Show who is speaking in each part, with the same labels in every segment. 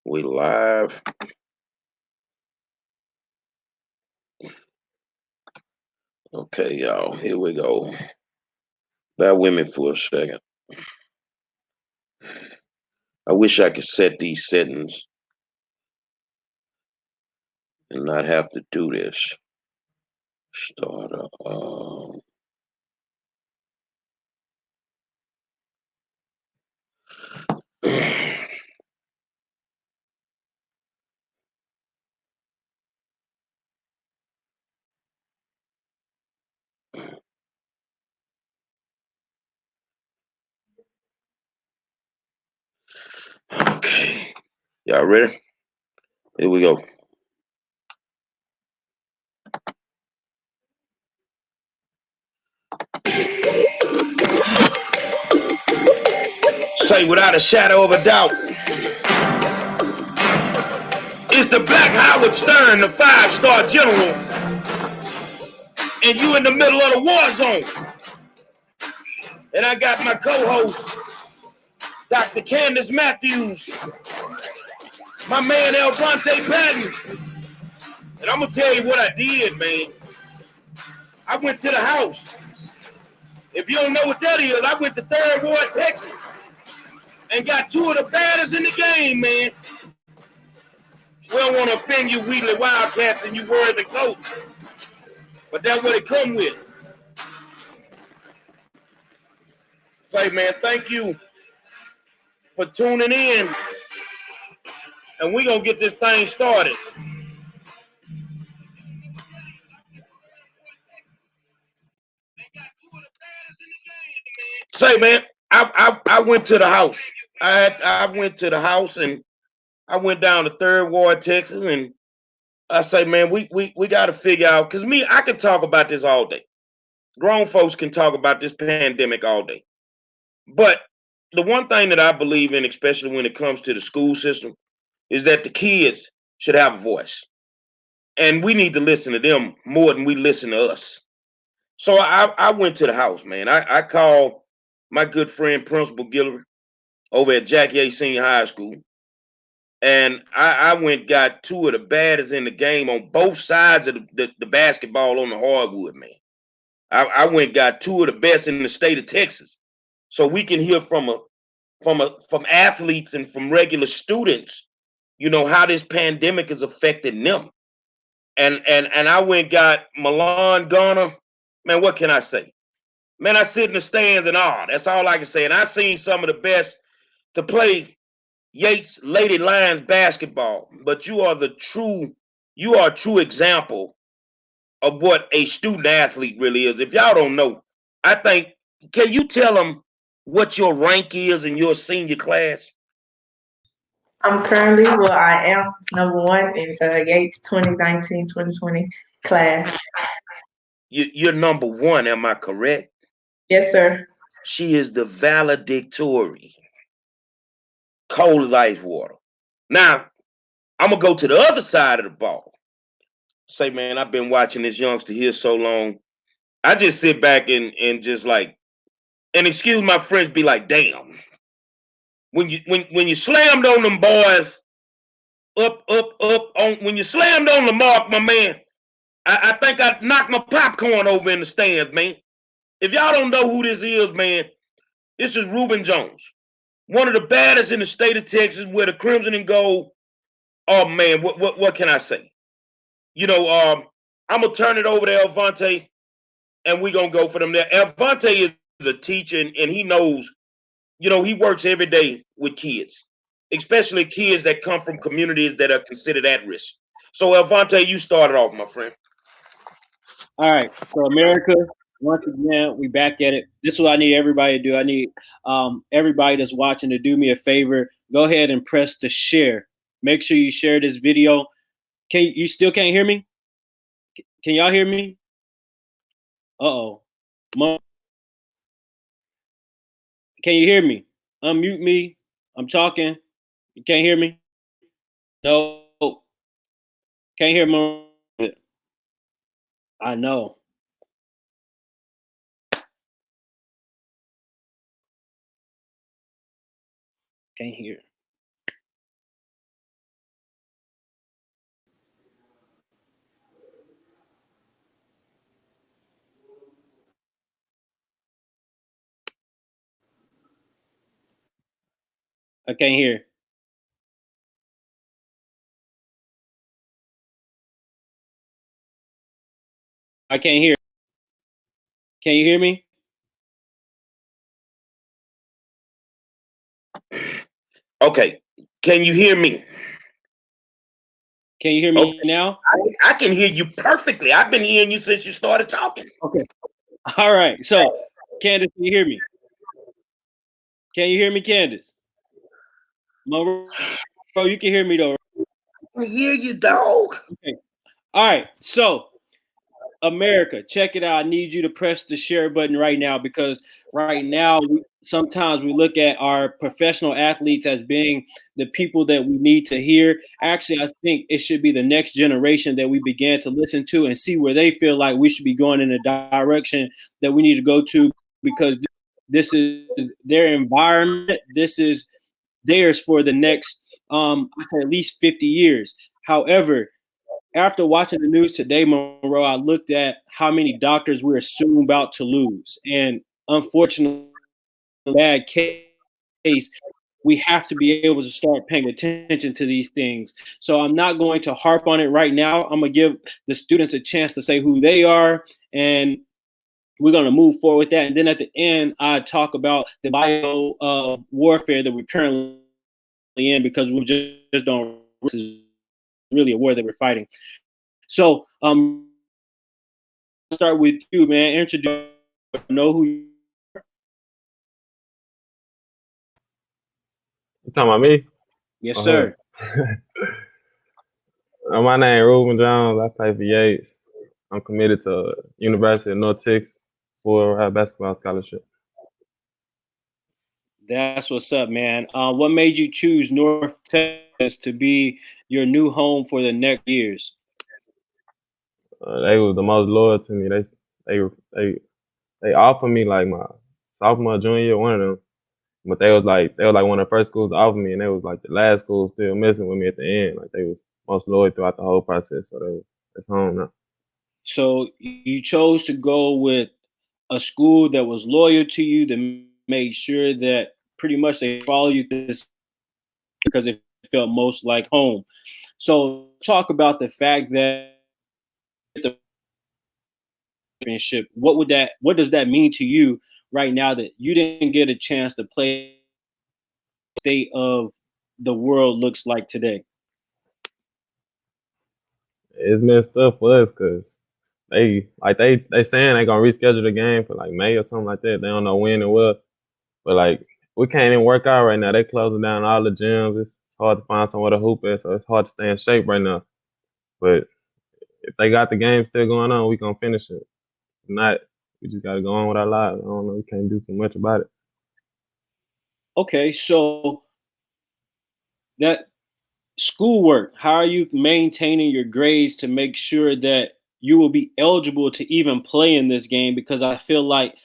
Speaker 1: We live. Okay, y'all. Here we go. Bear with me for a second. I wish I could set these settings and not have to do this. Start okay. Y'all ready? Here we go. Say without a shadow of a doubt, it's the Black Howard Stern, the 5-star general, and you in the middle of the war zone. And I got my co-host, Dr. Candace Matthews, my man Elvante Patton. And I'm gonna tell you what I did, man. I went to the house. If you don't know what that is, I went to Third Ward, Texas, and got two of the baddest in the game, man. We don't want to offend you, Wheatley Wildcats, and you Worthy coach, but that's what it come with. Say, man, thank you for tuning in, and we're gonna get this thing started. Say, man, I went to the house. I went to the house and I went down to Third Ward, Texas, and I say, man, we got to figure out, because me, I can talk about this all day. Grown folks can talk about this pandemic all day. But the one thing that I believe in, especially when it comes to the school system, is that the kids should have a voice. And we need to listen to them more than we listen to us. So I went to the house, man. I called my good friend, Principal Guillory, over at Jackie A. Senior High School. And I went got two of the baddest in the game on both sides of the basketball on the hardwood, man. I went got two of the best in the state of Texas, so we can hear from athletes and from regular students, how this pandemic is affecting them. And I went got Milan Garner. Man, what can I say? Man, I sit in the stands and that's all I can say. And I seen some of the best to play Yates Lady Lions basketball. But you are a true example of what a student athlete really is. If y'all don't know, I think, can you tell them what your rank is in your senior class?
Speaker 2: I am number one in Yates 2019-2020 class.
Speaker 1: You're number one, am I correct?
Speaker 2: Yes, sir.
Speaker 1: She is the valedictory. Cold as ice water. Now, I'm going to go to the other side of the ball. Say, man, I've been watching this youngster here so long. I just sit back and just like, and excuse my French, be like, damn. When you slammed on them boys, up on when you slammed on the mark, my man, I think I knocked my popcorn over in the stands, man. If y'all don't know who this is, man, this is Reuben Jones, one of the baddest in the state of Texas, where the Crimson and Gold. Oh man, what can I say? I'm gonna turn it over to Elvante, and we're gonna go for them there. Elvante is a teacher, and he knows. He works every day with kids, especially kids that come from communities that are considered at risk. So, Elvante, you started off, my friend.
Speaker 3: All right. So America, once again, we back at it. This is what I need everybody to do. I need everybody that's watching to do me a favor. Go ahead and press the share. Make sure you share this video. You still can't hear me? Can y'all hear me? Uh-oh. Can you hear me? Unmute me. I'm talking. You can't hear me? No. Can't hear me. I know. Can't hear. I can't hear. I can't hear. Can you hear me?
Speaker 1: Okay. Can you hear me?
Speaker 3: Can you hear me now?
Speaker 1: I can hear you perfectly. I've been hearing you since you started talking.
Speaker 3: Okay. All right. So, Candace, can you hear me? Can you hear me, Candace? Monroe, you can hear me though.
Speaker 1: I hear you, dog.
Speaker 3: Okay. All right. So, America, check it out. I need you to press the share button right now, because right now sometimes we look at our professional athletes as being the people that we need to hear. Actually, I think it should be the next generation that we began to listen to and see where they feel like we should be going in the direction that we need to go to, because this is their environment. This is theirs for the next at least 50 years. However, after watching the news today, Monroe, I looked at how many doctors we're soon about to lose. And unfortunately, bad case, we have to be able to start paying attention to these things. So I'm not going to harp on it right now. I'm going to give the students a chance to say who they are, and we're going to move forward with that. And then at the end, I talk about the bio warfare that we're currently in, because we just don't, this is really a war that we're fighting. So start with you, man. Introduce, know who you are.
Speaker 4: You talking about me?
Speaker 3: Yes, sir.
Speaker 4: My name is Ruben Jones. I play for Yates. I'm committed to University of North Texas for a basketball scholarship.
Speaker 3: That's what's up, man. What made you choose North Texas to be your new home for the next years?
Speaker 4: They was the most loyal to me. They offered me like my sophomore, junior year, one of them. But they was like one of the first schools to offer me, and they was like the last school still messing with me at the end. Like they was most loyal throughout the whole process. So it's home now.
Speaker 3: So you chose to go with a school that was loyal to you, that made sure that pretty much they follow you because it felt most like home. So talk about the fact that the championship, what does that mean to you right now that you didn't get a chance to play state of the world looks like today?
Speaker 4: It's messed up for us because they saying they gonna reschedule the game for like May or something like that. They don't know when and where. But like we can't even work out right now. They closing down all the gyms. It's hard to find somewhere to hoop at, so it's hard to stay in shape right now. But if they got the game still going on, we gonna finish it. If not, we just gotta go on with our lives. I don't know. We can't do too much about it.
Speaker 3: Okay, so that schoolwork, how are you maintaining your grades to make sure that you will be eligible to even play in this game? Because I feel like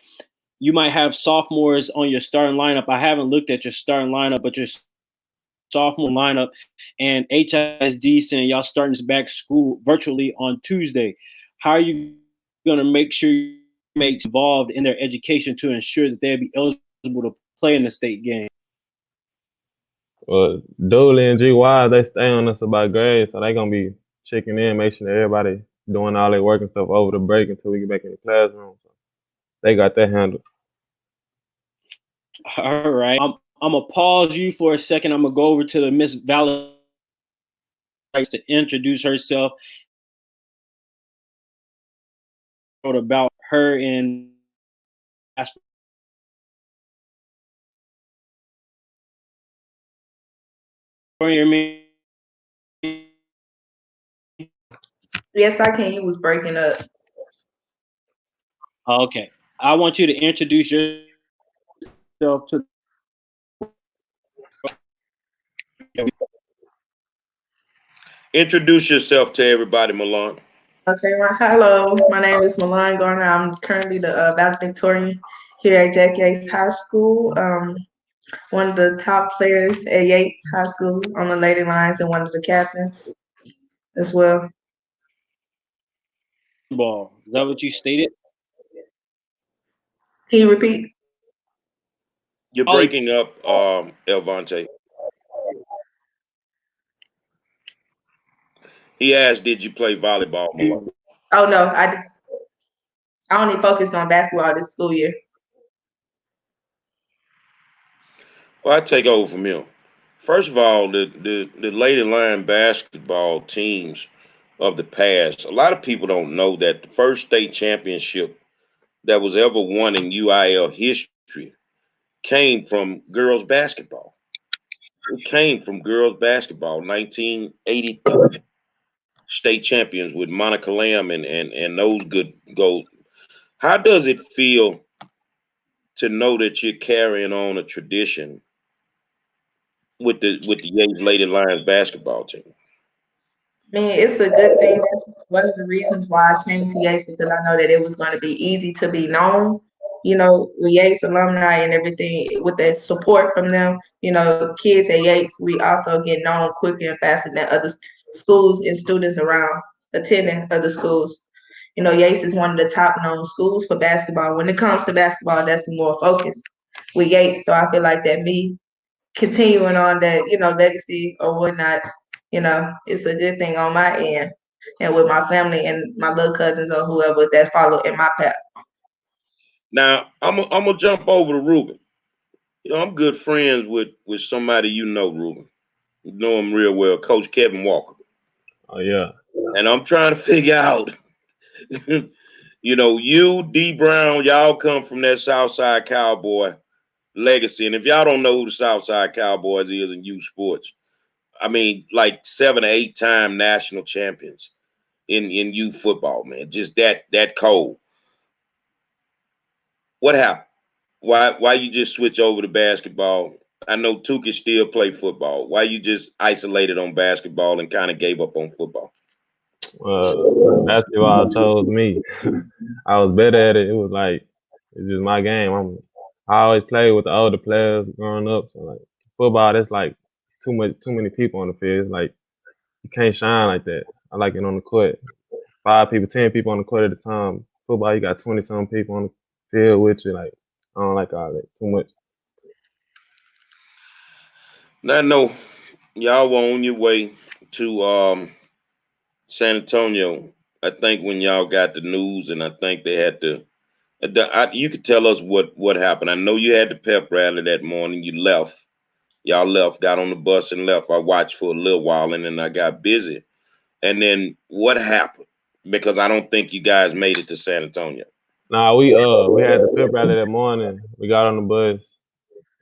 Speaker 3: you might have sophomores on your starting lineup. I haven't looked at your starting lineup, but your sophomore lineup and HISD saying y'all starting back school virtually on Tuesday. How are you going to make sure you make involved in their education to ensure that they'll be eligible to play in the state game?
Speaker 4: Well, Dooley and GY, they stay on us about grades, so they gonna be checking in, make sure that everybody doing all their work and stuff over the break until we get back in the classroom. So they got that handled.
Speaker 3: All right. I'm gonna pause you for a second. I'm gonna go over to the Miss Valentine to introduce herself, about her and hear me?
Speaker 2: Yes, I can. You was breaking up.
Speaker 3: Okay. I want you to introduce yourself to.
Speaker 1: Introduce yourself to everybody, Milan.
Speaker 2: Okay, hello. My name is Milan Garner. I'm currently the valedictorian here at Jack Yates High School. One of the top players at Yates High School on the Lady Lions and one of the captains as well.
Speaker 3: Ball. Is that what you stated?
Speaker 2: Can you repeat?
Speaker 1: You're breaking up, Elvante. He asked, "Did you play volleyball, Malone?"
Speaker 2: Oh no, I only focused on basketball this school year.
Speaker 1: Well, I take over from him. First of all, the Lady Lion basketball teams of the past. A lot of people don't know that the first state championship that was ever won in UIL history came from girls basketball. It came from girls basketball, 1983 state champions with Monica Lamb and those good gold. How does it feel to know that you're carrying on a tradition with the Yates Lady Lions basketball team?
Speaker 2: Man, it's a good thing. That's one of the reasons why I came to Yates, because I know that it was going to be easy to be known. You know, with Yates alumni and everything, with the support from them, you know, kids at Yates, we also get known quicker and faster than other schools and students around attending other schools. You know, Yates is one of the top known schools for basketball. When it comes to basketball, that's more focus with Yates. So I feel like that me continuing on that, you know, legacy or whatnot, you know, it's a good thing on my end and with my family and my little cousins or whoever that follow in my path.
Speaker 1: Now I'm gonna jump over to Ruben. You know, I'm good friends with somebody you know, Ruben. You know him real well, Coach Kevin Walker.
Speaker 4: Oh yeah.
Speaker 1: And I'm trying to figure out, you know, you, D Brown, y'all come from that Southside Cowboy legacy. And if y'all don't know who the Southside Cowboys is in youth sports, I mean, like 7 or 8 time national champions in youth football, man. Just that cold. What happened? Why you just switch over to basketball? I know two can still play football. Why you just isolated on basketball and kind of gave up on football?
Speaker 4: Basketball chose me. I was better at it. It was like it's just my game. I always played with the older players growing up. So like football, that's like too many people on the field. It's like you can't shine like that. I like it on the court. 5 people, 10 people on the court at a time. Football, you got 20 some people on the field with you. Like I don't like all that too much.
Speaker 1: Now I know y'all were on your way to San Antonio. I think when y'all got the news, and I think they had to. You could tell us what happened. I know you had the pep rally that morning. You left. Y'all left, got on the bus and left. I watched for a little while, and then I got busy. And then what happened? Because I don't think you guys made it to San Antonio.
Speaker 4: Nah, we had the pep rally that morning. We got on the bus.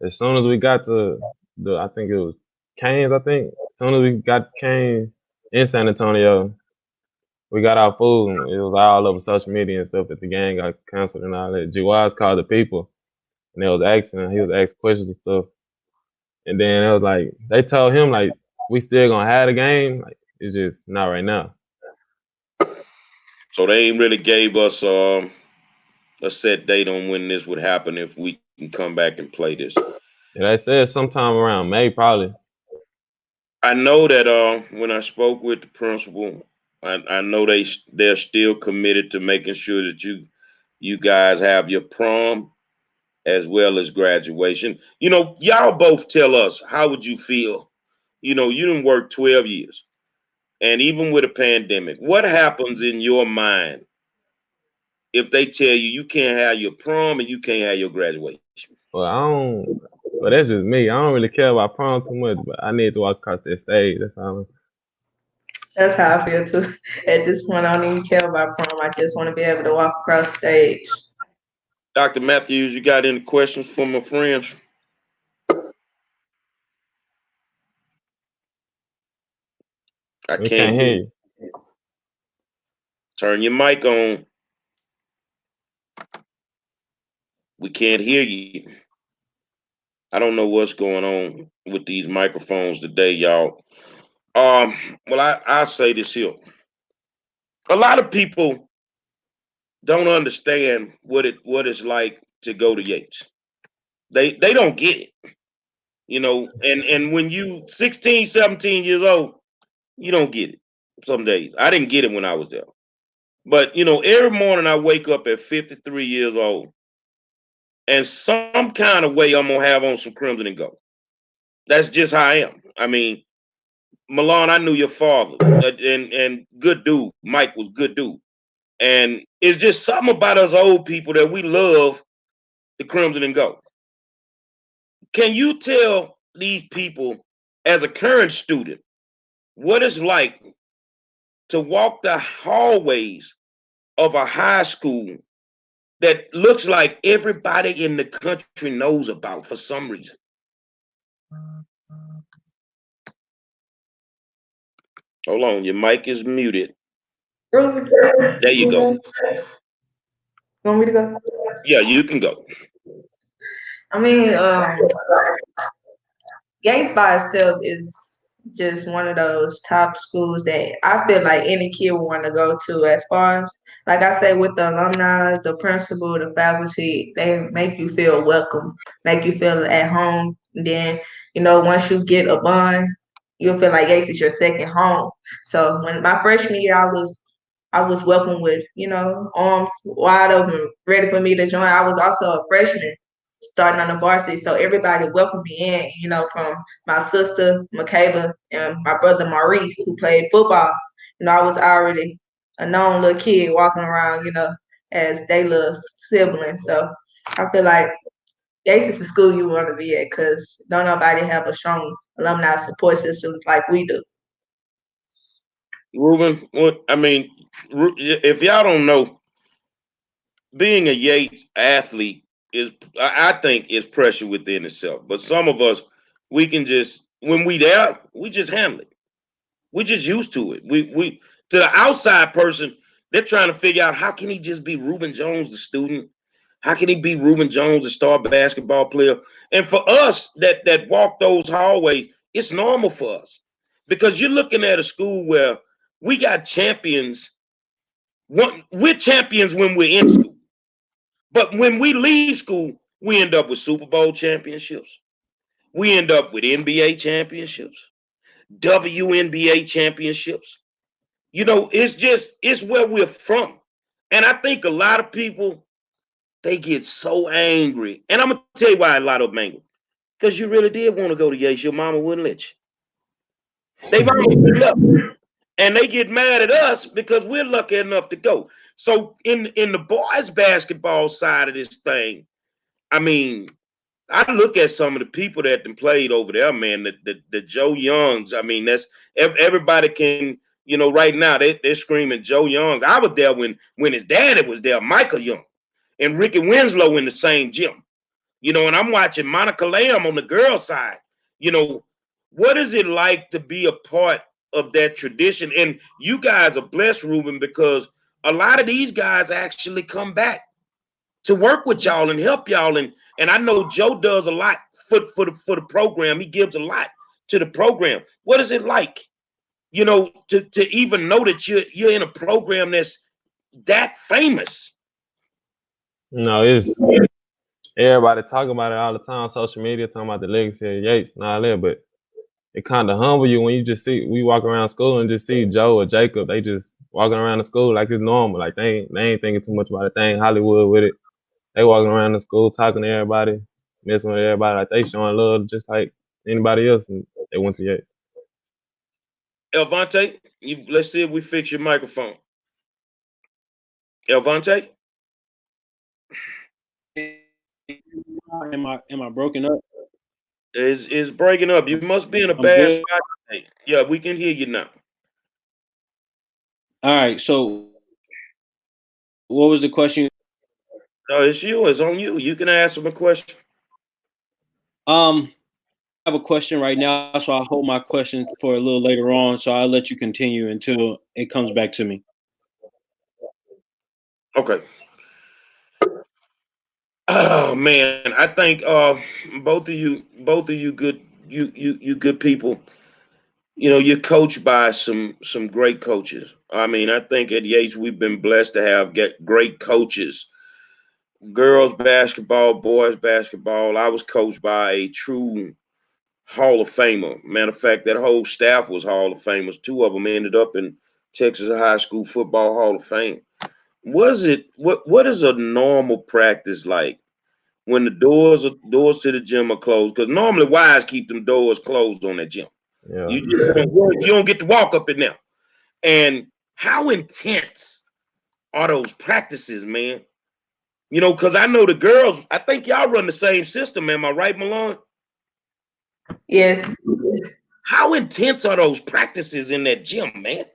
Speaker 4: As soon as we got to the I think it was Canes, I think. As soon as we got Canes in San Antonio, we got our food. And it was all over social media and stuff that the game got canceled and all that. G Wise called the people and they was asking, he was asking questions and stuff. And then it was like they told him like we still gonna have the game. Like it's just not right now.
Speaker 1: So they ain't really gave us a set date on when this would happen if we can come back and play this.
Speaker 4: And they said sometime around May probably.
Speaker 1: I know that when I spoke with the principal, I know they're still committed to making sure that you guys have your prom as well as graduation. You know, y'all both tell us how would you feel. You know, you didn't work 12 years, and even with a pandemic, what happens in your mind if they tell you can't have your prom and you can't have your graduation?
Speaker 4: Well, I don't. But that's just me. I don't really care about prom too much, but I need to walk across that stage. That's all.
Speaker 2: That's how I feel too. At this point, I don't even care about prom. I just want to be able to walk across stage.
Speaker 1: Dr. Matthews, you got any questions for my friends? I
Speaker 4: We
Speaker 1: can't
Speaker 4: can't hear you.
Speaker 1: Turn your mic on. We can't hear you. I don't know what's going on with these microphones today, y'all. Well, I'll say this here. A lot of people don't understand what it's like to go to Yates. They don't get it. You know, and when you 16, 17 years old, you don't get it some days. I didn't get it when I was there. But you know, every morning I wake up at 53 years old, and some kind of way I'm gonna have on some crimson and gold. That's just how I am. I mean, Milan, I knew your father, and good dude. Mike was good dude, and it's just something about us old people that we love the Crimson and Gold. Can you tell these people, as a current student, what it's like to walk the hallways of a high school that looks like everybody in the country knows about for some reason? Hold on, your mic is muted.
Speaker 2: Ruben,
Speaker 1: There you go.
Speaker 2: you want me to go?
Speaker 1: Yeah, you can go.
Speaker 2: I mean, Yates by itself is just one of those top schools that I feel like any kid would want to go to. As far as, like I say, with the alumni, the principal, the faculty, they make you feel welcome, make you feel at home. And then, once you get a bond, you'll feel like Yates is your second home. So when my freshman year, I was welcome with, arms wide open, ready for me to join. I was also a freshman starting on the varsity, so everybody welcomed me in, from my sister, Michaela, and my brother, Maurice, who played football. I was already a known little kid walking around, as they little siblings. So I feel like Yates is the school you want to be at because don't nobody have a strong alumni support system like we do.
Speaker 1: Ruben, if y'all don't know, being a Yates athlete is, I think, is pressure within itself. But some of us, we can just, when we there, we just handle it. We just used to it. We to the outside person, they're trying to figure out how can he just be Reuben Jones, the student? How can he be Reuben Jones, the star basketball player? And for us that walk those hallways, it's normal for us because you're looking at a school where we got champions. We're champions when we're in school, but when we leave school, we end up with Super Bowl championships. We end up with NBA championships, WNBA championships. It's where we're from. And I think a lot of people, they get so angry. And I'm gonna tell you why a lot of them angry. Because you really did want to go to Yates. Your mama wouldn't let you. They've already left. And they get mad at us because we're lucky enough to go. So in the boys basketball side of this thing, I mean, I look at some of the people that played over there, man. The Joe Youngs. I mean, that's everybody can. Right now they're screaming Joe Young. I was there when his daddy was there, Michael Young, and Ricky Winslow in the same gym. And I'm watching Monica Lamb on the girls' side. What is it like to be a part of that tradition? And you guys are blessed, Ruben, because a lot of these guys actually come back to work with y'all and help y'all. And I know Joe does a lot for the program. He gives a lot to the program. What is it like, to even know that you're in a program that's that famous?
Speaker 4: It's everybody talking about it all the time, social media, talking about the legacy of Yates and all that, but it kind of humble you when you just see, we walk around school and just see Joe or Jacob, they just walking around the school like it's normal. Like they ain't thinking too much about it. They ain't Hollywood with it. They walking around the school talking to everybody, messing with everybody, like they showing love just like anybody else, and they went to Yates.
Speaker 1: Elvante, let's see if we fix your microphone. Elvante?
Speaker 3: Am I broken up?
Speaker 1: Is breaking up. You must be in a bad spot. Yeah, we can hear you now.
Speaker 3: All right. So, what was the question?
Speaker 1: No, it's you. It's on you. You can ask him a question.
Speaker 3: I have a question right now, so I'll hold my question for a little later on. So I'll let you continue until it comes back to me.
Speaker 1: Okay. Oh man, I think both of you good you good people. You're coached by some great coaches. I mean, I think at Yates we've been blessed to have great coaches. Girls basketball, boys basketball. I was coached by a true Hall of Famer. Matter of fact, that whole staff was Hall of Famers. Two of them ended up in Texas High School Football Hall of Fame. What is a normal practice like when the doors to the gym are closed? Because normally wives keep them doors closed on that gym.
Speaker 4: Yeah.
Speaker 1: You don't get to walk up in there. And how intense are those practices, man? You know, because I know the girls, I think y'all run the same system. Am I right, Malone?
Speaker 2: Yes.
Speaker 1: How intense are those practices in that gym, man?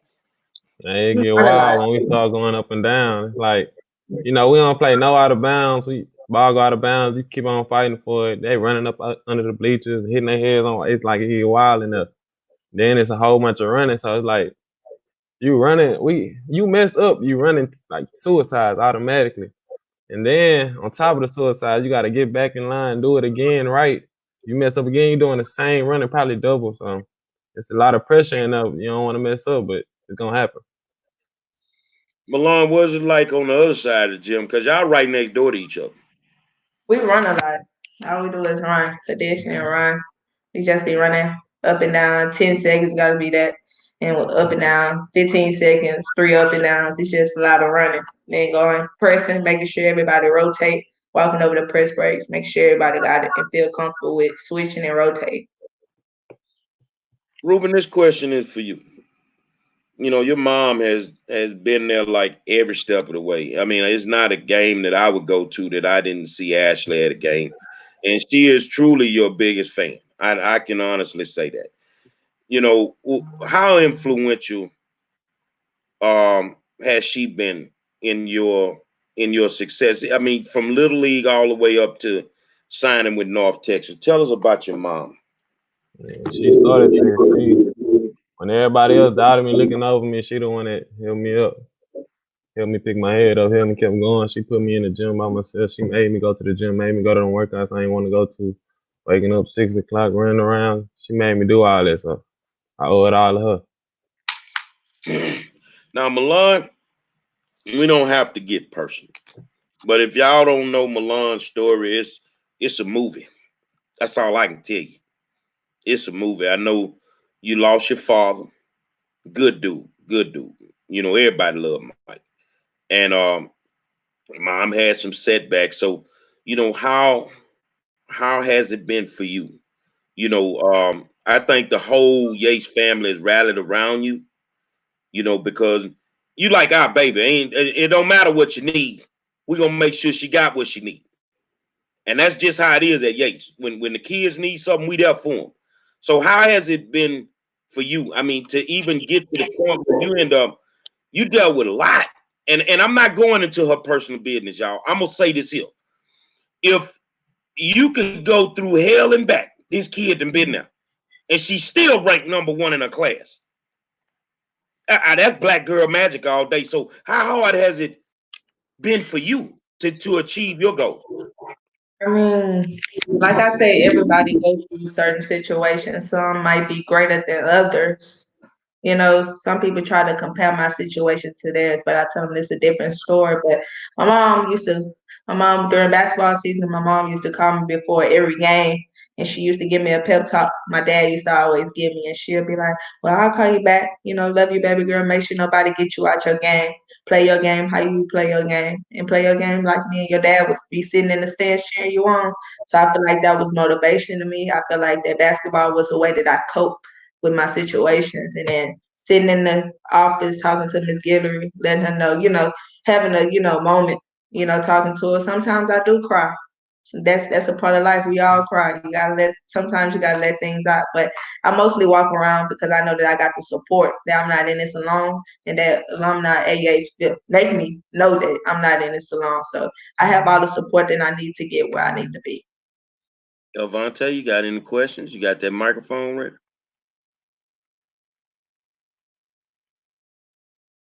Speaker 4: It get
Speaker 2: Run a
Speaker 4: wild
Speaker 2: lot.
Speaker 4: when we start going up and down. It's like, we don't play no out of bounds. We ball go out of bounds. You keep on fighting for it. They running up under the bleachers, hitting their heads on. It's like it get wild enough. Then it's a whole bunch of running. So it's like you running. You mess up, you running like suicides automatically. And then on top of the suicide, you got to get back in line, do it again right. You mess up again, you're doing the same running, probably double. So it's a lot of pressure in there. You don't want to mess up, but it's gonna happen.
Speaker 1: Malone, what is it like on the other side of the gym? Because y'all right next door to each other.
Speaker 2: We run a lot. All we do is run, condition and run. We just be running up and down. 10 seconds gotta be that. And up and down, 15 seconds, 3 up and downs. It's just a lot of running. Then going, pressing, making sure everybody rotate, walking over the press breaks, making sure everybody got it and feel comfortable with switching and rotate.
Speaker 1: Ruben, this question is for you. You know, your mom has been there like every step of the way. I mean, it's not a game that I would go to that I didn't see Ashley at a game, and she is truly your biggest fan. I can honestly say that. You know, how influential has she been in your success? I mean, from little league all the way up to signing with North Texas. Tell us about your mom.
Speaker 4: Yeah, she started there. When everybody else doubted me, looking over me, she the one that held me up, helped me pick my head up, helped me keep going. She put me in the gym by myself. She made me go to the gym, made me go to the workouts I didn't want to go to. Waking up 6 o'clock, running around. She made me do all this. So I owe it all to her.
Speaker 1: Now, Milan, we don't have to get personal, but if y'all don't know Milan's story, it's a movie. That's all I can tell you. It's a movie. I know you lost your father. Good dude. Good dude. You know, everybody loved Mike. And mom had some setbacks. So, you know, how has it been for you? You know, I think the whole Yates family is rallied around you, you know, because you like our baby. It don't matter what you need. We're gonna make sure she got what she need. And that's just how it is at Yates. When the kids need something, we there for them. So how has it been for you? I mean, to even get to the point where you end up, you dealt with a lot. And I'm not going into her personal business, y'all. I'm gonna say this here. If you could go through hell and back, this kid done been there, and she's still ranked #1 in her class. That's black girl magic all day. So how hard has it been for you to achieve your goal?
Speaker 2: I mean, like I say, everybody goes through certain situations. Some might be greater than others. You know, some people try to compare my situation to theirs, but I tell them it's a different story. But my mom during basketball season, my mom used to call me before every game, and she used to give me a pep talk. My dad used to always give me, and she'll be like, "Well, I'll call you back. You know, love you, baby girl. Make sure nobody get you out your game. Play your game how you play your game, and play your game like me and your dad would be sitting in the stands cheering you on." So I feel like that was motivation to me. I feel like that basketball was a way that I cope with my situations, and then sitting in the office talking to Miss Guillory, letting her know, having a moment, talking to her. Sometimes I do cry. So that's a part of life. We all cry. Sometimes you gotta let things out. But I mostly walk around because I know that I got the support, that I'm not in this alone, and that alumni AH make me know that I'm not in this alone. So I have all the support that I need to get where I need to be.
Speaker 1: Elvante, you got any questions? You got that microphone ready?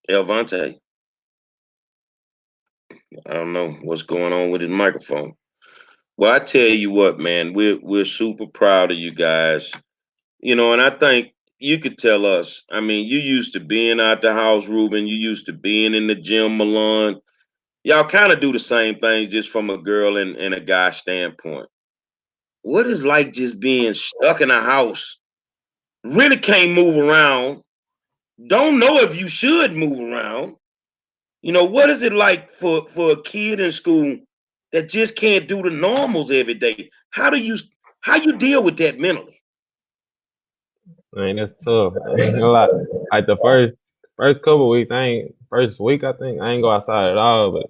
Speaker 1: Elvante, I don't know what's going on with his microphone. Well, I tell you what, man, we're super proud of you guys. You know, and I think you could tell us. I mean, you used to being out the house, Ruben. You used to being in the gym, Milan. Y'all kind of do the same thing, just from a girl and a guy standpoint. What is like just being stuck in a house? Really can't move around. Don't know if you should move around. You know, what is it like for a kid in school that just can't do the normals every day? How you deal with that mentally?
Speaker 4: Man, that's tough. I ain't gonna lie. Like the first couple weeks, first week I think I ain't go outside at all. But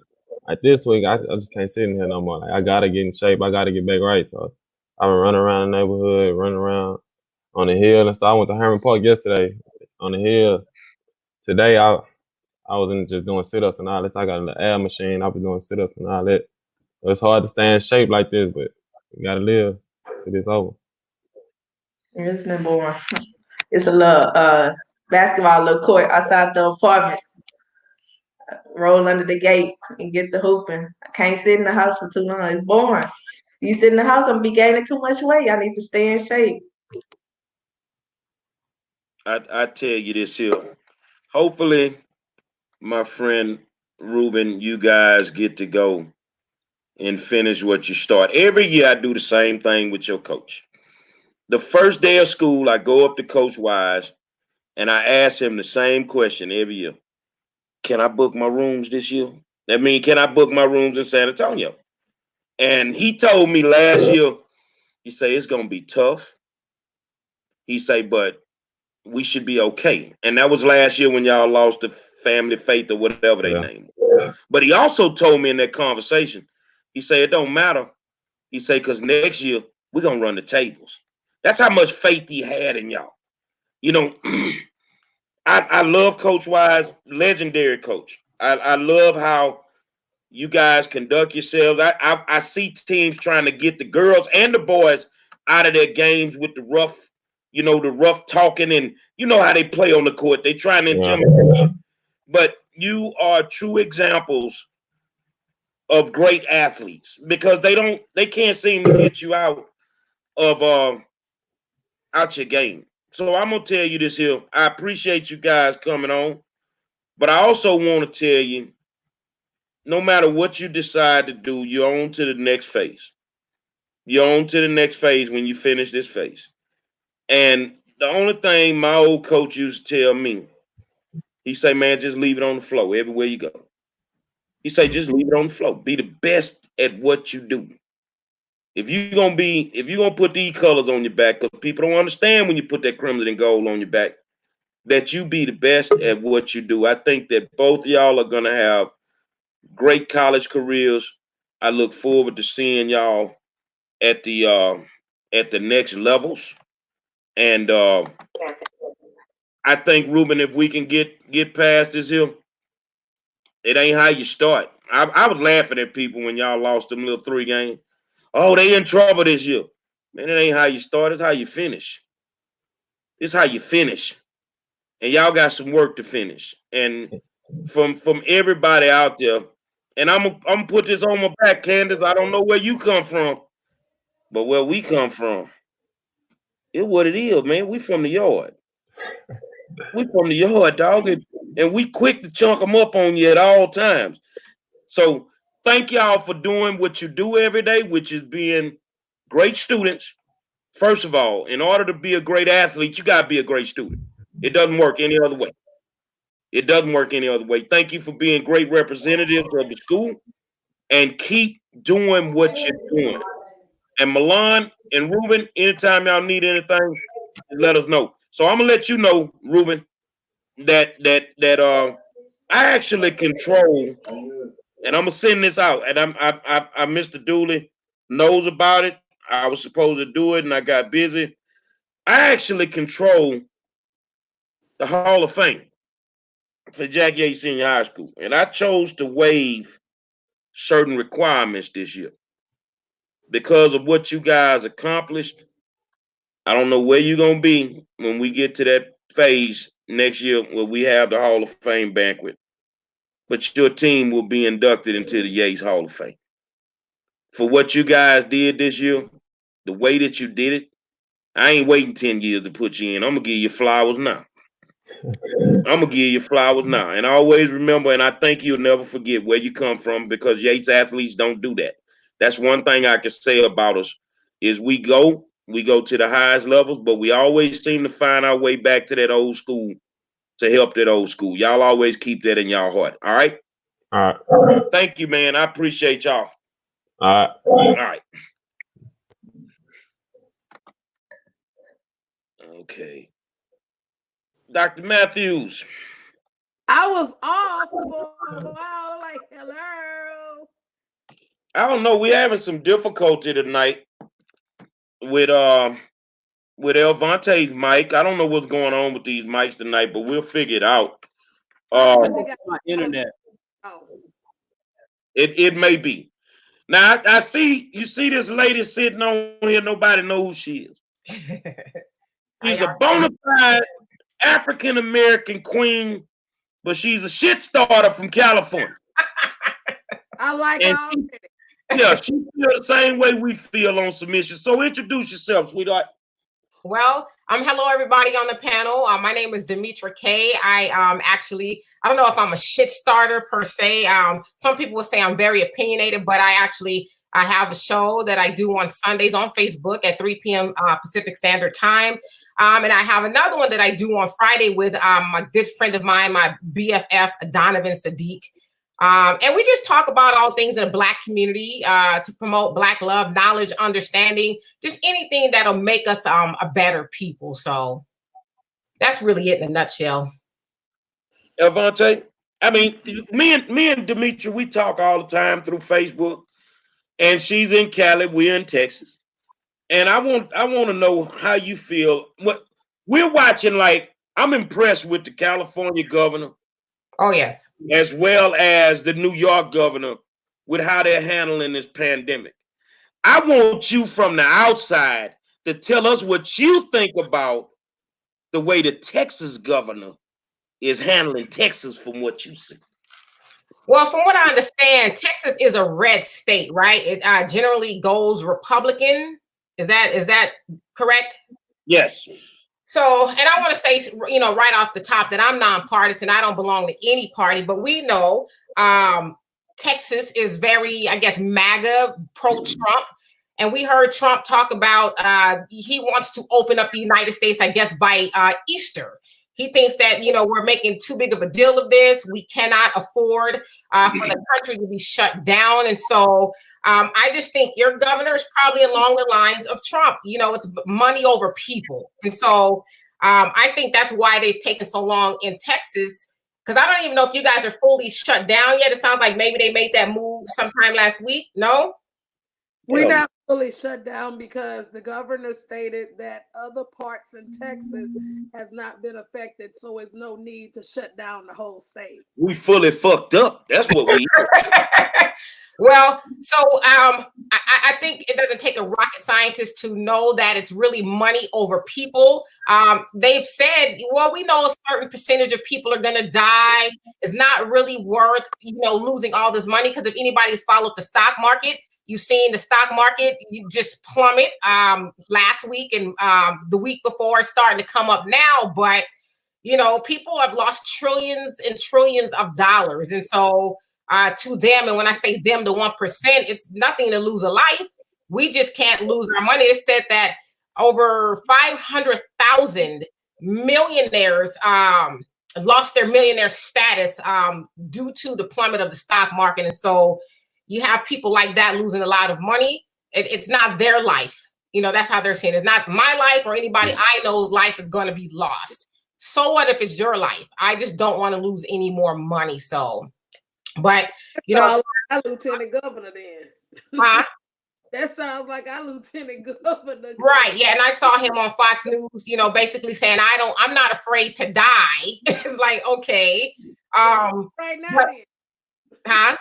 Speaker 4: like this week, I just can't sit in here no more. Like I gotta get in shape. I gotta get back right. So I've been running around the neighborhood, running around on the hill and stuff. I went to Herman Park yesterday on the hill. Today I was in just doing sit ups and all this. I got an air machine. I've been doing sit ups and all that. So it's hard to stay in shape like this, but you gotta live till it's over.
Speaker 2: It's been boring. It's a little basketball little court outside the apartments. Roll under the gate and get the hooping. I can't sit in the house for too long. It's boring. You sit in the house, I'm gonna be gaining too much weight. I need to stay in shape.
Speaker 1: I tell you this here. Hopefully, my friend Ruben, you guys get to go and finish what you start. Every year I do the same thing with your coach. The first day of school, I go up to Coach Wise and I ask him the same question every year. Can I book my rooms this year? That means, can I book my rooms in San Antonio? And he told me last year, he say it's gonna be tough. He say, but we should be okay. And that was last year when y'all lost the family faith or whatever they
Speaker 4: Yeah.
Speaker 1: named. But he also told me in that conversation, he said it don't matter. He said, because next year we're gonna run the tables. That's how much faith he had in y'all. You know, I love Coach Wise, legendary coach. I love how you guys conduct yourselves. I see teams trying to get the girls and the boys out of their games with the rough, the rough talking, and you know how they play on the court. They trying to
Speaker 4: Yeah.
Speaker 1: intimidate you. But you are true examples of great athletes because they can't seem to get you of out your game. So I'm gonna tell you this here. I appreciate you guys coming on, but I also want to tell you, no matter what you decide to do, you're on to the next phase. You're on to the next phase when you finish this phase. And the only thing my old coach used to tell me, he say, man, just leave it on the floor everywhere you go. He say, just leave it on the floor. Be the best at what you do. If you're gonna put these colors on your back, because people don't understand when you put that crimson and gold on your back, that you be the best at what you do. I think that both of y'all are gonna have great college careers. I look forward to seeing y'all at the next levels. And I think Ruben, if we can get past this here, it ain't how you start. I was laughing at people when y'all lost them little 3 games. Oh, they in trouble this year. Man, it ain't how you start, it's how you finish. It's how you finish. And y'all got some work to finish. And from everybody out there, and I'm gonna put this on my back, Candace. I don't know where you come from, but where we come from, it what it is, man. We from the yard. We from the yard, dog, and we quick to chunk them up on you at all times. So thank y'all for doing what you do every day, which is being great students. First of all, in order to be a great athlete, you got to be a great student. It doesn't work any other way. It doesn't work any other way. Thank you for being great representatives of the school and keep doing what you're doing. And Milan and Ruben, anytime y'all need anything, let us know. So I'm gonna let you know, Ruben, that I actually control, and I'm gonna send this out. And Mr. Dooley knows about it. I was supposed to do it, and I got busy. I actually control the Hall of Fame for Jack Yates Senior High School, and I chose to waive certain requirements this year because of what you guys accomplished. I don't know where you're gonna be when we get to that phase next year where we have the Hall of Fame banquet, but your team will be inducted into the Yates Hall of Fame. For what you guys did this year, the way that you did it, I ain't waiting 10 years to put you in. I'm gonna give you flowers now. I'm gonna give you flowers now. And always remember, and I think you'll never forget where you come from because Yates athletes don't do that. That's one thing I can say about us is we go to the highest levels, but we always seem to find our way back to that old school to help that old school. Y'all always keep that in y'all heart. All right.
Speaker 4: All right.
Speaker 1: Thank you, man. I appreciate y'all.
Speaker 4: All right.
Speaker 1: All right. Okay. Dr. Matthews.
Speaker 5: I was off for a while. Like, hello.
Speaker 1: I don't know. We're having some difficulty tonight with Elvante's mic. I don't know what's going on with these mics tonight, but we'll figure it out.
Speaker 5: Because it got
Speaker 3: My internet.
Speaker 5: oh.
Speaker 1: It may be. Now I see you see this lady sitting on here. Nobody knows who she is. She's a bona fide African American queen, but she's a shit starter from California.
Speaker 5: I like
Speaker 1: And
Speaker 5: all
Speaker 1: Yeah, she feel the same way we feel on submission. So introduce yourself, sweetheart.
Speaker 6: Well, hello everybody on the panel. My name is Demetra Kay. I don't know if I'm a shit starter per se. Some people will say I'm very opinionated, but I have a show that I do on Sundays on Facebook at 3 p.m. Pacific Standard Time. And I have another one that I do on Friday with my good friend of mine, my BFF, Donovan Sadiq. And we just talk about all things in the Black community to promote Black love, knowledge, understanding, just anything that'll make us a better people. So that's really it in a nutshell.
Speaker 1: Elvante, I mean, me and Demetra, we talk all the time through Facebook, and she's in Cali, we're in Texas, and I want to know how you feel. What we're watching, like, I'm impressed with the California governor.
Speaker 6: Oh, yes.
Speaker 1: As well as the New York governor with how they're handling this pandemic. I want you from the outside to tell us what you think about the way the Texas governor is handling Texas from what you see.
Speaker 6: Well, from what I understand, Texas is a red state, right? It generally goes Republican. Is that correct?
Speaker 1: Yes.
Speaker 6: So, and I want to say, right off the top that I'm nonpartisan. I don't belong to any party, but we know Texas is very, I guess, MAGA, pro-Trump. And we heard Trump talk about he wants to open up the United States, I guess, by Easter. He thinks that, we're making too big of a deal of this. We cannot afford for the country to be shut down. And so I just think your governor is probably along the lines of Trump. It's money over people. And so I think that's why they've taken so long in Texas, because I don't even know if you guys are fully shut down yet. It sounds like maybe they made that move sometime last week. No?
Speaker 5: We're not fully shut down because the governor stated that other parts in Texas has not been affected, so there's no need to shut down the whole state.
Speaker 1: We fully fucked up. That's what we.
Speaker 6: Well, so I think it doesn't take a rocket scientist to know that it's really money over people. They've said, well, we know a certain percentage of people are going to die. It's not really worth, losing all this money, because if anybody's followed the stock market, you've seen the stock market, you just plummet last week and the week before, it's starting to come up now. But, people have lost trillions and trillions of dollars. And so to them, and when I say them, the 1%, it's nothing to lose a life. We just can't lose our money. It said that over 500,000 millionaires lost their millionaire status due to the plummet of the stock market. And so you have people like that losing a lot of money. It's not their life. That's how they're saying. It's not my life or anybody I know's life is going to be lost. So what if it's your life? I just don't want to lose any more money. So, but,
Speaker 5: I lieutenant governor then.
Speaker 6: Huh?
Speaker 5: That sounds like our lieutenant governor.
Speaker 6: Right. Yeah. And I saw him on Fox News, basically saying, I'm not afraid to die. It's like, okay.
Speaker 5: Right now,
Speaker 6: but,
Speaker 5: then.
Speaker 6: Huh?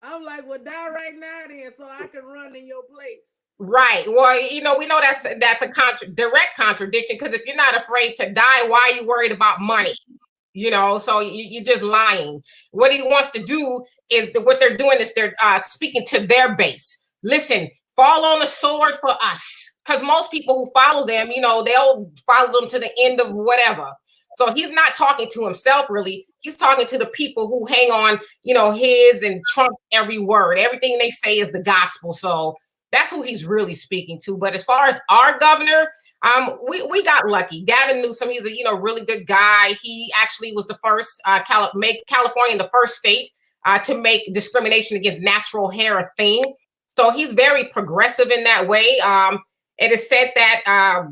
Speaker 5: I'm like, well, die right now then, so I can run in your place.
Speaker 6: Right. Well, we know that's a direct contradiction, because if you're not afraid to die, why are you worried about money? So you're just lying. What he wants to do is what they're doing is they're speaking to their base. Listen, fall on the sword for us, because most people who follow them, they'll follow them to the end of whatever. So he's not talking to himself, really. He's talking to the people who hang on, his and Trump's every word. Everything they say is the gospel. So that's who he's really speaking to. But as far as our governor, we got lucky. Gavin Newsom, he's a really good guy. He actually was the first make California the first state to make discrimination against natural hair a thing. So he's very progressive in that way. It is said that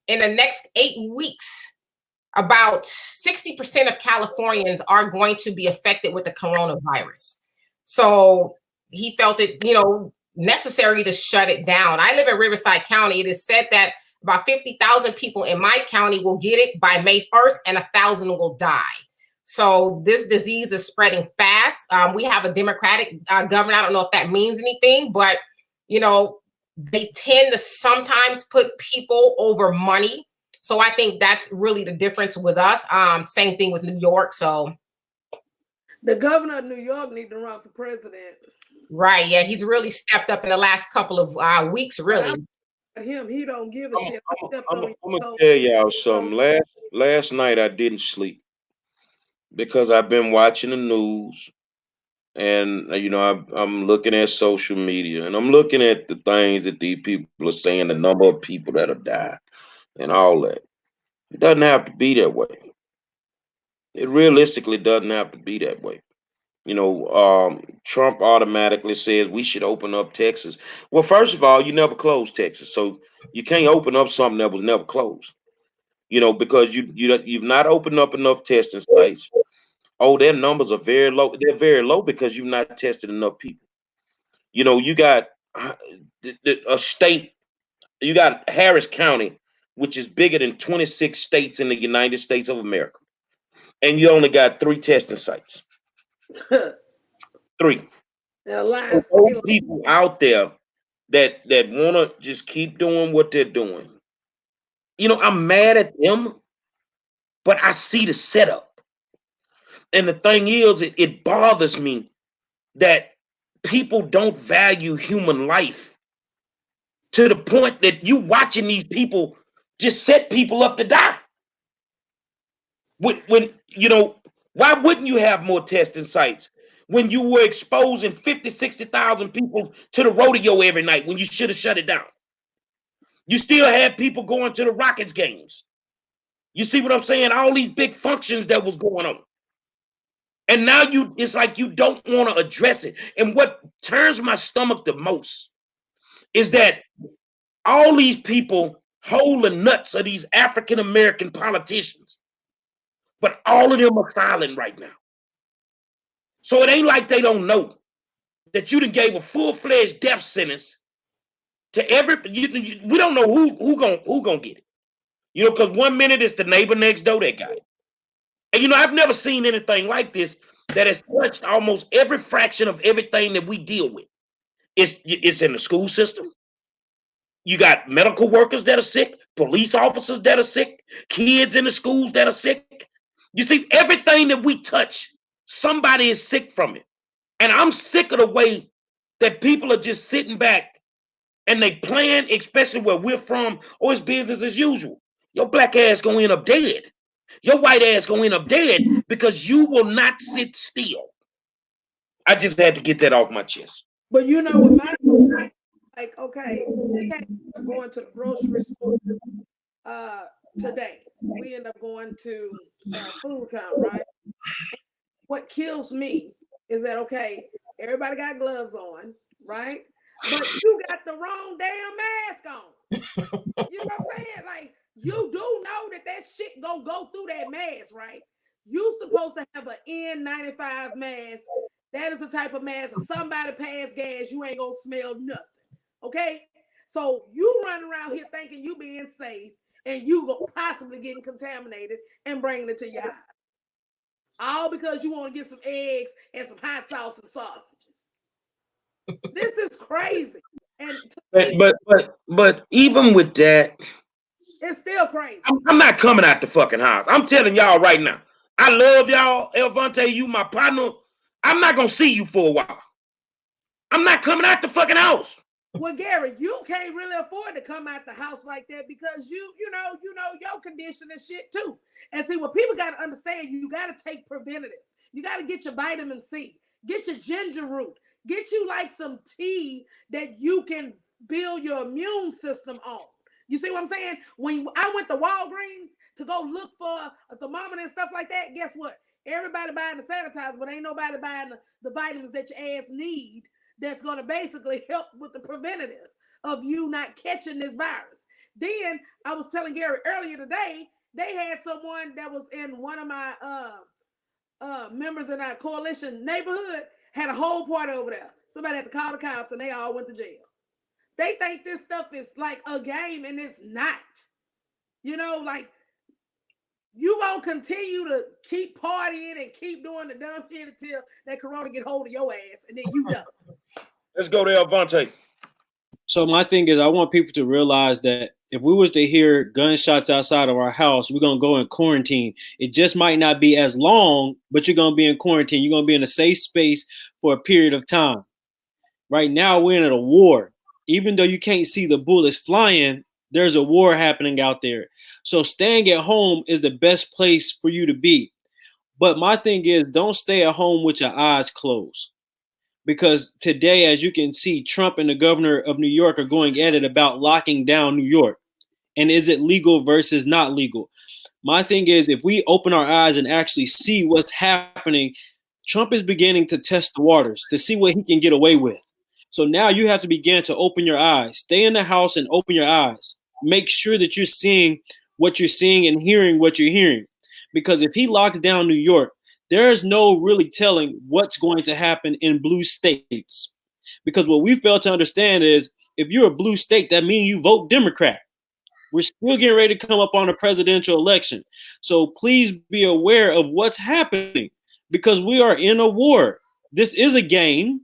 Speaker 6: in the next 8 weeks, about 60% of Californians are going to be affected with the coronavirus. So he felt it, necessary to shut it down. I live in Riverside County. It is said that about 50,000 people in my county will get it by May 1st and 1,000 will die. So this disease is spreading fast. We have a Democratic governor. I don't know if that means anything, but, they tend to sometimes put people over money. So I think that's really the difference with us. Same thing with New York. So
Speaker 5: the governor of New York needs to run for president.
Speaker 6: Right. Yeah, he's really stepped up in the last couple of weeks, really.
Speaker 5: Him, he don't give a shit.
Speaker 1: I'm gonna tell y'all something. Last night I didn't sleep because I've been watching the news, and I'm looking at social media, and I'm looking at the things that these people are saying, the number of people that have died, and all that. It doesn't have to be that way. It realistically doesn't have to be that way. Trump automatically says we should open up Texas. Well, first of all, you never closed Texas, so you can't open up something that was never closed. Because you've not opened up enough testing sites. Oh, their numbers are very low. They're very low because you've not tested enough people. You got a state. You got Harris County, which is bigger than 26 states in the United States of America, and you only got 3 testing sites. 3. So people out there that want to just keep doing what they're doing. I'm mad at them, but I see the setup. And the thing is, it bothers me that people don't value human life to the point that you watching these people just set people up to die. When why wouldn't you have more testing sites when you were exposing 50, 60,000 people to the rodeo every night when you should have shut it down? You still had people going to the Rockets games. You see what I'm saying? All these big functions that was going on. And now it's like you don't want to address it. And what turns my stomach the most is that all these people hold the nuts of these African American politicians, but all of them are silent right now. So it ain't like they don't know that you done gave a full-fledged death sentence to every. We don't know who gonna get it. Because 1 minute it's the neighbor next door that got it. And I've never seen anything like this that has touched almost every fraction of everything that we deal with. It's in the school system. You got medical workers that are sick, police officers that are sick, kids in the schools that are sick. You see, everything that we touch, somebody is sick from it. And I'm sick of the way that people are just sitting back and they plan, especially where we're from, or it's business as usual. Your black ass gonna end up dead. Your white ass gonna end up dead because you will not sit still. I just had to get that off my chest.
Speaker 5: But with my okay, we end up going to the grocery store today. We end up going to Food Town, right? What kills me is that everybody got gloves on, right? But you got the wrong damn mask on. You know what I'm saying? Like, you do know that shit gonna go through that mask, right? You supposed to have an N95 mask. That is the type of mask. If somebody pass gas, you ain't gonna smell nothing. Okay? So you run around here thinking you being safe and you go possibly getting contaminated and bringing it to your house. All because you want to get some eggs and some hot sauce and sausages. This is crazy. And
Speaker 1: but even with that,
Speaker 5: it's still crazy.
Speaker 1: I'm not coming out the fucking house. I'm telling y'all right now. I love y'all, Elvante. You my partner. I'm not gonna see you for a while. I'm not coming out the fucking house.
Speaker 5: Well, Gary, you can't really afford to come out the house like that because you know your condition and shit too. And see, what people got to understand, you got to take preventatives. You got to get your vitamin C, get your ginger root, get you like some tea that you can build your immune system on. You see what I'm saying? When I went to Walgreens to go look for a thermometer and stuff like that, guess what? Everybody buying the sanitizer, but ain't nobody buying the vitamins that your ass need. That's going to basically help with the preventative of you not catching this virus. Then I was telling Gary earlier today They had someone that was in one of my members in our coalition neighborhood had a whole party over there. Somebody had to call the cops and they all went to jail. They think this stuff is like a game and it's not. You know, like you gonna continue to keep partying and keep doing the dumb shit until that corona get hold of your ass and then you done.
Speaker 1: Let's go to Avante.
Speaker 3: So my thing is, I want people to realize that if we was to hear gunshots outside of our house, we're going to go in quarantine. It just might not be as long, but you're going to be in quarantine. You're going to be in a safe space for a period of time. Right now, we're in a war. Even though you can't see the bullets flying, there's a war happening out there. So staying at home is the best place for you to be. But my thing is, don't stay at home with your eyes closed. Because today, as you can see, Trump and the governor of New York are going at it about locking down New York. And is it legal versus not legal? My thing is, if we open our eyes and actually see what's happening, Trump is beginning to test the waters to see what he can get away with. So now you have to begin to open your eyes. Stay in the house and open your eyes. Make sure that you're seeing what you're seeing and hearing what you're hearing. Because if he locks down New York, there is no really telling what's going to happen in blue states. Because what we fail to understand is if you're a blue state, that means you vote Democrat. We're still getting ready to come up on a presidential election. So please be aware of what's happening because we are in a war. This is a game,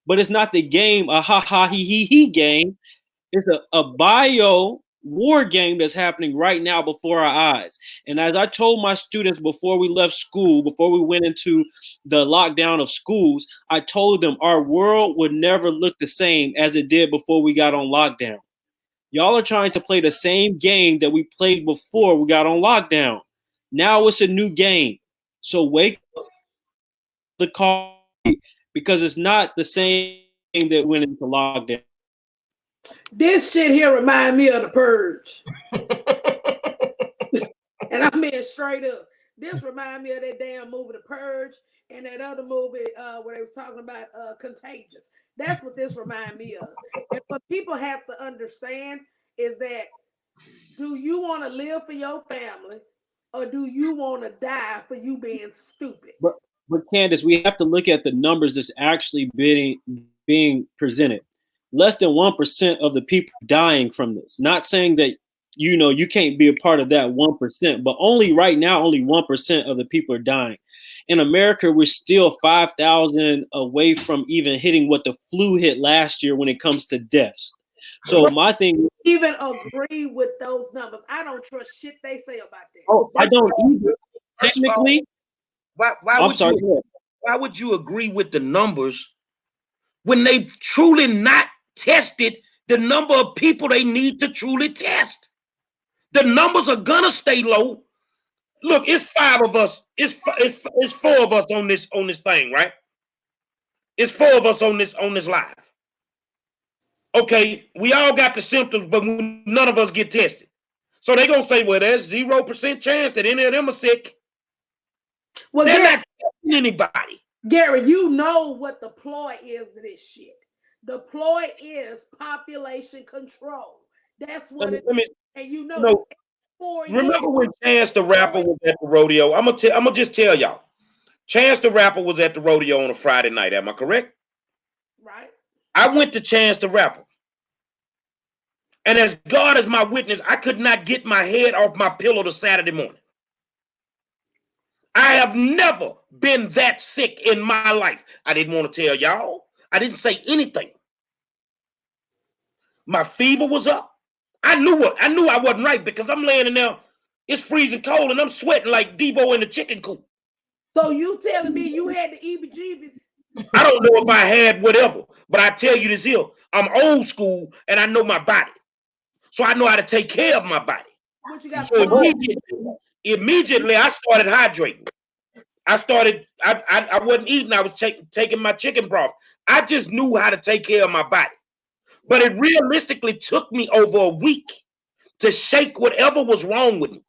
Speaker 3: but it's not the game, a ha-ha he game. It's a bio war game that's happening right now before our eyes. And as I told my students before we left school, before we went into the lockdown of schools, I told them our world would never look the same as it did before we got on lockdown. Y'all are trying to play the same game that we played before we got on lockdown. Now it's a new game. So wake up the call because it's not the same game that went into lockdown.
Speaker 5: This shit here remind me of The Purge. And I mean straight up. This remind me of that damn movie The Purge and that other movie where they was talking about Contagious. That's what this remind me of. And what people have to understand is that do you want to live for your family or do you want to die for you being stupid?
Speaker 3: But Candace, we have to look at the numbers that's actually being presented. Less than 1% of the people dying from this. Not saying that, you can't be a part of that 1%, but only right now, only 1% of the people are dying. In America, we're still 5,000 away from even hitting what the flu hit last year when it comes to deaths. So my thing,
Speaker 5: even agree with those numbers. I don't trust shit they say about that.
Speaker 3: Oh, I don't either. Technically,
Speaker 1: why would you agree with the numbers when they truly not tested the number of people they need to truly test? The numbers are gonna stay low. Look, it's 5 of us. It's 4 of us on this thing, right? It's 4 of us on this live. Okay, we all got the symptoms, but none of us get tested. So they're gonna say, well, there's 0% chance that any of them are sick.
Speaker 5: Well,
Speaker 1: they're not testing anybody.
Speaker 5: Gary, you know what the ploy is of this shit. The ploy is population control. That's what it is. And
Speaker 1: remember when Chance the Rapper was at the rodeo? I'm gonna just tell y'all. Chance the Rapper was at the rodeo on a Friday night. Am I correct?
Speaker 5: Right.
Speaker 1: I went to Chance the Rapper. And as God is my witness, I could not get my head off my pillow to Saturday morning. I have never been that sick in my life. I didn't want to tell y'all. I didn't say anything. My fever was up. I knew I wasn't right because I'm laying in there. It's freezing cold and I'm sweating like Debo in the chicken coop.
Speaker 5: So you telling me you had the EBGBs?
Speaker 1: I don't know if I had whatever, but I tell you this here. I'm old school and I know my body. So I know how to take care of my body.
Speaker 5: What you got?
Speaker 1: So immediately I started hydrating. I wasn't eating. I was taking my chicken broth. I just knew how to take care of my body. But it realistically took me over a week to shake whatever was wrong with me.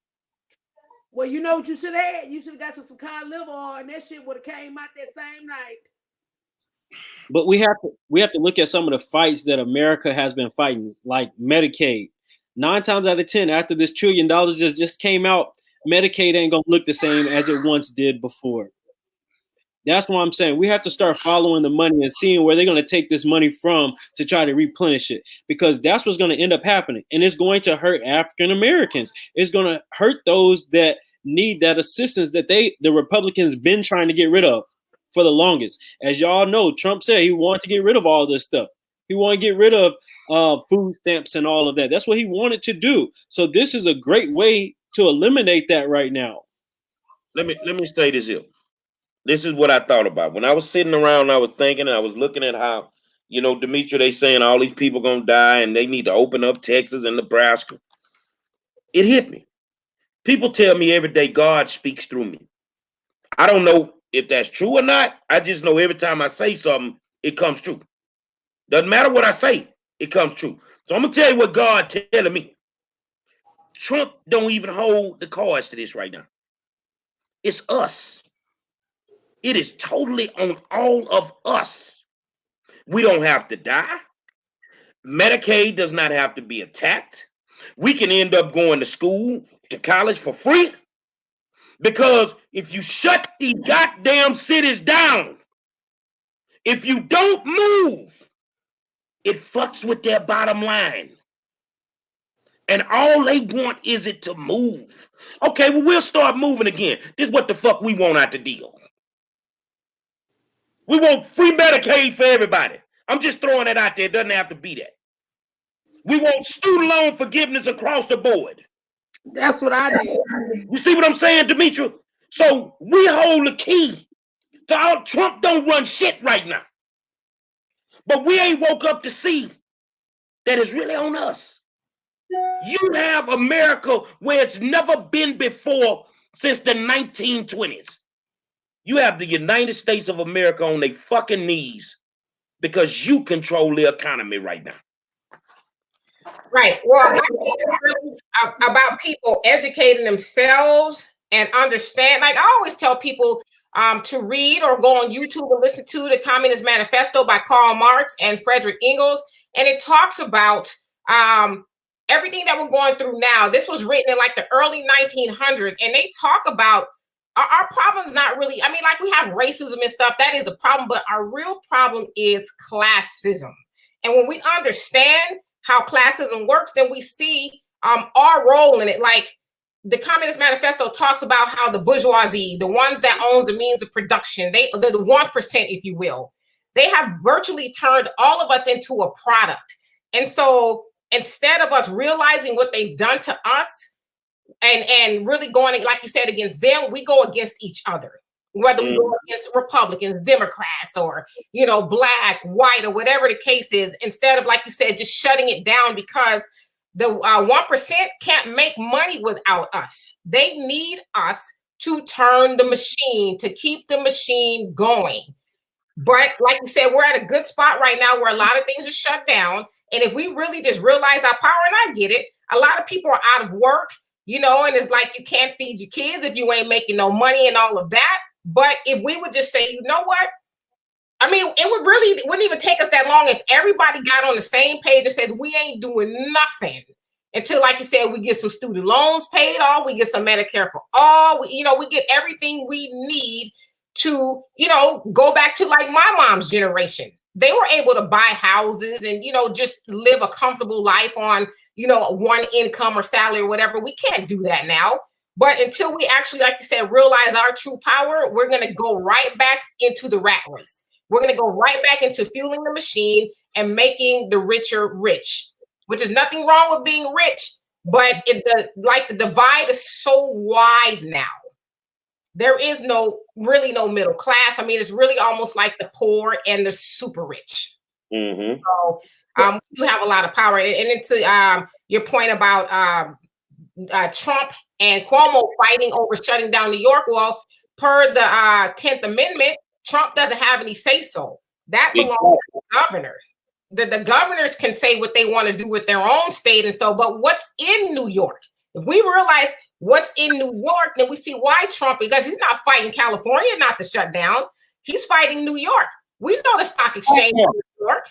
Speaker 5: Well, you know what you should have had? You should have got you some cod liver oil and that shit would have came out that same night.
Speaker 3: But we have to look at some of the fights that America has been fighting, like Medicaid. 9 times out of 10, after this $1 trillion just came out, Medicaid ain't gonna look the same as it once did before. That's what I'm saying. We have to start following the money and seeing where they're going to take this money from to try to replenish it, because that's what's going to end up happening. And it's going to hurt African Americans. It's going to hurt those that need that assistance that the Republicans been trying to get rid of for the longest. As y'all know, Trump said he wanted to get rid of all this stuff. He wanted to get rid of food stamps and all of that. That's what he wanted to do. So this is a great way to eliminate that right now.
Speaker 1: Let me say this here. This is what I thought about. When I was sitting around, I was thinking, and I was looking at how, Demetri, they saying all these people gonna die and they need to open up Texas and Nebraska. It hit me. People tell me every day God speaks through me. I don't know if that's true or not. I just know every time I say something, it comes true. Doesn't matter what I say, it comes true. So I'm gonna tell you what God telling me. Trump don't even hold the cards to this right now. It's us. It is totally on all of us. We don't have to die. Medicaid does not have to be attacked. We can end up going to school, to college for free. Because if you shut these goddamn cities down, if you don't move, it fucks with their bottom line. And all they want is it to move. Okay, well, we'll start moving again. This is what the fuck we want out the deal. We want free Medicaid for everybody. I'm just throwing that out there. It doesn't have to be that. We want student loan forgiveness across the board.
Speaker 5: That's what I did.
Speaker 1: You see what I'm saying, Demetri? So we hold the key to all. Trump don't run shit right now. But we ain't woke up to see that it's really on us. You have America where it's never been before since the 1920s. You have the United States of America on their fucking knees because you control the economy right now.
Speaker 6: Right. Well, I think it's really about people educating themselves and understand. Like I always tell people to read or go on YouTube and listen to the Communist Manifesto by Karl Marx and Frederick Engels. And it talks about everything that we're going through now. This was written in like the early 1900s. And they talk about our problem's not really, like we have racism and stuff, that is a problem, but our real problem is classism. And when we understand how classism works, then we see our role in it. Like the Communist Manifesto talks about how the bourgeoisie, the ones that own the means of production, the 1%, if you will, they have virtually turned all of us into a product. And so instead of us realizing what they've done to us, and really going, like you said, against them, we go against each other, whether we go against Republicans, Democrats, or, black, white, or whatever the case is, instead of, like you said, just shutting it down because the 1% can't make money without us. They need us to turn the machine, to keep the machine going. But like you said, we're at a good spot right now where a lot of things are shut down. And if we really just realize our power, and I get it, a lot of people are out of work, and it's like you can't feed your kids if you ain't making no money and all of that. But if we would just say, you know what? It wouldn't even take us that long if everybody got on the same page and said, we ain't doing nothing until, like you said, we get some student loans paid off, we get some Medicare for all, we get everything we need to, go back to like my mom's generation. They were able to buy houses and, just live a comfortable life on, one income or salary or whatever. We can't do that now. But until we actually, like you said, realize our true power, we're going to go right back into the rat race. We're going to go right back into fueling the machine and making the richer rich, which is nothing wrong with being rich. But the divide is so wide now. There is really no middle class. It's really almost like the poor and the super rich. Mm-hmm. So you have a lot of power. And into your point about Trump and Cuomo fighting over shutting down New York. Well, per the 10th Amendment, Trump doesn't have any say-so. That belongs to the governor. The governors can say what they want to do with their own state. And so, but what's in New York? If we realize what's in New York, then we see why Trump, because he's not fighting California not to shut down. He's fighting New York. We know the stock exchange in New York.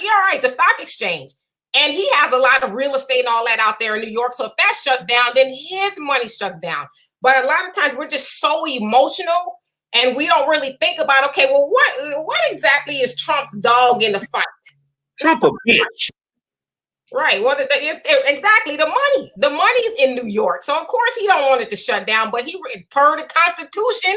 Speaker 6: You're right, the stock exchange. And he has a lot of real estate and all that out there in New York. So if that shuts down, then his money shuts down. But a lot of times we're just so emotional and we don't really think about, okay, well, what exactly is Trump's dog in the fight?
Speaker 1: Trump a bitch.
Speaker 6: Right. Well, it's exactly the money. The money's in New York. So of course he don't want it to shut down, but he, per the Constitution,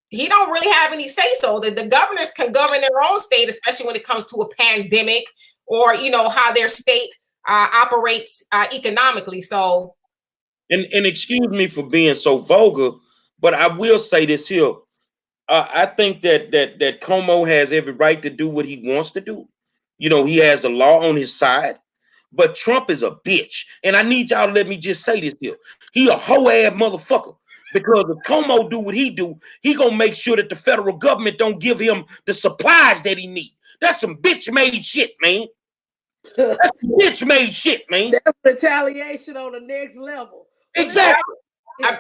Speaker 6: he don't really have any say so. The governors can govern their own state, especially when it comes to a pandemic or, you know, how their state operates economically. So.
Speaker 1: And excuse me for being so vulgar, but I will say this here. I think that Cuomo has every right to do what he wants to do. You know, he has the law on his side. But Trump is a bitch. And I need y'all to let me just say this here. He a hoe-ass motherfucker. Because if Cuomo do what he do, he gonna make sure that the federal government don't give him the supplies that he need. That's some bitch-made shit, man. That's bitch-made shit, man.
Speaker 5: That's retaliation on the next level.
Speaker 1: Exactly.
Speaker 6: But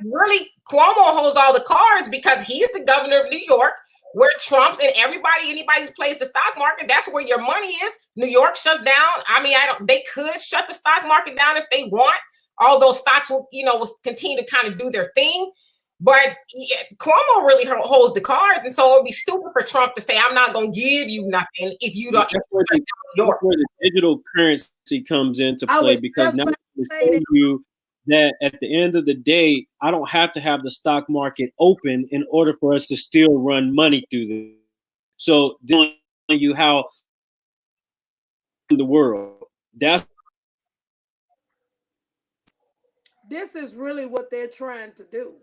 Speaker 6: really, Cuomo holds all the cards because he's the governor of New York, where Trump's and anybody's plays the stock market. That's where your money is. New York shuts down. I mean, they could shut the stock market down if they want. All those stocks will continue to kind of do their thing. But Cuomo really holds the cards. And so it would be stupid for Trump to say, I'm not going to give you nothing if you don't.
Speaker 3: That's where the digital currency comes into play, because now they show you that at the end of the day, I don't have to have the stock market open in order for us to still run money through this. So telling you how in the world,
Speaker 5: this is really what they're trying to do.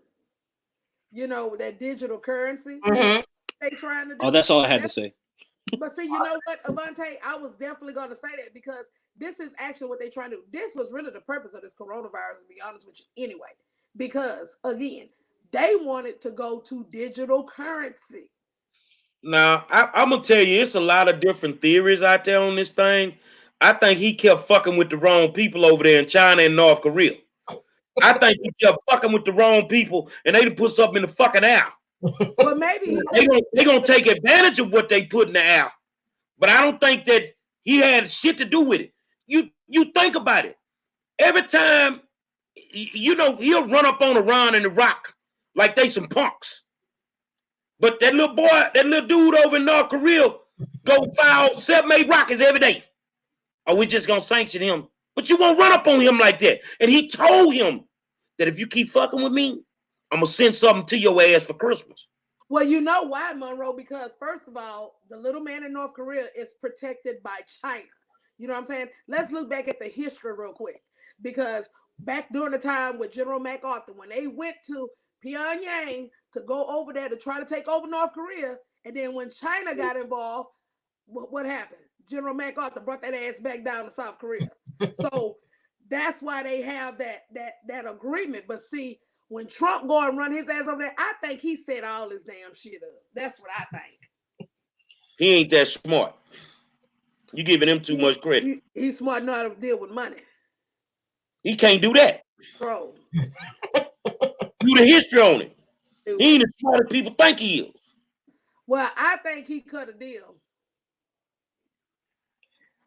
Speaker 5: You know, that digital currency they trying to do.
Speaker 3: Oh, that's all I had to say.
Speaker 5: But see, you know what, Avante, I was definitely going to say that because this is actually what they're trying to do. This was really the purpose of this coronavirus, to be honest with you, anyway. Because, again, they wanted to go to digital currency.
Speaker 1: Now, I'm going to tell you, it's a lot of different theories out there on this thing. I think he kept fucking with the wrong people over there in China and North Korea. I think he kept fucking with the wrong people, and they put something in the fucking air.
Speaker 5: But maybe
Speaker 1: they're gonna take advantage of what they put in the air. But I don't think that he had shit to do with it. You think about it. Every time, you know, he'll run up on Iran and Iraq like they some punks. But that little boy, that little dude over in North Korea, go file 7, 8 rockets every day. Are we just gonna sanction him? But you won't run up on him like that. And he told him that if you keep fucking with me, I'm gonna send something to your ass for Christmas.
Speaker 5: Well, you know why, Monroe? Because first of all, the little man in North Korea is protected by China. You know what I'm saying? Let's look back at the history real quick. Because back during the time with General MacArthur, when they went to Pyongyang to go over there to try to take over North Korea, and then when China got involved, what happened? General MacArthur brought that ass back down to South Korea. So that's why they have that agreement. But see, when Trump go and run his ass over there, I think he set all his damn shit up. That's what I think.
Speaker 1: He ain't that smart. You giving him too much credit.
Speaker 5: He's smart enough to deal with money.
Speaker 1: He can't do that.
Speaker 5: Bro.
Speaker 1: Do the history on it. Dude. He ain't as smart as people think he is.
Speaker 5: Well, I think he cut a deal.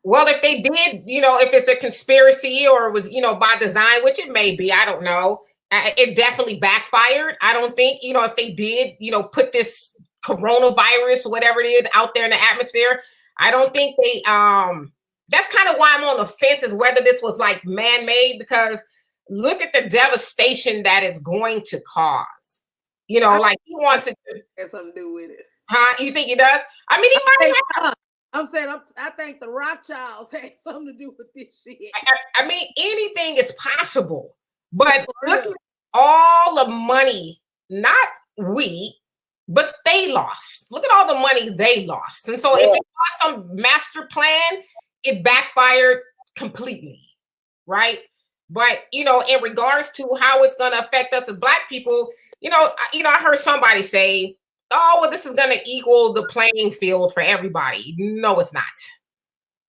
Speaker 6: Well, if they did, you know, if it's a conspiracy or it was, you know, by design, which it may be, I don't know. It definitely backfired. I don't think, you know, if they did, you know, put this coronavirus, whatever it is, out there in the atmosphere, I don't think they, that's kind of why I'm on the fence is whether this was like man-made, because look at the devastation that it's going to cause. You know, like he wants it to
Speaker 5: have something to do with it.
Speaker 6: Huh? You think he does? I mean, he might have.
Speaker 5: I'm saying I think the Rothschilds had something to do with this shit.
Speaker 6: I mean, anything is possible. But look at all the money, not we, but they lost. Look at all the money they lost. And so if it was some master plan, it backfired completely, right? But, you know, in regards to how it's going to affect us as Black people, you know, I heard somebody say, oh, well, this is going to equal the playing field for everybody. No, it's not.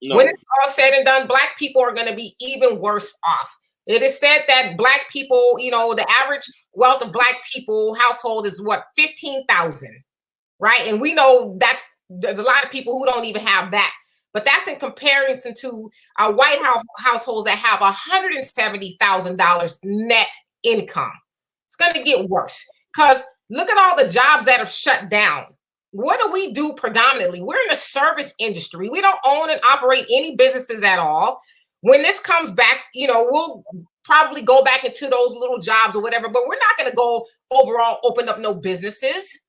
Speaker 6: No. When it's all said and done, Black people are going to be even worse off. It is said that Black people, you know, the average wealth of Black people household is what, 15,000, right? And we know there's a lot of people who don't even have that. But that's in comparison to white households that have $170,000 net income. It's going to get worse because look at all the jobs that have shut down. What do we do predominantly? We're in the service industry. We don't own and operate any businesses at all. When this comes back, we'll probably go back into those little jobs or whatever, but we're not going to go overall open up no businesses.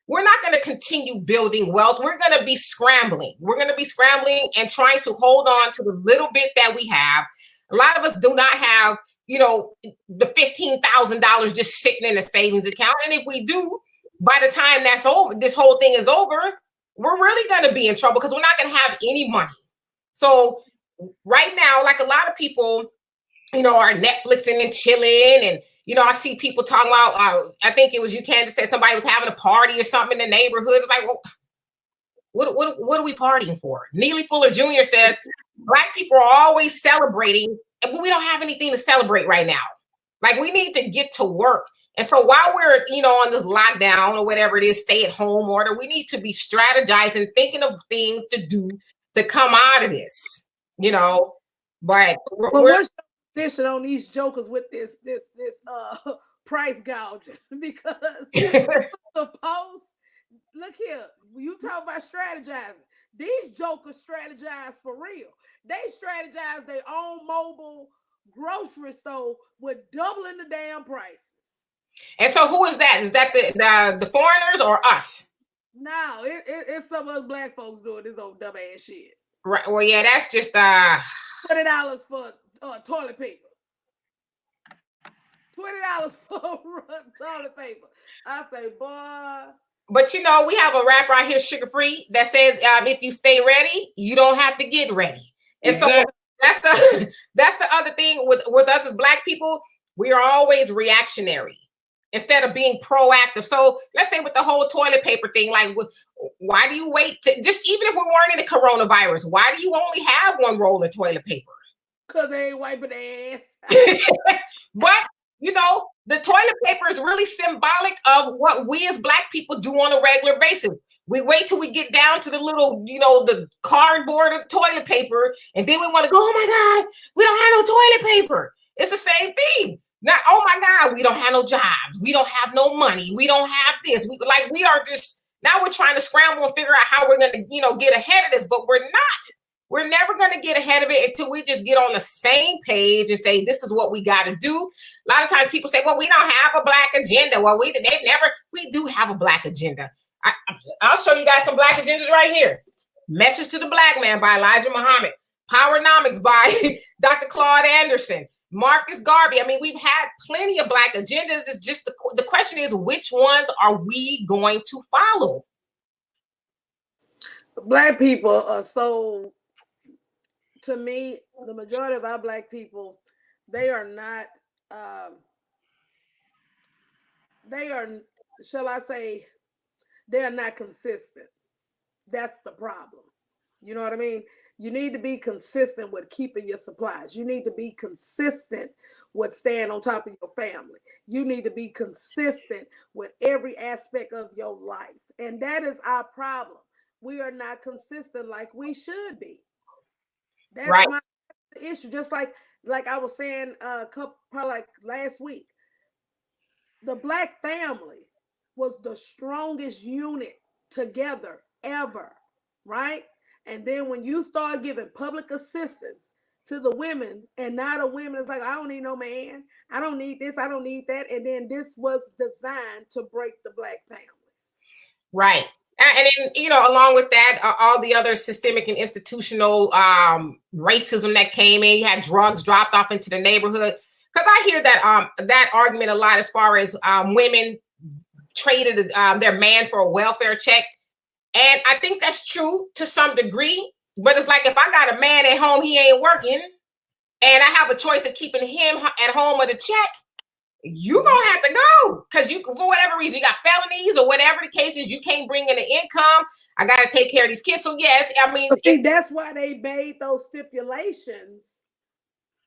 Speaker 6: We're not going to continue building wealth. We're going to be scrambling. We're going to be scrambling and trying to hold on to the little bit that we have. A lot of us do not have, the $15,000 just sitting in a savings account. And if we do, by the time that's over, this whole thing is over, we're really going to be in trouble because we're not going to have any money. So right now, like a lot of people, are Netflixing and chilling. And, I see people talking about, I think it was you, Candace, said somebody was having a party or something in the neighborhood. It's like, well, what are we partying for? Neely Fuller Jr. says, Black people are always celebrating, but we don't have anything to celebrate right now. Like, we need to get to work. And so while we're, on this lockdown or whatever it is, stay at home order, we need to be strategizing, thinking of things to do to come out of this, but
Speaker 5: what's your position on these jokers with this price gouging? Because the post, look here, you talk about strategizing. These jokers strategize for real. They strategize their own mobile grocery store with doubling the damn prices.
Speaker 6: And so who is that? Is that the foreigners or us?
Speaker 5: No, it's some of us Black folks doing this old dumb ass shit.
Speaker 6: Right. Well, yeah, that's just
Speaker 5: $20 for toilet paper. $20 for toilet paper. I say, boy.
Speaker 6: But we have a rapper out here, Sugar Free, that says, if you stay ready, you don't have to get ready. And so that's the other thing with us as Black people. We are always reactionary instead of being proactive. So let's say with the whole toilet paper thing, like, why do you wait just even if we weren't in the coronavirus, why do you only have one roll of toilet paper?
Speaker 5: Because they ain't wiping their ass.
Speaker 6: But, the toilet paper is really symbolic of what we as Black people do on a regular basis. We wait till we get down to the little, the cardboard of toilet paper, and then we want to go, oh my God, we don't have no toilet paper. It's the same thing. Now, oh my God, we don't have no jobs. We don't have no money. We don't have this. We are just, now we're trying to scramble and figure out how we're going to, get ahead of this, but we're not. We're never going to get ahead of it until we just get on the same page and say, this is what we got to do. A lot of times people say, well, we don't have a Black agenda. Well, we do have a Black agenda. I'll show you guys some Black agendas right here. Message to the Black Man by Elijah Muhammad. Powernomics by Dr. Claude Anderson. Marcus Garvey. I mean, we've had plenty of Black agendas. It's just the question is, which ones are we going to follow?
Speaker 5: Black people are so, to me, the majority of our Black people, they are not, shall I say, they are not consistent. That's the problem. You know what I mean? You need to be consistent with keeping your supplies. You need to be consistent with staying on top of your family. You need to be consistent with every aspect of your life. And that is our problem. We are not consistent like we should be. That's right. My issue. Just like I was saying probably like last week, the Black family was the strongest unit together ever, right? And then when you start giving public assistance to the women, and now the women is like, I don't need no man. I don't need this. I don't need that. And then this was designed to break the Black family. Right. And then, along with that, all the other systemic and institutional racism that came in. You had drugs dropped off into the neighborhood. Because I hear that argument a lot as far as women traded their man for a welfare check. And I think that's true to some degree. But it's like, if I got a man at home, he ain't working, and I have a choice of keeping him at home with a check, you gonna have to go. Because you, for whatever reason, you got felonies or whatever the case is, you can't bring in the income. I got to take care of these kids. So yes, I mean, that's why they made those stipulations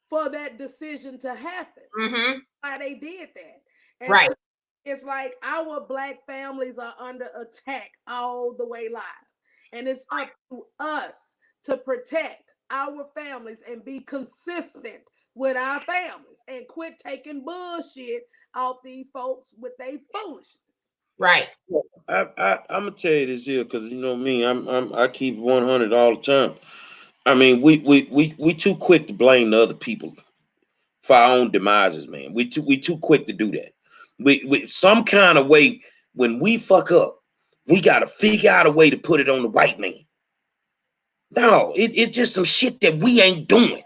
Speaker 5: for that decision to happen. Mm-hmm. Why they did that. And right. So it's like our Black families are under attack all the way live. And it's up to us to protect our families and be consistent with our families and quit taking bullshit off these folks with their foolishness.
Speaker 6: Right.
Speaker 1: I'm gonna tell you this here because you know me, I keep 100 all the time. I mean, we too quick to blame the other people for our own demises, man. We too quick to do that. We some kind of way when we fuck up, we gotta figure out a way to put it on the white man. No, it's just some shit that we ain't doing.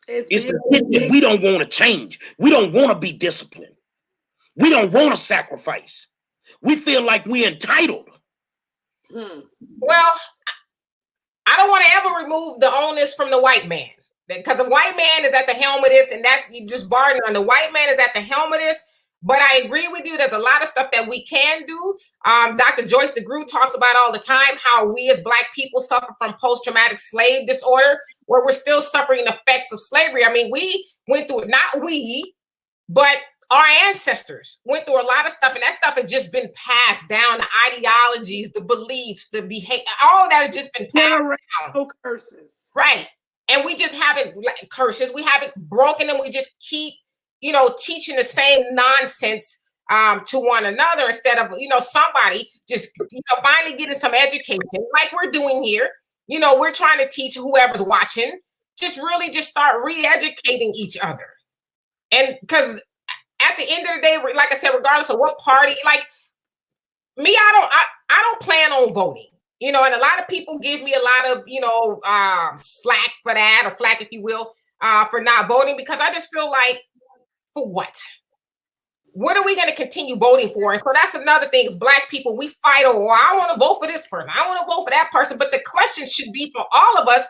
Speaker 1: It's the shit that we don't want to change. We don't want to be disciplined. We don't want to sacrifice. We feel like we're entitled.
Speaker 6: Well, I don't want to ever remove the onus from the white man, because the white man is at the helm of this, and that's you just barring on the white man is at the helm of this. But I agree with you. There's a lot of stuff that we can do. Dr. Joyce DeGruy talks about all the time how we as Black people suffer from post-traumatic slave disorder, where we're still suffering the effects of slavery. I mean, we went through it, not we, but our ancestors went through a lot of stuff, and that stuff has just been passed down. The ideologies, the beliefs, the behavior, all of that has just been passed down.
Speaker 5: Curses.
Speaker 6: Right. And we just haven't curses. We haven't broken them. We just keep, teaching the same nonsense to one another instead of, somebody just, finally getting some education like we're doing here. We're trying to teach whoever's watching, just really just start re-educating each other. And because at the end of the day, like I said, regardless of what party, like me, I don't plan on voting, and a lot of people give me a lot of, slack for that, or flack, if you will, for not voting, because I just feel like, for what? What are we going to continue voting for? And so that's another thing is Black people, we fight over, I want to vote for this person, I want to vote for that person. But the question should be for all of us,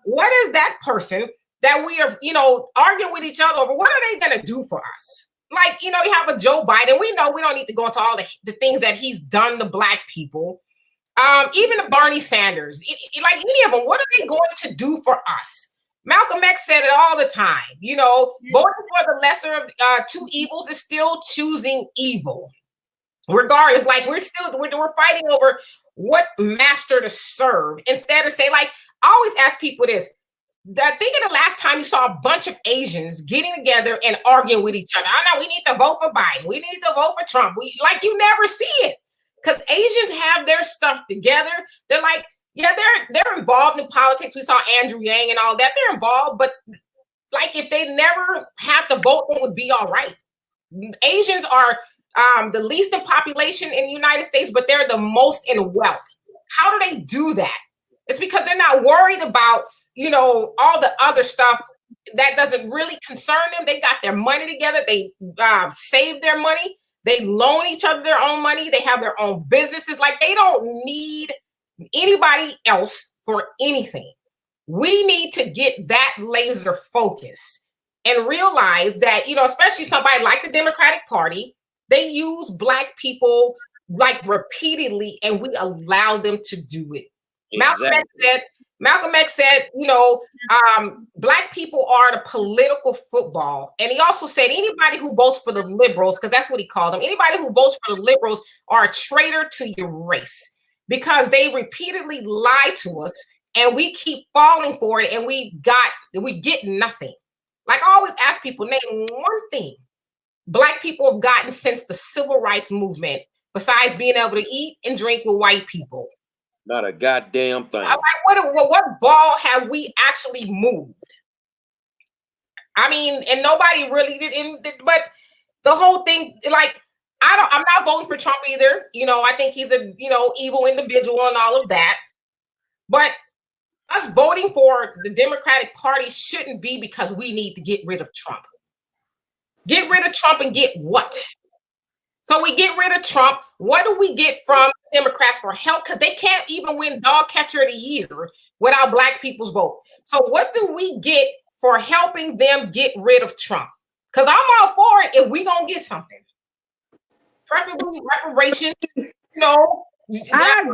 Speaker 6: what is that person that we are, arguing with each other over? What are they going to do for us? Like, you have a Joe Biden. We know we don't need to go into all the things that he's done to Black people. Even the Bernie Sanders, like any of them, what are they going to do for us? Malcolm X said it all the time, voting for the lesser of two evils is still choosing evil. Regardless, like we're fighting over what master to serve instead of say, like, I always ask people this. Think of the last time you saw a bunch of Asians getting together and arguing with each other. I know we need to vote for Biden. We need to vote for Trump. You never see it because Asians have their stuff together. They're like, yeah, they're involved in politics. We saw Andrew Yang and all that. They're involved, but like if they never had to vote, they would be all right. Asians are the least in population in the United States, but they're the most in wealth. How do they do that? It's because they're not worried about, all the other stuff that doesn't really concern them. They got their money together. They save their money. They loan each other their own money. They have their own businesses. Like they don't need anybody else for anything. We need to get that laser focus and realize that, especially somebody like the Democratic Party, they use Black people like repeatedly, and we allow them to do it. Exactly. Malcolm X said, Black people are the political football. And he also said anybody who votes for the liberals, because that's what he called them, anybody who votes for the liberals are a traitor to your race because they repeatedly lie to us and we keep falling for it and we get nothing. Like I always ask people, name one thing Black people have gotten since the civil rights movement besides being able to eat and drink with white people.
Speaker 1: Not a goddamn thing.
Speaker 6: I'm like, what ball have we actually moved? I mean, and nobody really did. But the whole thing, like, I'm not voting for Trump either. I think he's a, evil individual and all of that. But us voting for the Democratic Party shouldn't be because we need to get rid of Trump. Get rid of Trump and get what? So we get rid of Trump. What do we get from Democrats for help? Because they can't even win dog catcher of the year without Black people's vote. So what do we get for helping them get rid of Trump? Because I'm all for it if we gonna get something. Preferably reparations,
Speaker 5: I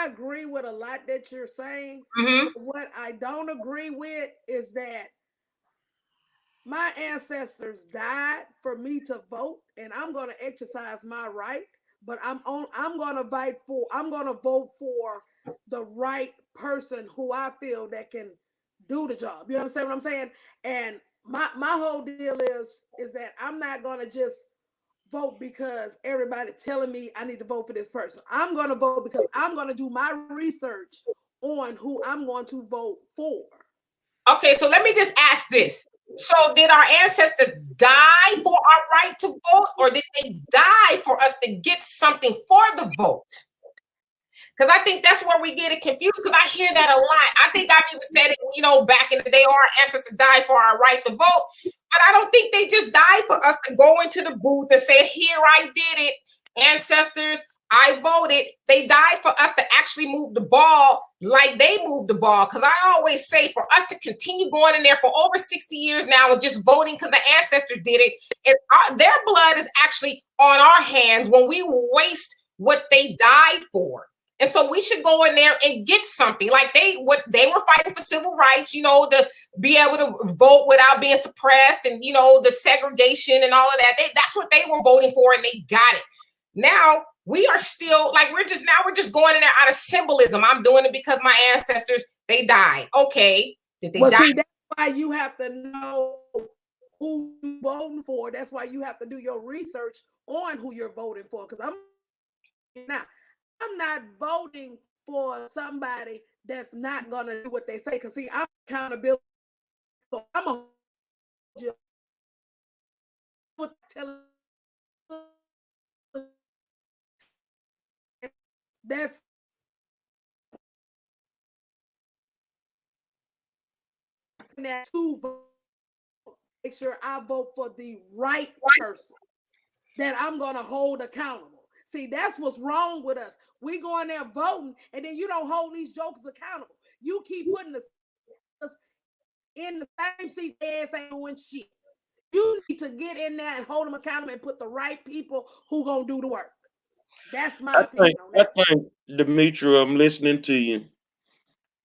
Speaker 5: agree with a lot that you're saying.
Speaker 6: Mm-hmm.
Speaker 5: What I don't agree with is that my ancestors died for me to vote, and I'm going to exercise my right. But I'm going to vote for the right person who I feel that can do the job. You understand what I'm saying? And my whole deal is that I'm not gonna just vote because everybody telling me I need to vote for this person. I'm gonna vote because I'm gonna do my research on who I'm going to vote for.
Speaker 6: Okay, so let me just ask this. So did our ancestors die for our right to vote, or did they die for us to get something for the vote? Because I think that's where we get it confused, because I hear that a lot. I think I've even said it, back in the day, our ancestors died for our right to vote. But I don't think they just died for us to go into the booth and say, here, I did it. Ancestors, I voted. They died for us to actually move the ball like they moved the ball. Because I always say, for us to continue going in there for over 60 years now and just voting because the ancestors did it, their blood is actually on our hands when we waste what they died for. And so we should go in there and get something like they were fighting for civil rights, to be able to vote without being suppressed, and the segregation and all of that. That's what they were voting for, and they got it. Now we are still we're just going in there out of symbolism. I'm doing it because my ancestors, they died. Okay, did they die?
Speaker 5: See, that's why you have to know who you're voting for. That's why you have to do your research on who you're voting for. Because I'm not voting for somebody that's not gonna do what they say. Because see, I'm accountability. So I'm a that's to vote. Make sure I vote for the right person that I'm gonna hold accountable. See, that's what's wrong with us. We go in there voting, and then you don't hold these jokers accountable. You keep putting us in the same seat, they ain't doing shit. You need to get in there and hold them accountable and put the right people who gonna do the work. That's my opinion on that.
Speaker 1: I think, Demetria, I'm listening to you,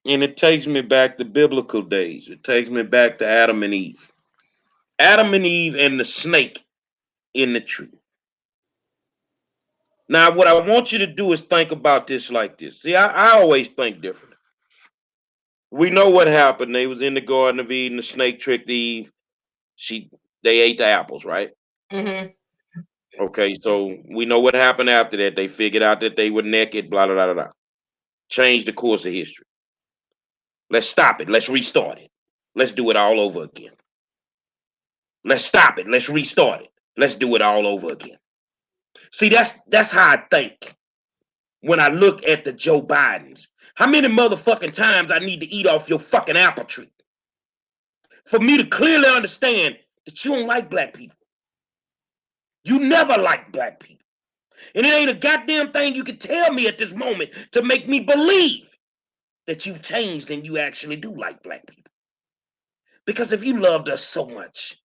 Speaker 1: and it takes me back to biblical days. It takes me back to Adam and Eve. Adam and Eve and the snake in the tree. Now, what I want you to do is think about this like this. See, I always think different. We know what happened. They was in the Garden of Eden. The snake tricked Eve. They ate the apples, right?
Speaker 6: Mm-hmm.
Speaker 1: Okay, so we know what happened after that. They figured out that they were naked, blah, blah, blah, blah. Changed the course of history. Let's stop it. Let's restart it. Let's do it all over again. Let's stop it. Let's restart it. Let's do it all over again. See, that's how I think when I look at the Joe Bidens. How many motherfucking times I need to eat off your fucking apple tree for me to clearly understand that you don't like black people? You never liked black people. And it ain't a goddamn thing you can tell me at this moment to make me believe that you've changed and you actually do like black people. Because if you loved us so much,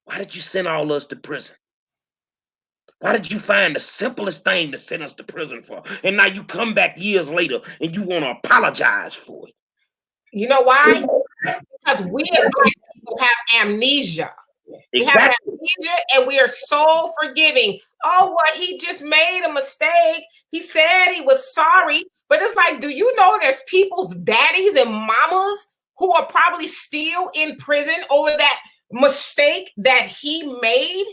Speaker 1: why did you send all us to prison? Why did you find the simplest thing to send us to prison for? And now you come back years later and you want to apologize for it.
Speaker 6: You know why? Because we as black people have amnesia. We have amnesia, and we are so forgiving. Oh, well, he just made a mistake. He said he was sorry. But it's like, do you know there's people's daddies and mamas who are probably still in prison over that mistake that he made?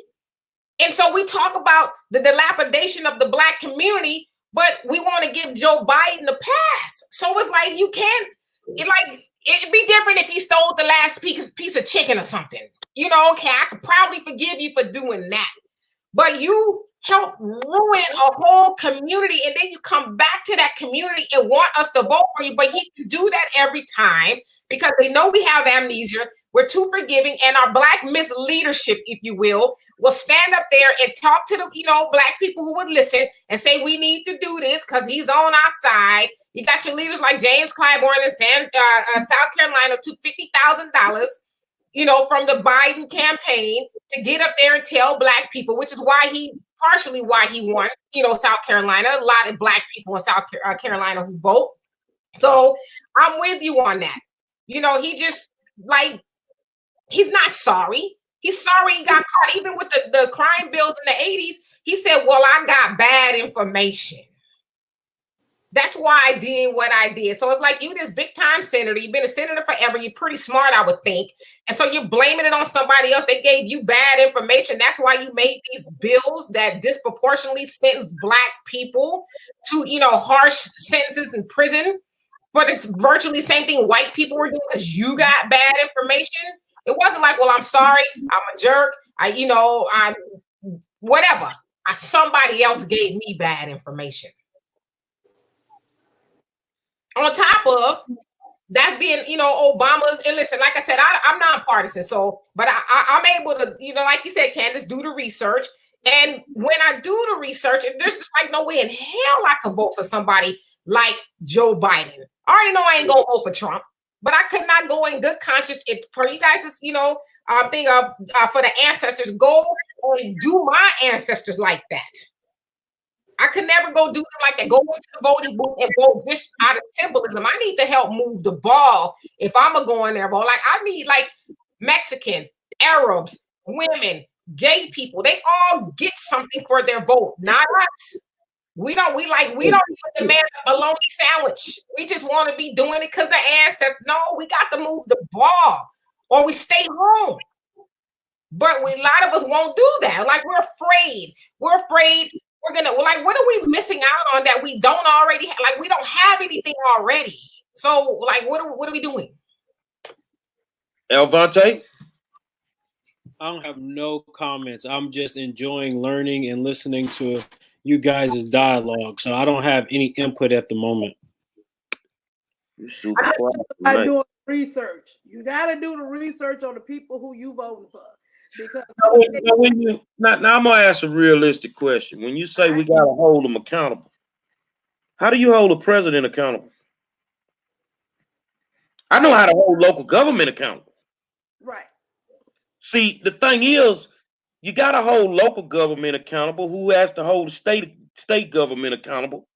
Speaker 6: And so we talk about the dilapidation of the black community, but we want to give Joe Biden a pass. So it's like, you can't, it'd be different if he stole the last piece of chicken or something. Okay, I could probably forgive you for doing that. But you help ruin a whole community, and then you come back to that community and want us to vote for you. But he can do that every time because they know we have amnesia. We're too forgiving, and our black misleadership, if you will stand up there and talk to the black people who would listen and say we need to do this because he's on our side. You got your leaders like James Clyburn in South Carolina took $50,000, from the Biden campaign to get up there and tell black people, which is partially why he won, South Carolina. A lot of black people in South Carolina who vote. So I'm with you on that. He just he's not sorry. He's sorry he got caught. Even with the crime bills in the 80s, he said, well, I got bad information. That's why I did what I did. So it's like you this big time senator. You've been a senator forever. You're pretty smart, I would think. And so you're blaming it on somebody else. They gave you bad information. That's why you made these bills that disproportionately sentence Black people to, harsh sentences in prison. But it's virtually the same thing white people were doing because you got bad information. It wasn't like, well, I'm sorry, I'm a jerk. I'm whatever. Somebody else gave me bad information. On top of that being, Obama's, and listen, like I said, I'm nonpartisan. So, but I'm able to, like you said, Candace, do the research. And when I do the research, there's just like no way in hell I could vote for somebody like Joe Biden. I already know I ain't gonna vote for Trump, but I could not go in good conscience. Per you guys' thing of for the ancestors, go and do my ancestors like that. I could never go do them like that. Go into the voting booth and vote just out of symbolism. I need to help move the ball if I'm gonna go in there. But like I need like Mexicans, Arabs, women, gay people. They all get something for their vote, not us. We don't even demand a bologna sandwich. We just want to be doing it because the ancestors. No, we got to move the ball, or we stay home. But a lot of us won't do that. Like we're afraid. We're afraid. We're gonna what are we missing out on that we don't already have? Like we don't have anything already. So like what are we doing?
Speaker 1: Elvante?
Speaker 3: I don't have no comments. I'm just enjoying learning and listening to you guys' dialogue. So I don't have any input at the moment.
Speaker 1: You're super quiet.
Speaker 5: Doing research. You gotta do the research on the people who you voting for. Because
Speaker 1: now I'm gonna ask a realistic question. When you say we gotta hold them accountable, how do you hold the president accountable? I know how to hold local government accountable.
Speaker 5: Right.
Speaker 1: See, the thing is, you gotta hold local government accountable. Who has to hold the state government accountable?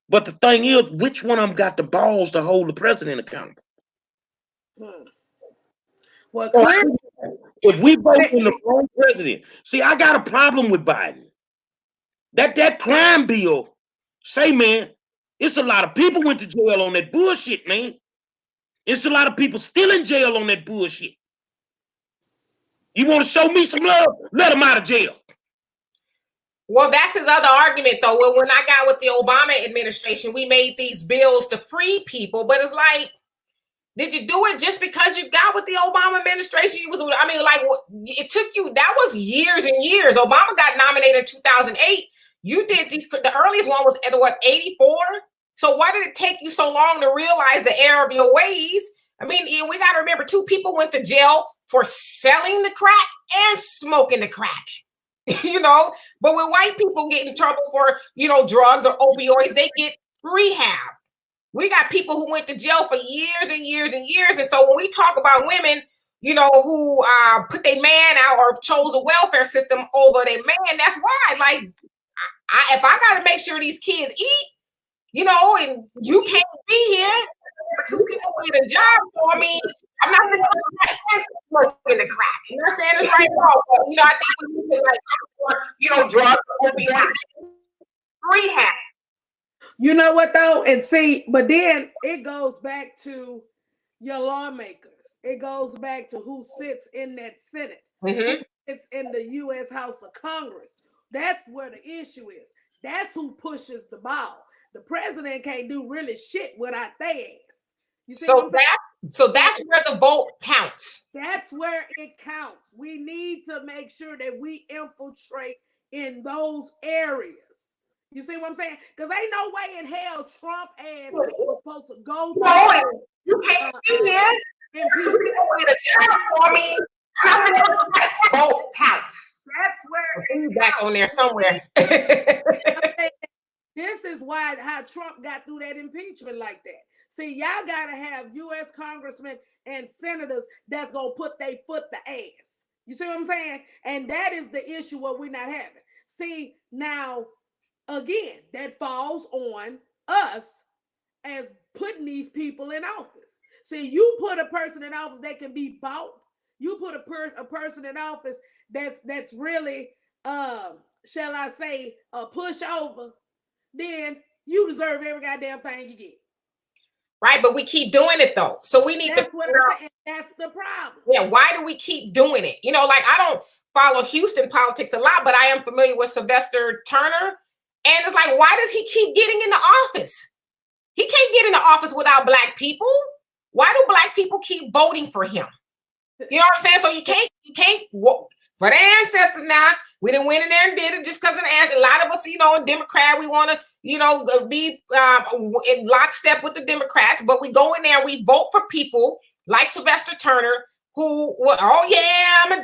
Speaker 1: But the thing is, which one of them got the balls to hold the president accountable?
Speaker 5: Well, clearly.
Speaker 1: If we vote in the wrong president, see, I got a problem with Biden. That crime bill, say, man, it's a lot of people went to jail on that bullshit, man. It's a lot of people still in jail on that bullshit. You want to show me some love? Let them out of jail.
Speaker 6: Well, that's his other argument, though. Well, when I got with the Obama administration, we made these bills to free people, but it's like, did you do it just because you got with the Obama administration? It took you, that was years and years. Obama got nominated in 2008. You did the earliest one was at 84? So why did it take you so long to realize the error of your ways? I mean, we got to remember 2 people went to jail for selling the crack and smoking the crack, but when white people get in trouble for, drugs or opioids, they get rehab. We got people who went to jail for years and years and years. And so when we talk about women, who put their man out or chose a welfare system over their man, that's why, like, if I got to make sure these kids eat, and you can't be here, 2 people get a job. So, I'm not going to smoking the crack. You know what I'm saying? It's right wrong. But, I think we need to, drugs, opioids, rehab.
Speaker 5: You know what though? And see, but then it goes back to your lawmakers. It goes back to who sits in that Senate.
Speaker 6: Mm-hmm.
Speaker 5: It's in the U.S. House of Congress. That's where the issue is. That's who pushes the ball. The president can't do really shit without their ass. You see
Speaker 6: so that's where the vote counts.
Speaker 5: That's where it counts. We need to make sure that we infiltrate in those areas. You see what I'm saying? Because ain't no way in hell Trump ass was supposed to go.
Speaker 6: No, you can't be here. Vote counts.
Speaker 5: That's where
Speaker 6: it's back on there somewhere.
Speaker 5: This is how Trump got through that impeachment like that. See, y'all gotta have U.S. congressmen and senators that's gonna put their foot the ass. You see what I'm saying? And that is the issue what we're not having. See, now, again, that falls on us as putting these people in office. See, you put a person in office that can be bought. You put a person in office that's really, shall I say, a pushover. Then you deserve every goddamn thing you get.
Speaker 6: Right, but we keep doing it though. So we need
Speaker 5: That's
Speaker 6: to
Speaker 5: what
Speaker 6: figure
Speaker 5: I'm
Speaker 6: out,
Speaker 5: saying. That's the problem.
Speaker 6: yeah, why do we keep doing it? You know, like I don't follow Houston politics a lot, but I am familiar with Sylvester Turner. And it's like, why does he keep getting in the office? He can't get in the office without Black people. Why do Black people keep voting for him? You know what I'm saying? So you can't for the ancestors now. We didn't win in there and did it just because of the ancestors. A lot of us, you know, Democrat, we want to, you know, be in lockstep with the Democrats, but we go in there, we vote for people like Sylvester Turner, who, oh yeah, I'm gonna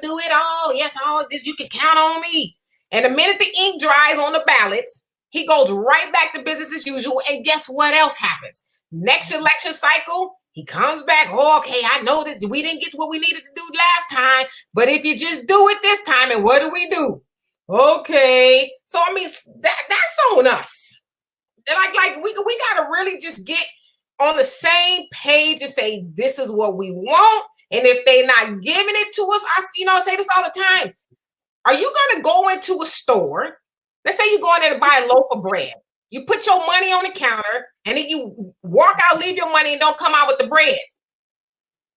Speaker 6: do it all. Yes, all this, you can count on me. And the minute the ink dries on the ballots, he goes right back to business as usual. And guess what else happens? Next election cycle, he comes back. Oh, okay, I know that we didn't get what we needed to do last time, but if you just do it this time, and what do? Okay, so I mean that's on us. Like we gotta really just get on the same page and say this is what we want. And if they're not giving it to us, I say this all the time. Are you gonna go into a store? Let's say you go in there to buy a loaf of bread. You put your money on the counter and then you walk out, leave your money, and don't come out with the bread.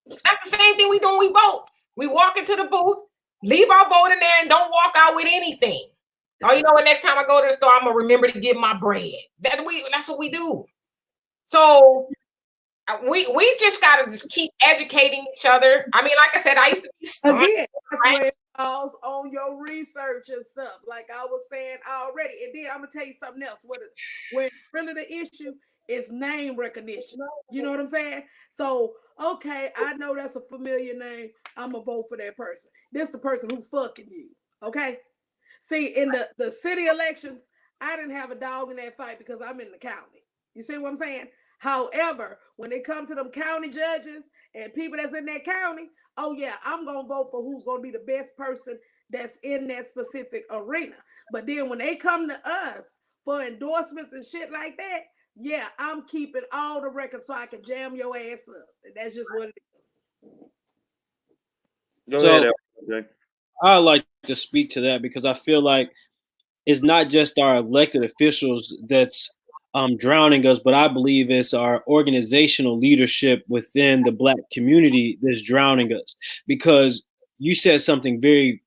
Speaker 6: That's the same thing we do when we vote. We walk into the booth, leave our vote in there, and don't walk out with anything. Oh, you know what? Next time I go to the store, I'm gonna remember to give my bread. That's what we do. So we just gotta just keep educating each other. I mean, like I said, I used to be stunned.
Speaker 5: Again, that's
Speaker 6: right?
Speaker 5: where it falls on your research and stuff, like I was saying already. And then I'm gonna tell you something else. When really the issue is name recognition. You know what I'm saying? So, okay, I know that's a familiar name. I'm gonna vote for that person. This the person who's fucking you. Okay. See, in the city elections, I didn't have a dog in that fight because I'm in the county. You see what I'm saying? However, when they come to them county judges and people that's in that county, oh yeah, I'm gonna vote for who's gonna be the best person that's in that specific arena. But then when they come to us for endorsements and shit like that, yeah, I'm keeping all the records so I can jam your ass up. And that's just what it is.
Speaker 1: Go
Speaker 3: So-
Speaker 1: ahead, LJ.
Speaker 3: I like to speak to that because I feel like it's not just our elected officials that's drowning us, but I believe it's our organizational leadership within the Black community that's drowning us. Because you said something very,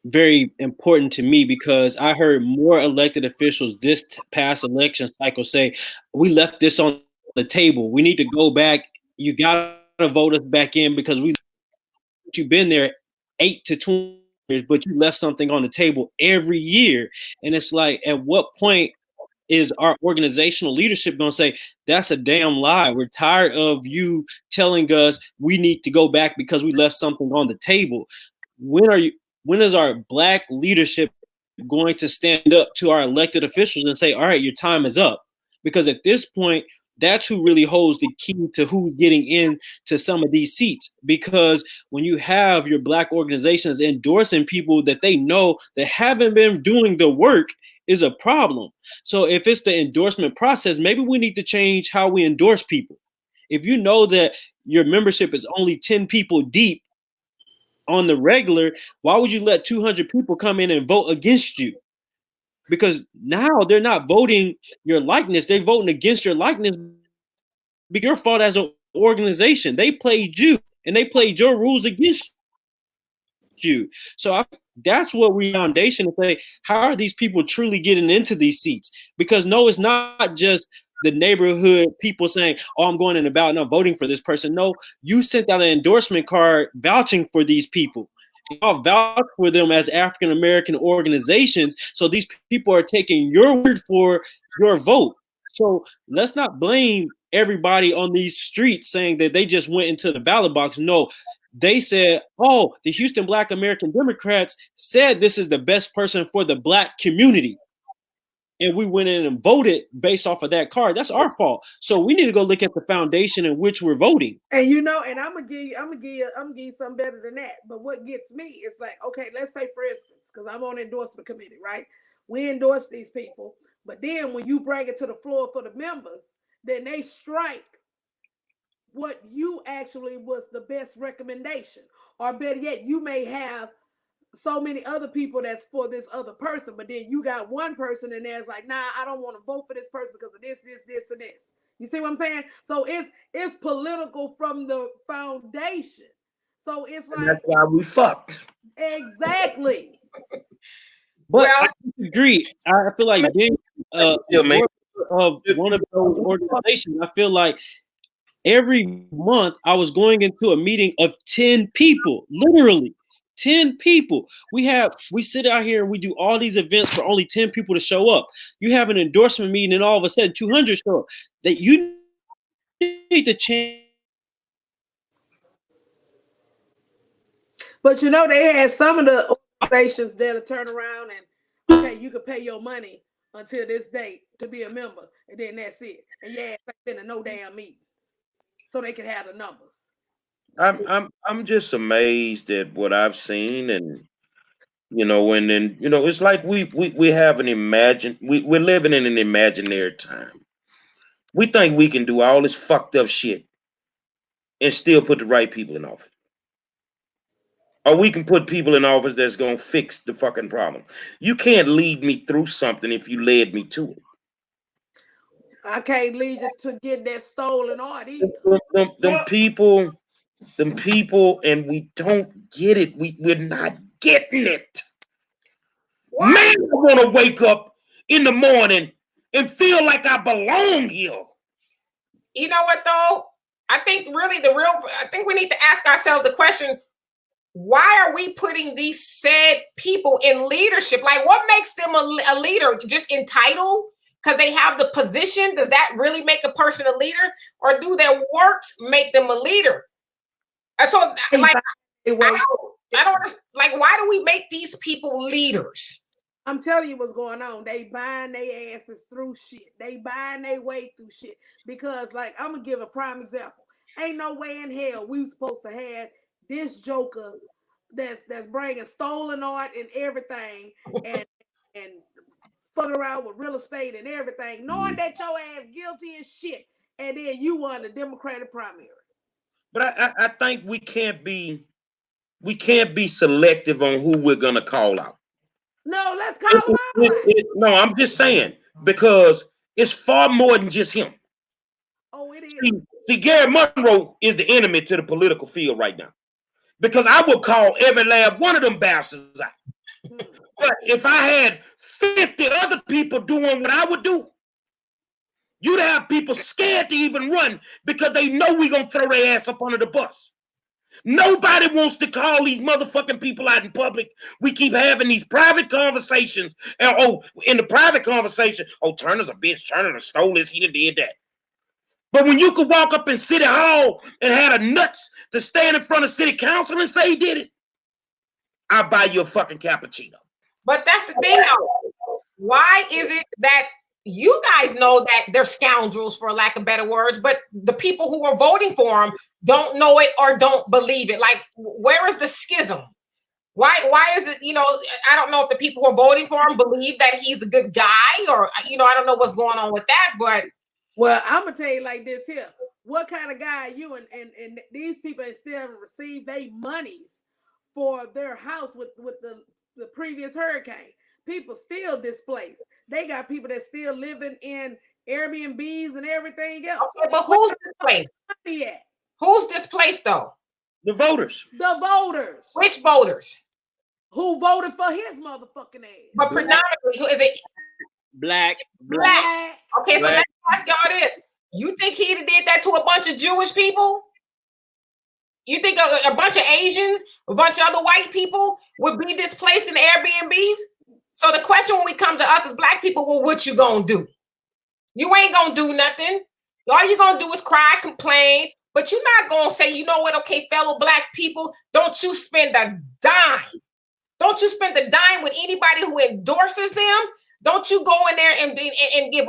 Speaker 3: very important to me, because I heard more elected officials this past election cycle say, we left this on the table. We need to go back. You got to vote us back in because you've been there 8 to 20 years, but you left something on the table every year. And it's like, at what point is our organizational leadership going to say, that's a damn lie? We're tired of you telling us we need to go back because we left something on the table. When is our Black leadership going to stand up to our elected officials and say, all right, your time is up? Because at this point, that's who really holds the key to who's getting into some of these seats. Because when you have your Black organizations endorsing people that they know that haven't been doing the work, is a problem. So if it's the endorsement process, maybe we need to change how we endorse people. If you know that your membership is only 10 people deep on the regular, why would you let 200 people come in and vote against you? Because now they're not voting your likeness, they're voting against your likeness because your fault as an organization. They played you and they played your rules against you. So that's what we foundation to say, how are these people truly getting into these seats? Because no, it's not just the neighborhood people saying, oh, I'm going in the ballot and I'm voting for this person. No, you sent out an endorsement card vouching for these people. Y'all vouch for them as African-American organizations. So these people are taking your word for your vote. So let's not blame everybody on these streets saying that they just went into the ballot box. No, they said, oh, the Houston Black American Democrats said this is the best person for the Black community. And we went in and voted based off of that card. That's our fault. So we need to go look at the foundation in which we're voting.
Speaker 5: And and I'm gonna give you something better than that. But what gets me is like, okay, let's say for instance, because I'm on the endorsement committee, right? We endorse these people, but then when you bring it to the floor for the members, then they strike what you actually was the best recommendation, or better yet, you may have so many other people that's for this other person, but then you got one person in there's like, nah, I don't want to vote for this person because of this, and this. You see what I'm saying? So it's political from the foundation. So it's
Speaker 1: And
Speaker 5: like,
Speaker 1: that's why we fucked.
Speaker 5: exactly.
Speaker 3: But
Speaker 6: Well-
Speaker 3: I disagree. I feel like being
Speaker 1: Yeah, man.
Speaker 3: of one of those organizations, I feel like every month I was going into a meeting of 10 people, literally 10 people. We sit out here and we do all these events for only 10 people to show up. You have an endorsement meeting and all of a sudden 200 show up. That you need to change.
Speaker 5: But you know, they had some of the organizations that'll turn around and, okay, you can pay your money until this date to be a member, and then that's it. And yeah, it's been a no damn meeting, so they can have the numbers.
Speaker 1: I'm just amazed at what I've seen, and and then it's like we have an we're living in an imaginary time. We think we can do all this fucked up shit and still put the right people in office. Or we can put people in office that's gonna fix the fucking problem. You can't lead me through something if you led me to it.
Speaker 5: I can't lead you to get that stolen art either.
Speaker 1: Them people, and we don't get it. We're not getting it.
Speaker 6: What?
Speaker 1: Man, I want to wake up in the morning and feel like I belong here.
Speaker 6: You know what though? I think we need to ask ourselves the question, why are we putting these said people in leadership? Like, what makes them a leader? Just entitled because they have the position? Does that really make a person a leader? Or do their works make them a leader? And so, like, I don't like, why do we make these people leaders?
Speaker 5: I'm telling you what's going on. They buying their asses through shit. They buying their way through shit. Because, like, I'm going to give a prime example. Ain't no way in hell we were supposed to have this joker that's bringing stolen art and everything and fucking around with real estate and everything, knowing that your ass guilty as shit, and then you won the Democratic primary.
Speaker 1: But I think we can't be selective on who we're gonna call out.
Speaker 5: No, let's call him out.
Speaker 1: No, I'm just saying, because it's far more than just him.
Speaker 5: Oh, it is.
Speaker 1: See, Gary Monroe is the enemy to the political field right now. Because I would call every last one of them bastards out. But if I had 50 other people doing what I would do, you'd have people scared to even run because they know we're going to throw their ass up under the bus. Nobody wants to call these motherfucking people out in public. We keep having these private conversations. And, in the private conversation, Turner's a bitch. Turner stole this. He did that. But when you could walk up in City Hall and had a nuts to stand in front of City Council and say he did it, I'll buy you a fucking cappuccino.
Speaker 6: But that's the thing, though. Why is it that you guys know that they're scoundrels, for lack of better words, but the people who are voting for them don't know it or don't believe it? Like, where is the schism? Why is it, I don't know if the people who are voting for him believe that he's a good guy, or, I don't know what's going on with that, but.
Speaker 5: Well, I'm going to tell you like this here. What kind of guy are you? And these people still haven't received their monies for their house with the previous hurricane. People still displaced. They got people that still living in Airbnbs and everything else.
Speaker 6: Okay, but who's displaced?
Speaker 5: Yet?
Speaker 6: Who's displaced though?
Speaker 1: The voters.
Speaker 5: The voters.
Speaker 6: Which voters?
Speaker 5: Who voted for his motherfucking ass?
Speaker 6: But predominantly, who is it?
Speaker 3: Black.
Speaker 6: Okay, so let me ask y'all this. You think he did that to a bunch of Jewish people? You think a bunch of Asians, a bunch of other white people would be displaced in Airbnbs? So the question when we come to us as Black people, well, what you gonna do? You ain't gonna do nothing. All you gonna do is cry, complain, but you're not gonna say, you know what, okay, fellow Black people, don't you spend a dime. Don't you spend a dime with anybody who endorses them. Don't you go in there and give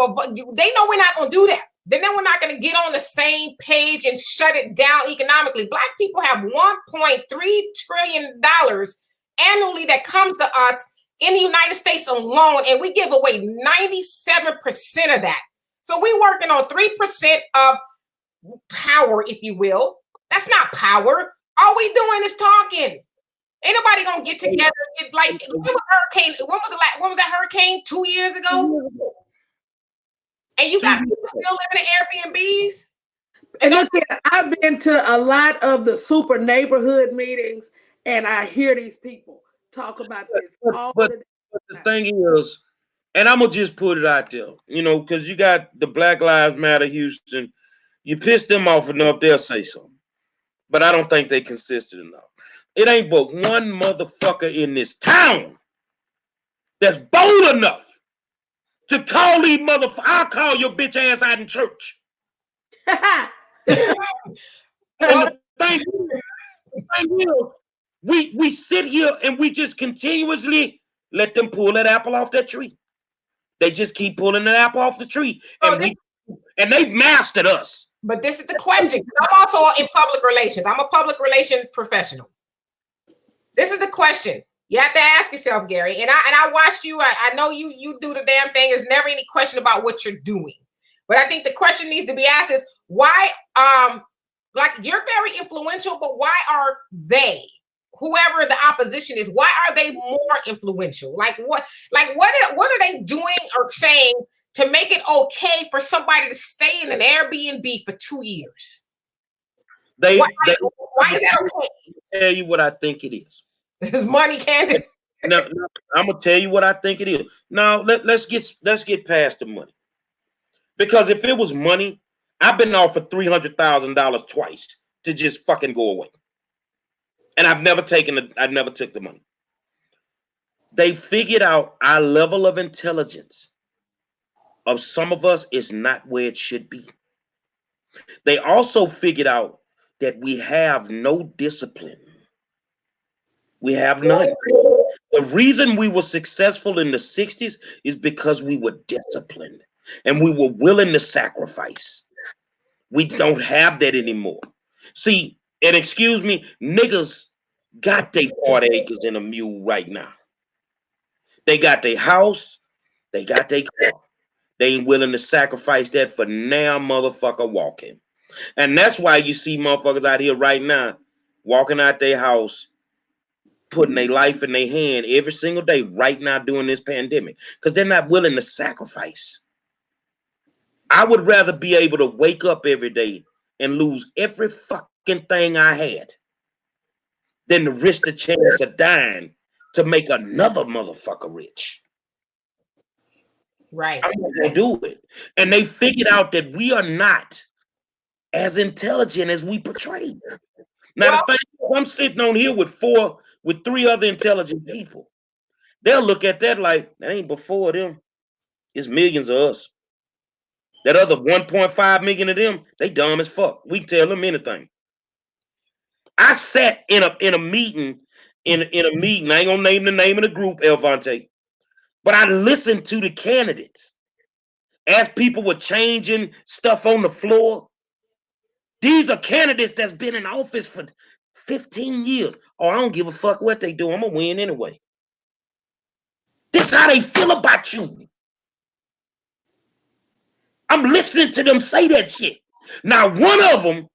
Speaker 6: they know we're not gonna do that. Then we're not going to get on the same page and shut it down economically. Black people have $1.3 trillion annually that comes to us in the United States alone, and we give away 97% of that. So we're working on 3% of power, if you will. That's not power. All we doing is talking. Ain't nobody gonna get together. Like when was hurricane? When was that hurricane? 2 years ago. And you got people still living in Airbnbs.
Speaker 5: And look, I've been to a lot of the super neighborhood meetings, and I hear these people talk about this all
Speaker 1: But
Speaker 5: the
Speaker 1: the thing is, and I'm gonna just put it out there, you know, because you got the Black Lives Matter Houston. You piss them off enough, they'll say something. But I don't think they consistent enough. It ain't but one motherfucker in this town that's bold enough to call these motherfuckers. I'll call your bitch ass out in church. And the thing is, we sit here and we just continuously let them pull that apple off that tree. They just keep pulling the apple off the tree, and they've mastered us.
Speaker 6: But this is the question. I'm also in public relations. I'm a public relation professional. This is the question. You have to ask yourself, Gary. And I watched you. I know you do the damn thing. There's never any question about what you're doing. But I think the question needs to be asked is why, like you're very influential, but why are they, whoever the opposition is, why are they more influential? What are they doing or saying to make it okay for somebody to stay in an Airbnb for 2 years? Why is that okay?
Speaker 1: I'll tell you what I think it is.
Speaker 6: It's money, Candace.
Speaker 1: No, I'm gonna tell you what I think it is. Now let's get past the money. Because if it was money, I've been offered $300,000 twice to just fucking go away. And I never took the money. They figured out our level of intelligence of some of us is not where it should be. They also figured out that we have no discipline. We have none. The reason we were successful in the 60s is because we were disciplined and we were willing to sacrifice. We don't have that anymore. See, and excuse me, niggas got their 40 acres and a mule right now. They got their house, they got their car. They ain't willing to sacrifice that for now motherfucker walking. And that's why you see motherfuckers out here right now walking out their house, putting their life in their hand every single day right now during this pandemic, because they're not willing to sacrifice. I would rather be able to wake up every day and lose every fucking thing I had than to risk the chance of dying to make another motherfucker rich.
Speaker 6: Right.
Speaker 1: I'm not gonna do it. And they figured out that we are not as intelligent as we portray. Now, the thing is, I'm sitting on here with three other intelligent people. They'll look at that like, that ain't before them. It's millions of us. That other 1.5 million of them, they dumb as fuck. We tell them anything. I sat in a meeting, I ain't gonna name the name of the group, Elvante, but I listened to the candidates as people were changing stuff on the floor. These are candidates that's been in office for 15 years. Oh, I don't give a fuck what they do. I'm gonna win anyway. This is how they feel about you. I'm listening to them say that shit. Now, one of them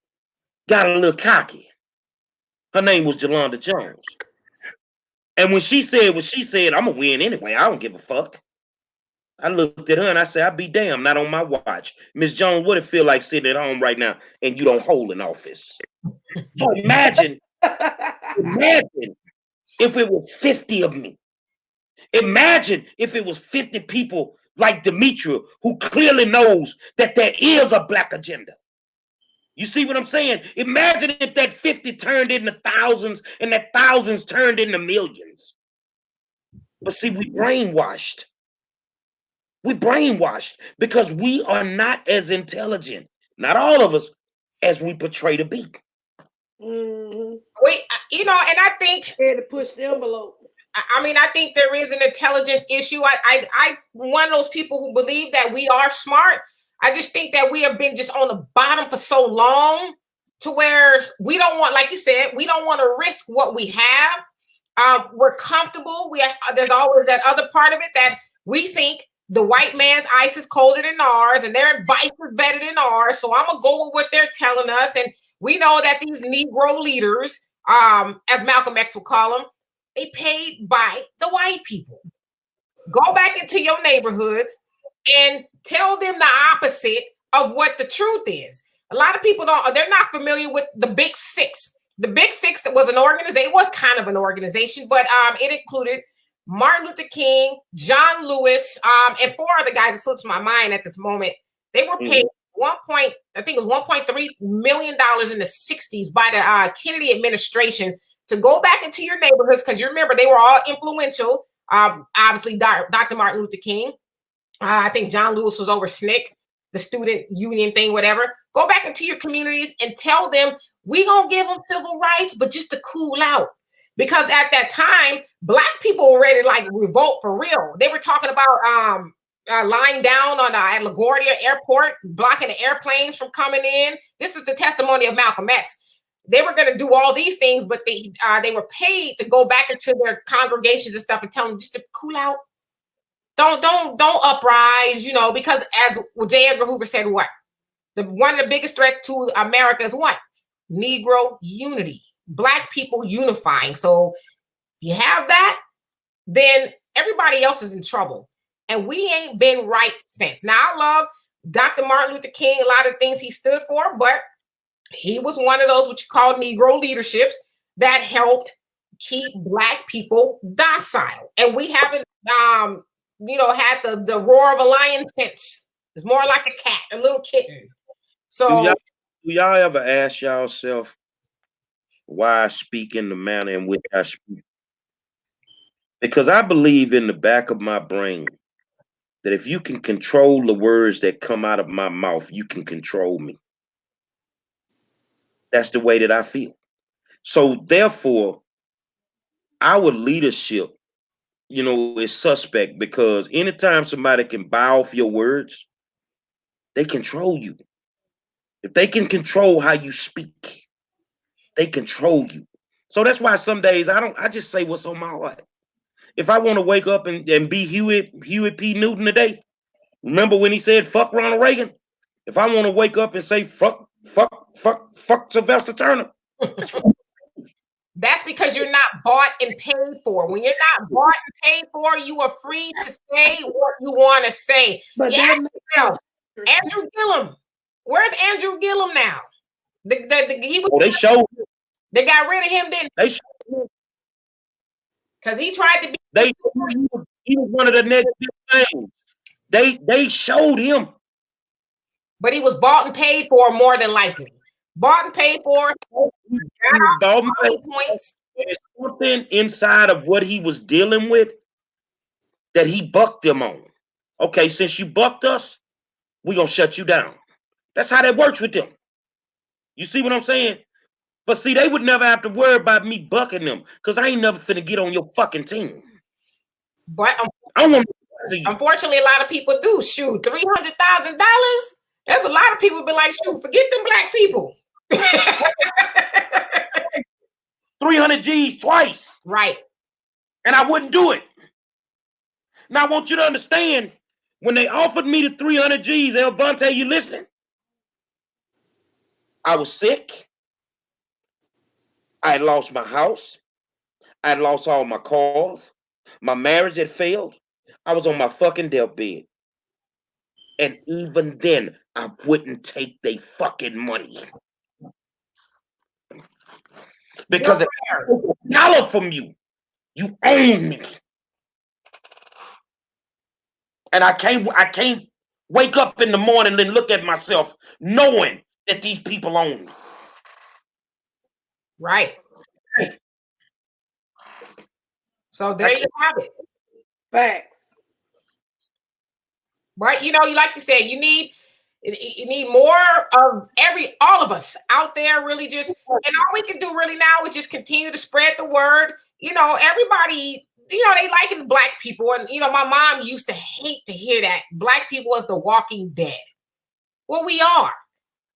Speaker 1: got a little cocky. Her name was Jolanda Jones. And when she said what she said, I'm gonna win anyway. I don't give a fuck. I looked at her and I said, I'd be damned, not on my watch. Miss Jones, what it feel like sitting at home right now and you don't hold an office? So imagine if it was 50 of me. Imagine if it was 50 people like Demetria, who clearly knows that there is a black agenda. You see what I'm saying? Imagine if that 50 turned into thousands and that thousands turned into millions. But see, we brainwashed. We brainwashed because we are not as intelligent, not all of us, as we portray to be.
Speaker 5: Mm-hmm.
Speaker 6: And I think
Speaker 5: they had to push the envelope.
Speaker 6: I mean, I think there is an intelligence issue. I one of those people who believe that we are smart. I just think that we have been just on the bottom for so long to where we don't want, like you said, we don't want to risk what we have. We're comfortable. There's always that other part of it that we think the white man's ice is colder than ours and their advice is better than ours. So I'm going to go with what they're telling us. And we know that these Negro leaders as Malcolm X would call them, they paid by the white people. Go back into your neighborhoods and tell them the opposite of what the truth is. A lot of people they're not familiar with the Big Six. The Big Six was an organization, it was kind of an organization, but it included Martin Luther King, John Lewis, and 4 other guys. It slips my mind at this moment. They were paid I think it was $1.3 million in the 60s by the Kennedy administration to go back into your neighborhoods, because you remember they were all influential. Obviously, Dr. Martin Luther King. I think John Lewis was over SNCC, the student union thing, whatever. Go back into your communities and tell them, we gonna give them civil rights, but just to cool out. Because at that time, Black people were ready to like revolt for real. They were talking about lying down on at LaGuardia Airport, blocking the airplanes from coming in. This is the testimony of Malcolm X. They were going to do all these things, but they were paid to go back into their congregations and stuff and tell them just to cool out. Don't uprise, you know, because as J. Edgar Hoover said, what? One of the biggest threats to America is what? Negro unity, Black people unifying. So if you have that, then everybody else is in trouble. And we ain't been right since. Now, I love Dr. Martin Luther King, a lot of things he stood for, but he was one of those what you call Negro leaderships that helped keep Black people docile. And we haven't, had the roar of a lion since. It's more like a cat, a little kitten. So,
Speaker 1: do y'all ever ask yourself why I speak in the manner in which I speak? Because I believe in the back of my brain that if you can control the words that come out of my mouth, you can control me. That's the way that I feel. So therefore, our leadership, is suspect, because anytime somebody can buy off your words, they control you. If they can control how you speak, they control you. So that's why some days I just say what's on my heart. If I want to wake up and be Hewitt P. Newton today, remember when he said fuck Ronald Reagan? If I want to wake up and say fuck Sylvester Turner,
Speaker 6: that's because you're not bought and paid for. When you're not bought and paid for, you are free to say what you want to say.
Speaker 5: But
Speaker 6: Andrew Gillum. Where's Andrew Gillum now?
Speaker 1: They showed.
Speaker 6: They got rid of him, didn't
Speaker 1: they?
Speaker 6: Because he tried to be.
Speaker 1: He was one of the negative things. They showed him.
Speaker 6: But he was bought and paid for, more than likely. Bought and paid for.
Speaker 1: Points. There's something inside of what he was dealing with that he bucked them on. Okay, since you bucked us, we're going to shut you down. That's how that works with them. You see what I'm saying? But see, they would never have to worry about me bucking them, because I ain't never finna get on your fucking team.
Speaker 6: But
Speaker 1: unfortunately,
Speaker 6: a lot of people do. Shoot, $300,000. There's a lot of people be like, shoot, forget them Black people.
Speaker 1: 300 G's twice.
Speaker 6: Right.
Speaker 1: And I wouldn't do it. Now I want you to understand, when they offered me the 300 G's, Elvante, you listening? I was sick. I had lost my house. I had lost all my cars. My marriage had failed. I was on my fucking deathbed. And even then, I wouldn't take their fucking money. Because if I take a dollar from you, you own me. And I can't wake up in the morning and look at myself knowing that these people own me.
Speaker 6: Right. So there you have it.
Speaker 5: Facts.
Speaker 6: Right. Like you said, you need more of all of us out there, really just, and all we can do really now is just continue to spread the word. Everybody, they like Black people. And, my mom used to hate to hear that Black people was the walking dead. Well, we are.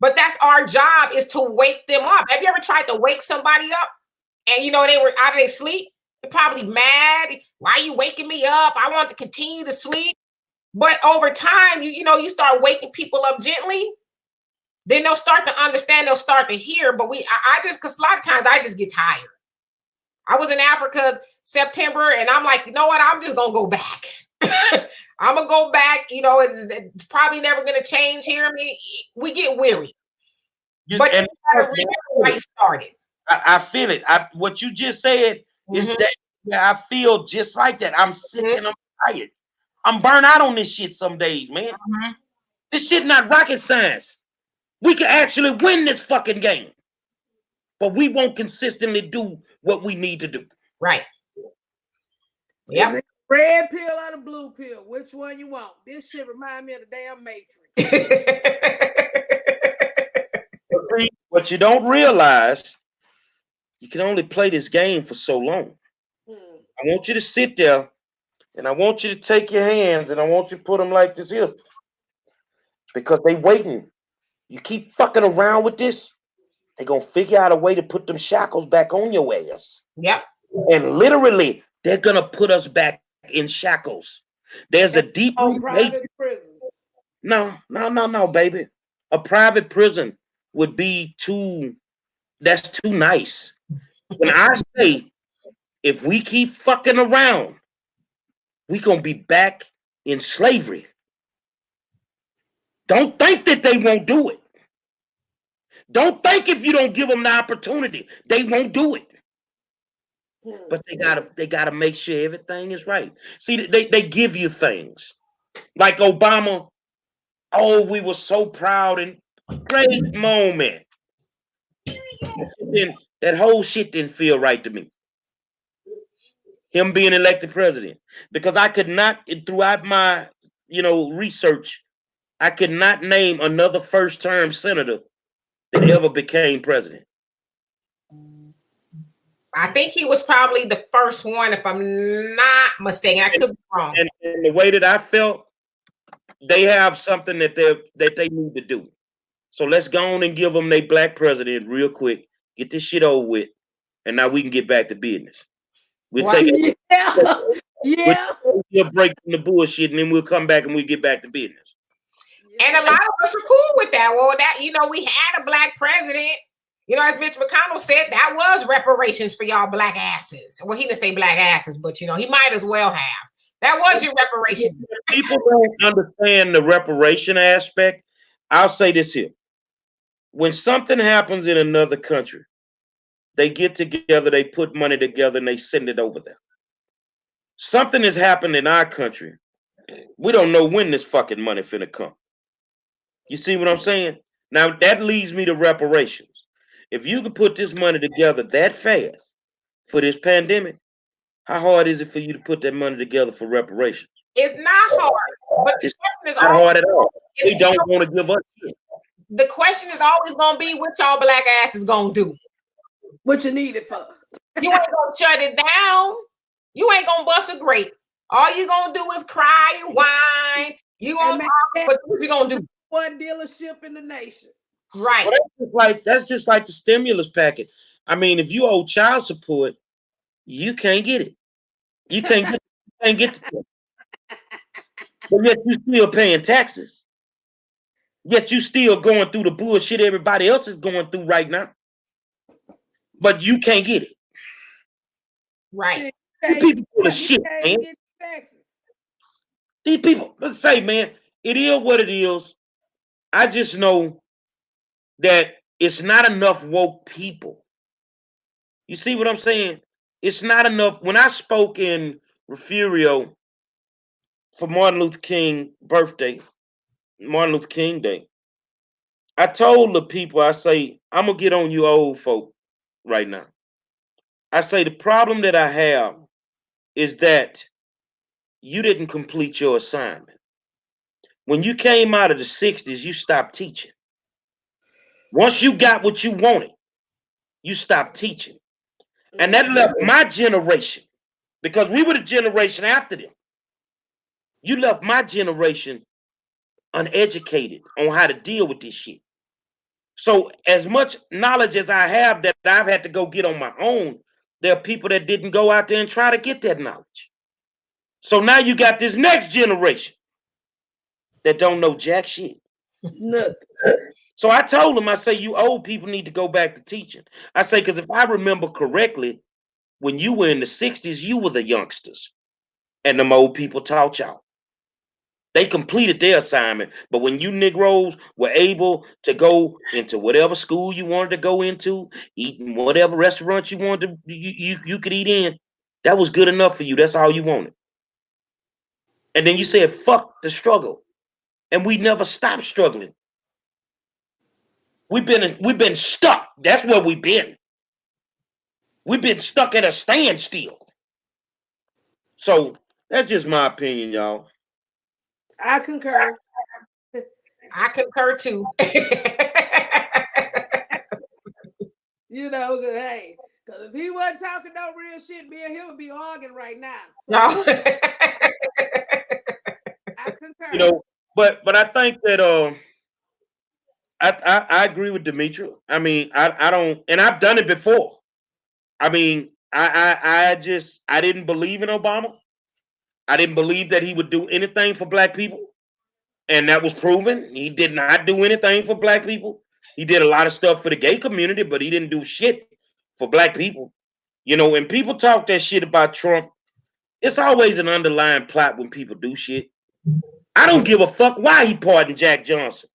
Speaker 6: But that's our job, is to wake them up. Have you ever tried to wake somebody up and, they were out of their sleep? They're probably mad. Why are you waking me up? I want to continue to sleep. But over time, you start waking people up gently. then they'll start to understand, they'll start to hear. But I just, because a lot of times I just get tired. I was in Africa September, and I'm like, you know what? I'm just gonna go back. I'm gonna go back. You know, it's probably never gonna change here. I mean, we get weary. But you gotta remember why you started.
Speaker 1: I feel it. What you just said is that I feel just like that. I'm sick and I'm tired. I'm burnt out on this shit some days, man. This shit not rocket science. We can actually win this fucking game, but we won't consistently do what we need to do.
Speaker 6: Right. Yeah.
Speaker 5: Red pill or the blue pill? Which one you want? This shit remind me of the damn Matrix.
Speaker 1: What you don't realize, you can only play this game for so long. I want you to sit there, and I want you to take your hands, and I want you to put them like this here, because they waiting. You keep fucking around with this, they're gonna figure out a way to put them shackles back on your ass.
Speaker 6: Yep.
Speaker 1: And literally, they're gonna put us back in shackles. There's a deep
Speaker 5: private prisons.
Speaker 1: No, baby. A private prison would be that's too nice. When I say, if we keep fucking around, we gonna be back in slavery. Don't think that they won't do it. Don't think if you don't give them the opportunity, they won't do it. But they gotta make sure everything is right. See, they give you things like Obama. Oh, we were so proud and great moment. Then that whole shit didn't feel right to me. Him being elected president, because I could not, throughout my research, I could not name another first-term senator that ever became president.
Speaker 6: I think he was probably the first one, if I'm not mistaken. I could be wrong.
Speaker 1: And the way that I felt, they have something that they need to do. So let's go on and give them their black president real quick. Get this shit over with, and now we can get back to business. We'll take it. We'll break from the bullshit, and then we'll come back and we'll get back to business.
Speaker 6: And a lot of us are cool with that. Well, we had a black president. As Mr. McConnell said, that was reparations for y'all black asses. Well, he didn't say black asses, but he might as well have. That was your reparations.
Speaker 1: People don't understand the reparation aspect. I'll say this here. When something happens in another country, they get together, they put money together, and they send it over there. Something has happened in our country. We don't know when this fucking money finna come. You see what I'm saying? Now, that leads me to reparations. If you could put this money together that fast for this pandemic, how hard is it for you to put that money together for reparations?
Speaker 6: It's not hard. But
Speaker 1: it's not hard at all. They don't want to give us shit.
Speaker 6: The question is always going to be what y'all black ass is going to do.
Speaker 5: What you need it for?
Speaker 6: You ain't going to shut it down. You ain't going to bust a grape. All you going to do is cry and whine. You going to what you going to do?
Speaker 5: One dealership in the nation.
Speaker 6: Right.
Speaker 1: Well, that's just like the stimulus package. I mean, if you owe child support, you can't get it. You can't get it. But yet you still paying taxes. Yet you still going through the bullshit everybody else is going through right now. But you can't get it.
Speaker 6: Right.
Speaker 1: These people full of shit, man. These people, let's say, man, it is what it is. I just know that it's not enough woke people. You see what I'm saying? It's not enough. When I spoke in Refugio for Martin Luther King birthday, Martin Luther King Day, I told the people, I say, I'm going to get on you old folk right now. I say, the problem that I have is that you didn't complete your assignment. When you came out of the 60s, you stopped teaching. Once you got what you wanted, you stopped teaching. And that left my generation, because we were the generation after them. You left my generation uneducated on how to deal with this shit. So as much knowledge as I have that I've had to go get on my own, there are people that didn't go out there and try to get that knowledge. So now you got this next generation that don't know jack shit.
Speaker 5: Look.
Speaker 1: So I told him, I say, you old people need to go back to teaching. I say, because if I remember correctly, when you were in the 60s, you were the youngsters, and them old people taught y'all. They completed their assignment. But when you Negroes were able to go into whatever school you wanted to go into, eat in whatever restaurant you wanted to, you could eat in, that was good enough for you. That's all you wanted. And then you said, fuck the struggle. And we never stopped struggling. We've been stuck. That's where we've been. We've been stuck at a standstill. So that's just my opinion, y'all.
Speaker 5: I concur.
Speaker 6: I concur too.
Speaker 5: You know, hey, because if he wasn't talking no real shit, me and him would be arguing right now. So
Speaker 6: No.
Speaker 5: I concur.
Speaker 1: You know, but I think that I agree with Demetra. I mean, I don't, and I've done it before. I mean, I didn't believe in Obama. I didn't believe that he would do anything for black people. And that was proven. He did not do anything for black people. He did a lot of stuff for the gay community, but he didn't do shit for black people. You know, when people talk that shit about Trump, it's always an underlying plot when people do shit. I don't give a fuck why he pardoned Jack Johnson,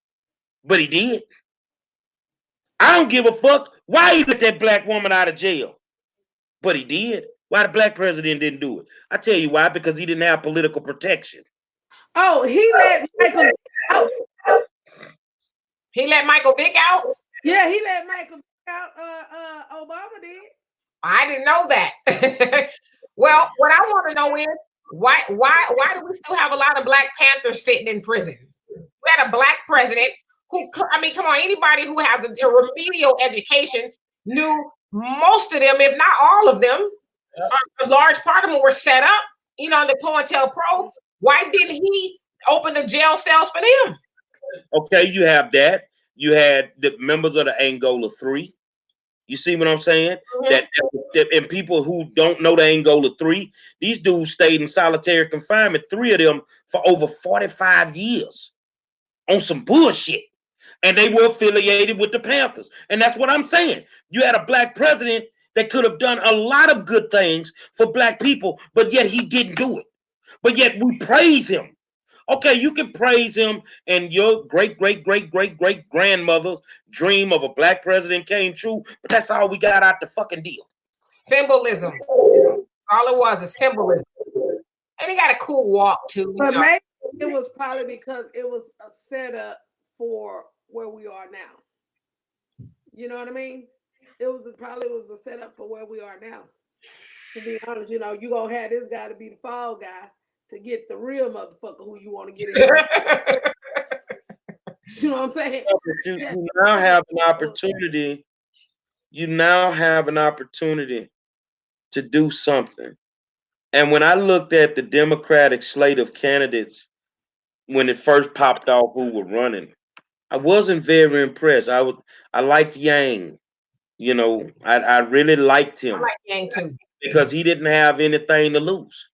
Speaker 1: but he did. I don't give a fuck why he let that black woman out of jail, but he did. Why the black president didn't do it? I tell you why, because he didn't have political protection.
Speaker 5: Oh, he let Michael Vick out.
Speaker 6: He let Michael Vick out?
Speaker 5: Yeah, he let Michael Vick out. Obama did.
Speaker 6: I didn't know that. Well, what I want to know is why do we still have a lot of Black Panthers sitting in prison? We had a black president who, I mean, come on, anybody who has a remedial education knew most of them, if not all of them, a large part of them were set up, you know, in the COINTELPRO. Why didn't he open the jail cells for them?
Speaker 1: Okay, you have that. You had the members of the Angola 3. You see what I'm saying? Mm-hmm. That and people who don't know the Angola 3, these dudes stayed in solitary confinement, 3 of them, for over 45 years on some bullshit. And they were affiliated with the Panthers. And that's what I'm saying. You had a black president that could have done a lot of good things for black people, but yet he didn't do it. But yet we praise him. Okay, you can praise him, and your great grandmother's dream of a black president came true, but that's all we got out the fucking deal.
Speaker 6: Symbolism. All it was is symbolism. And he got a cool walk too.
Speaker 5: But maybe it was probably because it was a setup for where we are now. You know what I mean? It was a setup for where we are now. To be honest, you know, you gonna have this guy to be the fall guy to get the real motherfucker who you want to get in. You know what I'm saying?
Speaker 1: You now have an opportunity. You now have an opportunity to do something. And when I looked at the Democratic slate of candidates when it first popped off who were running, I wasn't very impressed. I liked Yang. You know, I really liked him.
Speaker 6: I like Yang too.
Speaker 1: Because he didn't have anything to lose.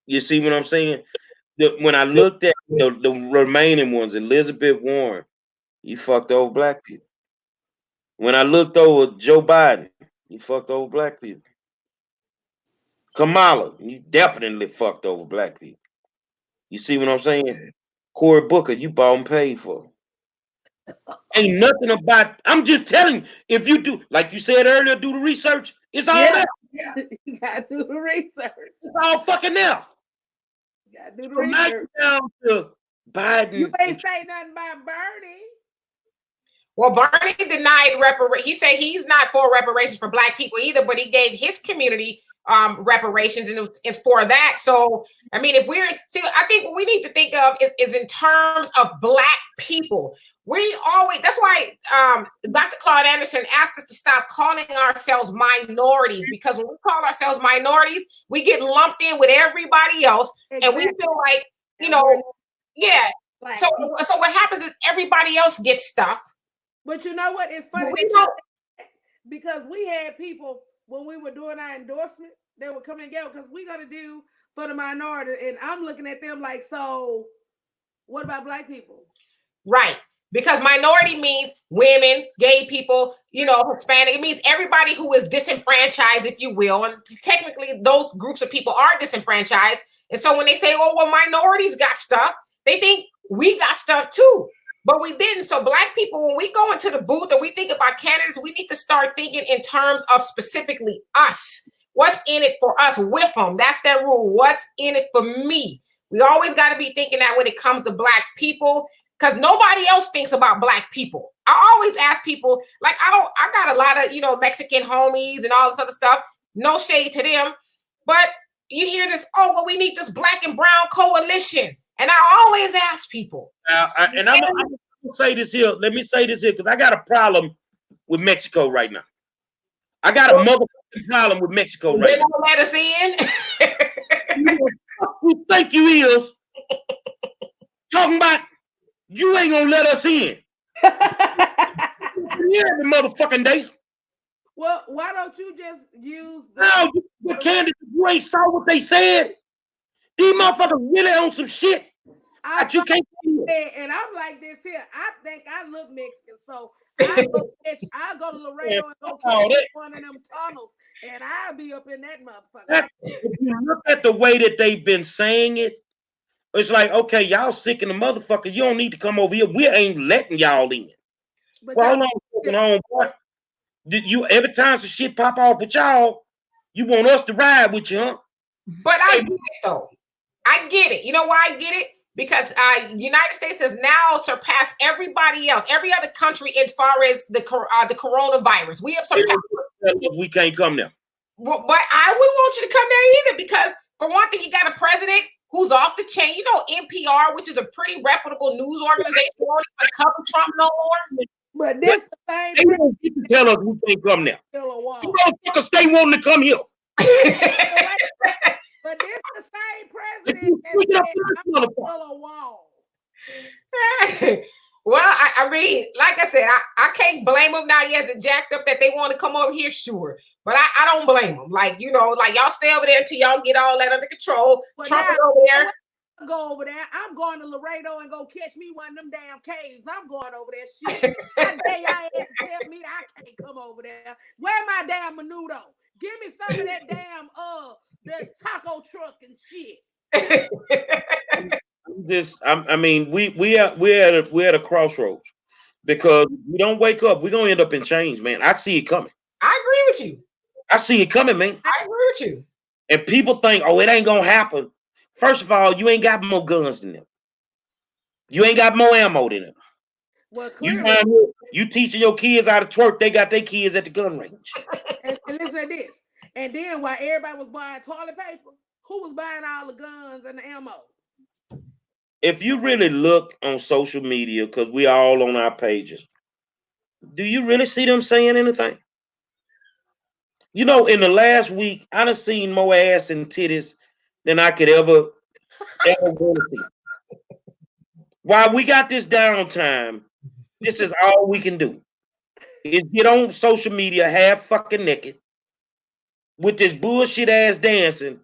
Speaker 1: You see what I'm saying? When I looked at the remaining ones, Elizabeth Warren, he fucked over black people. When I looked over Joe Biden, he fucked over black people. Kamala, you definitely fucked over black people. You see what I'm saying? Cory Booker, you bought and paid for. Ain't nothing about, I'm just telling you, if you do, like you said earlier, do the research, it's all there.
Speaker 5: Yeah. You gotta do the research.
Speaker 1: It's all fucking there.
Speaker 5: You gotta do the research.
Speaker 1: Down to Biden.
Speaker 5: You ain't say nothing about Bernie.
Speaker 6: Well, Bernie denied reparations. He said he's not for reparations for black people either, but he gave his community reparations, and it's for that. So, I mean, I think what we need to think of is in terms of black people. That's why Dr. Claude Anderson asked us to stop calling ourselves minorities, because when we call ourselves minorities, we get lumped in with everybody else. Exactly. And we feel like, you know, yeah. So what happens is everybody else gets stuff.
Speaker 5: But you know what? It's funny because we had people when we were doing our endorsement, they were coming together because we're gonna do for the minority, and I'm looking at them like, so what about black people?
Speaker 6: Right. because minority means women, gay people, you know, Hispanic. It means everybody who is disenfranchised, if you will. And technically, those groups of people are disenfranchised. And so when they say, oh, well, minorities got stuff, they think we got stuff too. But we didn't. So Black people, when we go into the booth or we think about candidates, we need to start thinking in terms of specifically us. What's in it for us with them? That's that rule. What's in it for me? We always got to be thinking that when it comes to Black people, because nobody else thinks about Black people. I always ask people, like, I got a lot of, you know, Mexican homies and all this other stuff. No shade to them. But you hear this, oh, well, we need this Black and brown coalition. And I always ask people.
Speaker 1: And I'm gonna say this here. Let me say this here, because I got a problem with Mexico right now. I got a motherfucking problem with Mexico right now.
Speaker 6: They won't let us in.
Speaker 1: Who think you is talking about you ain't gonna let us in? Yeah, the motherfucking day.
Speaker 5: Well, why don't you just use the
Speaker 1: No, the candidates, you ain't saw what they said. These motherfuckers really on some shit that you can't see.
Speaker 5: And I'm like this here. I think I look Mexican, so I'll go to Laredo and go catch one of them tunnels, and I'll be up in that motherfucker.
Speaker 1: If you look at the way that they've been saying it, it's like, okay, y'all sick in the motherfucker. You don't need to come over here. We ain't letting y'all in.
Speaker 5: But
Speaker 1: Well, hold on, boy. Did you every time some shit pop off with y'all, you want us to ride with you, huh?
Speaker 6: But I get it though. I get it. You know why I get it? Because United States has now surpassed everybody else, every other country as far as the coronavirus. We have surpassed.
Speaker 1: We can't come there.
Speaker 6: But I wouldn't want you to come there either, because for one thing, you got a president who's off the chain. You know, NPR, which is a pretty reputable news organization, won't even cover Trump no more.
Speaker 5: But this the same.
Speaker 1: They won't get to tell us we can't come there. You motherfuckers stay wanting to come here.
Speaker 5: But this the same president that said, I'm gonna build a wall.
Speaker 6: Well, I mean, like I said, I can't blame them now. Yes, it jacked up that they want to come over here, sure. But I don't blame them. Like, you know, like y'all stay over there until y'all get all that under control.
Speaker 5: But
Speaker 6: Trump
Speaker 5: now,
Speaker 6: is over there.
Speaker 5: Go over there. I'm going to Laredo and go catch me one of them damn caves. I'm going over there. Shit. I dare y'all ass to tell me that I can't come over there. Where my damn menudo? Give me some of that damn the taco truck and shit.
Speaker 1: I mean, we're at a crossroads, because we don't wake up, we're gonna end up in change, man. I see it coming.
Speaker 6: I agree with you.
Speaker 1: I see it coming, man.
Speaker 6: I agree with you.
Speaker 1: And people think, oh, it ain't gonna happen. First of all, you ain't got more guns than them. You ain't got more ammo than them.
Speaker 5: Well, clearly,
Speaker 1: you teaching your kids how to twerk, they got their kids at the gun range.
Speaker 5: And listen to this. And then while everybody was buying toilet paper, who was buying all the guns and the ammo?
Speaker 1: If you really look on social media, because we all on our pages, do you really see them saying anything? You know, in the last week, I done seen more ass and titties than I could ever want to see. While we got this downtime, this is all we can do. Is get on social media half fucking naked with this bullshit ass dancing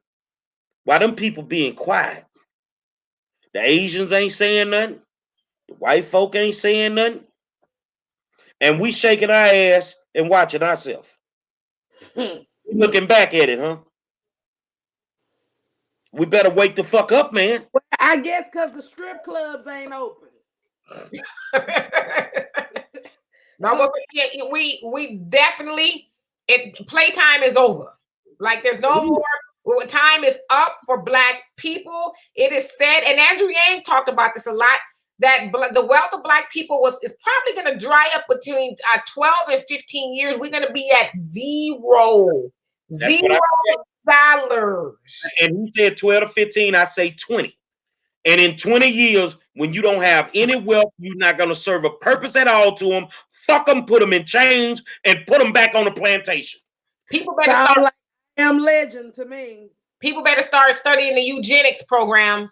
Speaker 1: while them people being quiet. The Asians ain't saying nothing. The white folk ain't saying nothing. And we shaking our ass and watching ourselves. Looking back at it, huh? We better wake the fuck up, man.
Speaker 5: Well, I guess because the strip clubs ain't open.
Speaker 6: No, but we definitely, playtime is over. Like, there's no more. Time is up for Black people. It is said, and Andrew Yang talked about this a lot, that the wealth of Black people is probably going to dry up between 12 and 15 years. We're going to be at $0.
Speaker 1: And he said 12 to 15, I say 20. And in 20 years, when you don't have any wealth, you're not going to serve a purpose at all to them. Fuck them, put them in chains, and put them back on the plantation.
Speaker 6: People better start.
Speaker 5: Like Am Legend to me.
Speaker 6: People better start studying the eugenics program.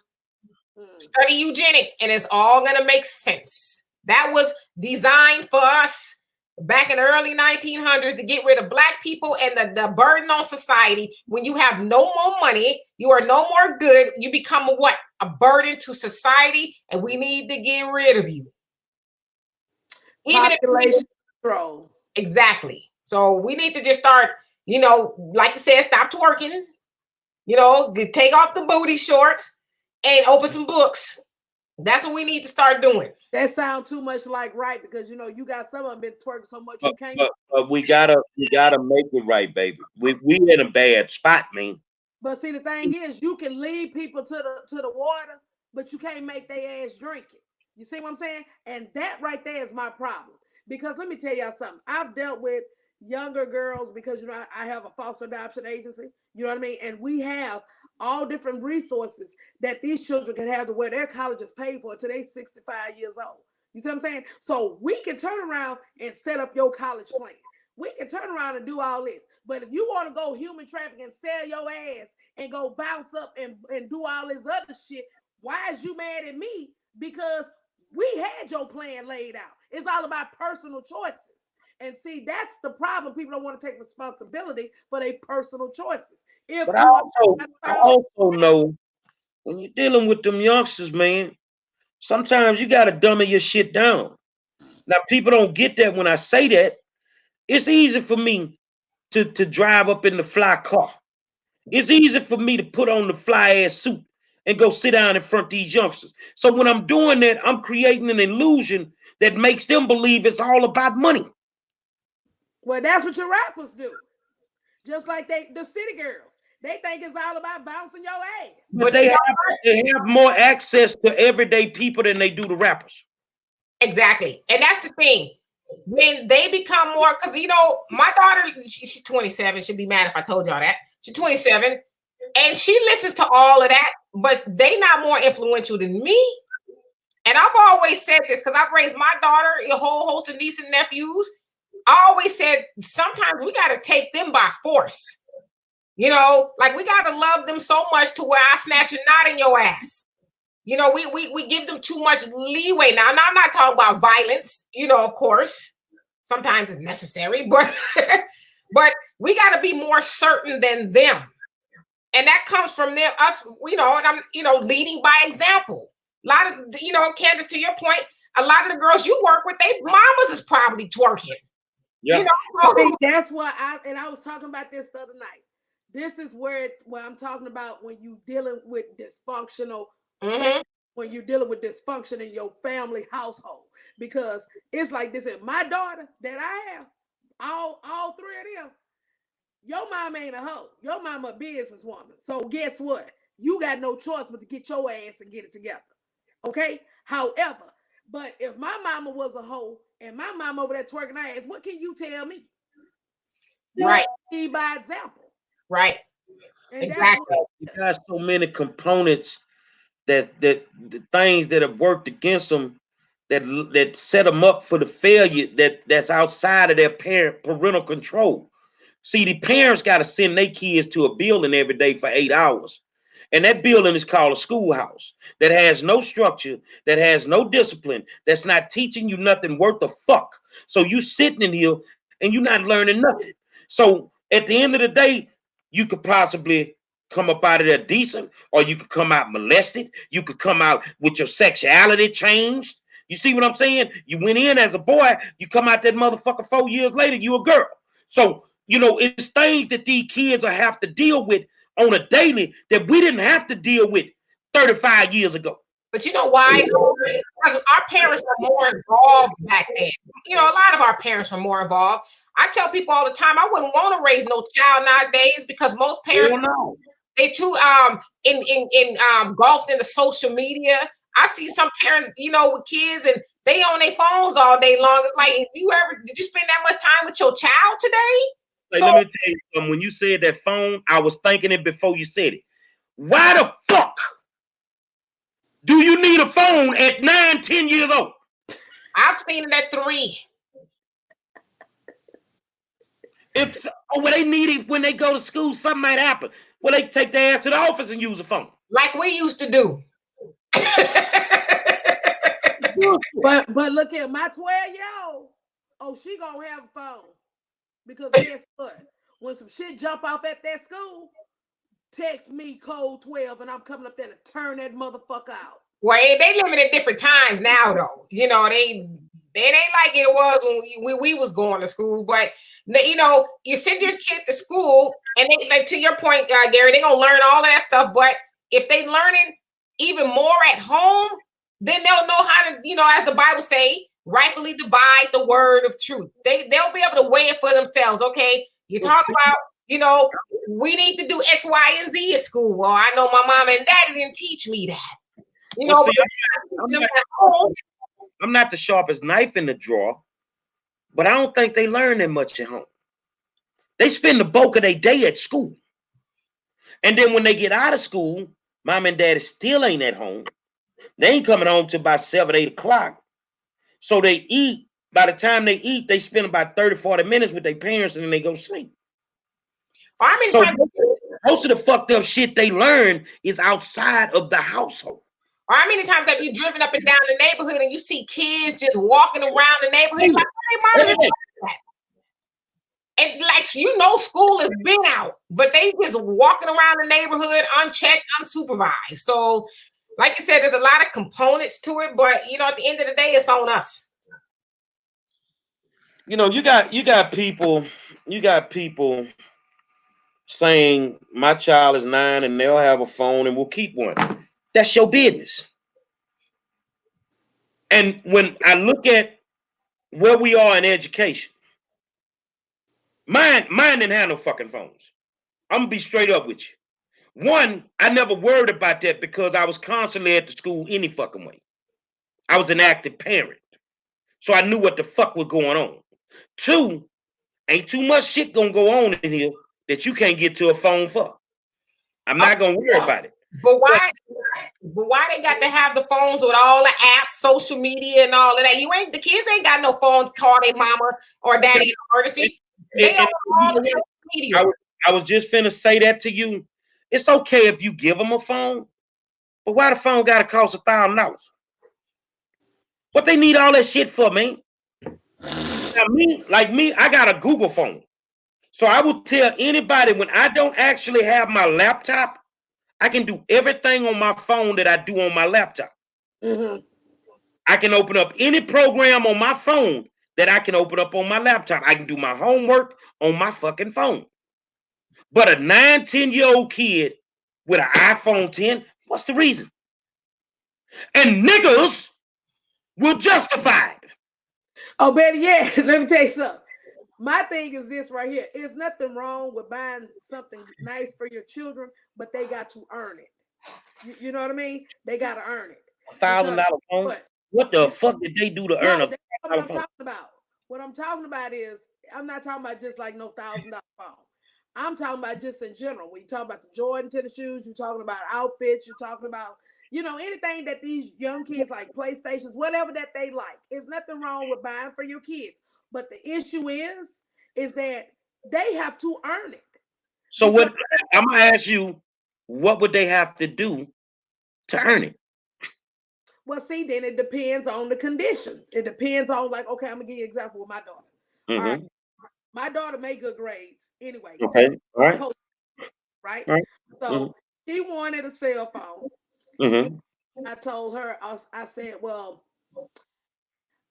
Speaker 6: Study eugenics, and it's all going to make sense. That was designed for us back in the early 1900s to get rid of Black people and the burden on society. When you have no more money, you are no more good. You become a what? A burden to society, and we need to get rid of you. Even if
Speaker 5: Population control.
Speaker 6: exactly. So we need to just start, like you said, stop twerking, take off the booty shorts and open some books. That's what we need to start doing.
Speaker 5: That sounds too much like right, because you got some of them been twerking so much you can't.
Speaker 1: But we gotta make it right, baby. We in a bad spot, man.
Speaker 5: But see, the thing is, you can lead people to the water, but you can't make their ass drink it. You see what I'm saying? And that right there is my problem. Because let me tell y'all something. I've dealt with younger girls because I have a foster adoption agency. You know what I mean? And we have all different resources that these children can have to where their college is paid for till they 65 years old. You see what I'm saying? So we can turn around and set up your college plan. We can turn around and do all this. But if you want to go human trafficking and sell your ass and go bounce up and do all this other shit, why is you mad at me? Because we had your plan laid out. It's all about personal choices. And see, that's the problem. People don't want to take responsibility for their personal choices.
Speaker 1: But I also know when you're dealing with them youngsters, man, sometimes you got to dummy your shit down. Now, people don't get that when I say that. It's easy for me to drive up in the fly car. It's easy for me to put on the fly ass suit and go sit down in front of these youngsters. So when I'm doing that, I'm creating an illusion that makes them believe it's all about money.
Speaker 5: Well, that's what your rappers do. Just like the city girls. They think it's all about bouncing your ass.
Speaker 1: But they have more access to everyday people than they do the rappers.
Speaker 6: Exactly. And that's the thing. When they become more, because my daughter, she's 27. She'd be mad if I told y'all that. She's 27. And she listens to all of that, but they not more influential than me. And I've always said this because I've raised my daughter, a whole host of nieces and nephews. I always said sometimes we got to take them by force. Like we got to love them so much to where I snatch a knot in your ass. We give them too much leeway. Now, I'm not talking about violence, of course. Sometimes it's necessary, but we got to be more certain than them. And that comes from us, and I'm, leading by example. A lot of, Candace, to your point, a lot of the girls you work with, they mamas is probably twerking.
Speaker 1: Yeah.
Speaker 5: That's why I was talking about this the other night. This is where I'm talking about when you dealing with dysfunctional, when you're dealing with dysfunction in your family household. Because it's like this, my daughter that I have, all three of them, your mom ain't a hoe. Your mama a businesswoman. So guess what? You got no choice but to get your ass and get it together. Okay? However, but if my mama was a hoe and my mama over there twerking her ass, what can you tell me?
Speaker 6: Right.
Speaker 5: You by example.
Speaker 6: Right.
Speaker 5: And
Speaker 6: exactly.
Speaker 1: You got so many components that the things that have worked against them that set them up for the failure that's outside of their parental control. See, the parents got to send their kids to a building every day for 8 hours. And that building is called a schoolhouse that has no structure, that has no discipline, that's not teaching you nothing worth a fuck. So you sitting in here and you're not learning nothing. So at the end of the day, you could possibly come up out of there decent, or you could come out molested. You could come out with your sexuality changed. You see what I'm saying? You went in as a boy, you come out that motherfucker 4 years later, you a girl. So, it's things that these kids will have to deal with on a daily that we didn't have to deal with 35 years ago.
Speaker 6: But you know why? Because our parents were more involved back then. A lot of our parents were more involved. I tell people all the time, I wouldn't want to raise no child nowadays because most parents, they too engulfed into social media. I see some parents, with kids and they on their phones all day long. It's like, did you spend that much time with your child today?
Speaker 1: Let me tell you something. When you said that phone, I was thinking it before you said it. Why the fuck do you need a phone at 9, 10 years old?
Speaker 6: I've seen it at 3.
Speaker 1: When they need it when they go to school, something might happen. Well, they take their ass to the office and use a phone.
Speaker 6: Like we used to do.
Speaker 5: But look at my 12-year-old. Oh, she gonna have a phone. Because guess what? When some shit jump off at that school, text me code 12 and I'm coming up there to turn that motherfucker out.
Speaker 6: Well, they limit at different times now, though. It ain't like it was when we was going to school. But you know, you send your kid to school, and they, like to your point, Gary, they gonna learn all of that stuff. But if they learning even more at home, then they'll know how to, you know, as the Bible say, rightfully divide the word of truth. They'll be able to weigh it for themselves. Okay, you talk about, you know, we need to do X, Y, and Z at school. Well, I know my mom and daddy didn't teach me that. You know,
Speaker 1: I'm not the sharpest knife in the drawer, but I don't think they learn that much at home. They spend the bulk of their day at school. And then when they get out of school, mom and daddy still ain't at home. They ain't coming home till about 7, 8 o'clock. So they eat. By the time they eat, they spend about 30, 40 minutes with their parents and then they go sleep. So most of the fucked up shit they learn is outside of the household.
Speaker 6: Or how many times have you driven up and down the neighborhood and you see kids just walking around the neighborhood? Like, hey, and like, you know, school has been out, but they just walking around the neighborhood unchecked, unsupervised. So, like you said, there's a lot of components to it, but you know, at the end of the day, it's on us.
Speaker 1: You know, you got people saying my child is 9 and they'll have a phone and we'll keep one. That's your business. And when I look at where we are in education, mine didn't have no fucking phones. I'm gonna be straight up with you. One, I never worried about that because I was constantly at the school any fucking way. I was an active parent, so I knew what the fuck was going on. Two, ain't too much shit gonna go on in here that you can't get to a phone for. I'm not gonna worry about it.
Speaker 6: But why they got to have the phones with all the apps, social media, and all of that? The kids ain't got no phones to call their mama or daddy in emergency. They on all the social media.
Speaker 1: I was just finna say that to you. It's okay if you give them a phone, but why the phone gotta cost $1,000? What they need all that shit for, man? Now, me, I got a Google phone. So I will tell anybody when I don't actually have my laptop, I can do everything on my phone that I do on my laptop.
Speaker 5: Mm-hmm. I
Speaker 1: can open up any program on my phone that I can open up on my laptop. I can do my homework on my fucking phone. But a 9, 10-year-old kid with an iPhone 10, what's the reason? And niggas will justify it.
Speaker 5: Oh, Betty, yeah, let me tell you something. My thing is this right here. There's nothing wrong with buying something nice for your children, but they got to earn it. You know what I mean? They got to earn it.
Speaker 1: $1,000 phone? What the fuck did they do to earn a $1,000
Speaker 5: phone? What I'm talking about. What I'm talking about is, I'm not talking about just like no $1,000 phone. I'm talking about just in general. When you talk about the Jordan tennis shoes, you're talking about outfits, you're talking about, you know, anything that these young kids like, PlayStations, whatever that they like. There's nothing wrong with buying for your kids. But the issue is that they have to earn it.
Speaker 1: So what I'm gonna ask you, what would they have to do to earn it?
Speaker 5: Well, see, then it depends on the conditions. It depends on, like, okay, I'm gonna give you an example with my daughter.
Speaker 1: Mm-hmm.
Speaker 5: All right. My daughter made good grades anyway.
Speaker 1: Okay. All right.
Speaker 5: Right.
Speaker 1: All right.
Speaker 5: So she wanted a cell phone.
Speaker 1: Mm-hmm.
Speaker 5: I told her, I said, well,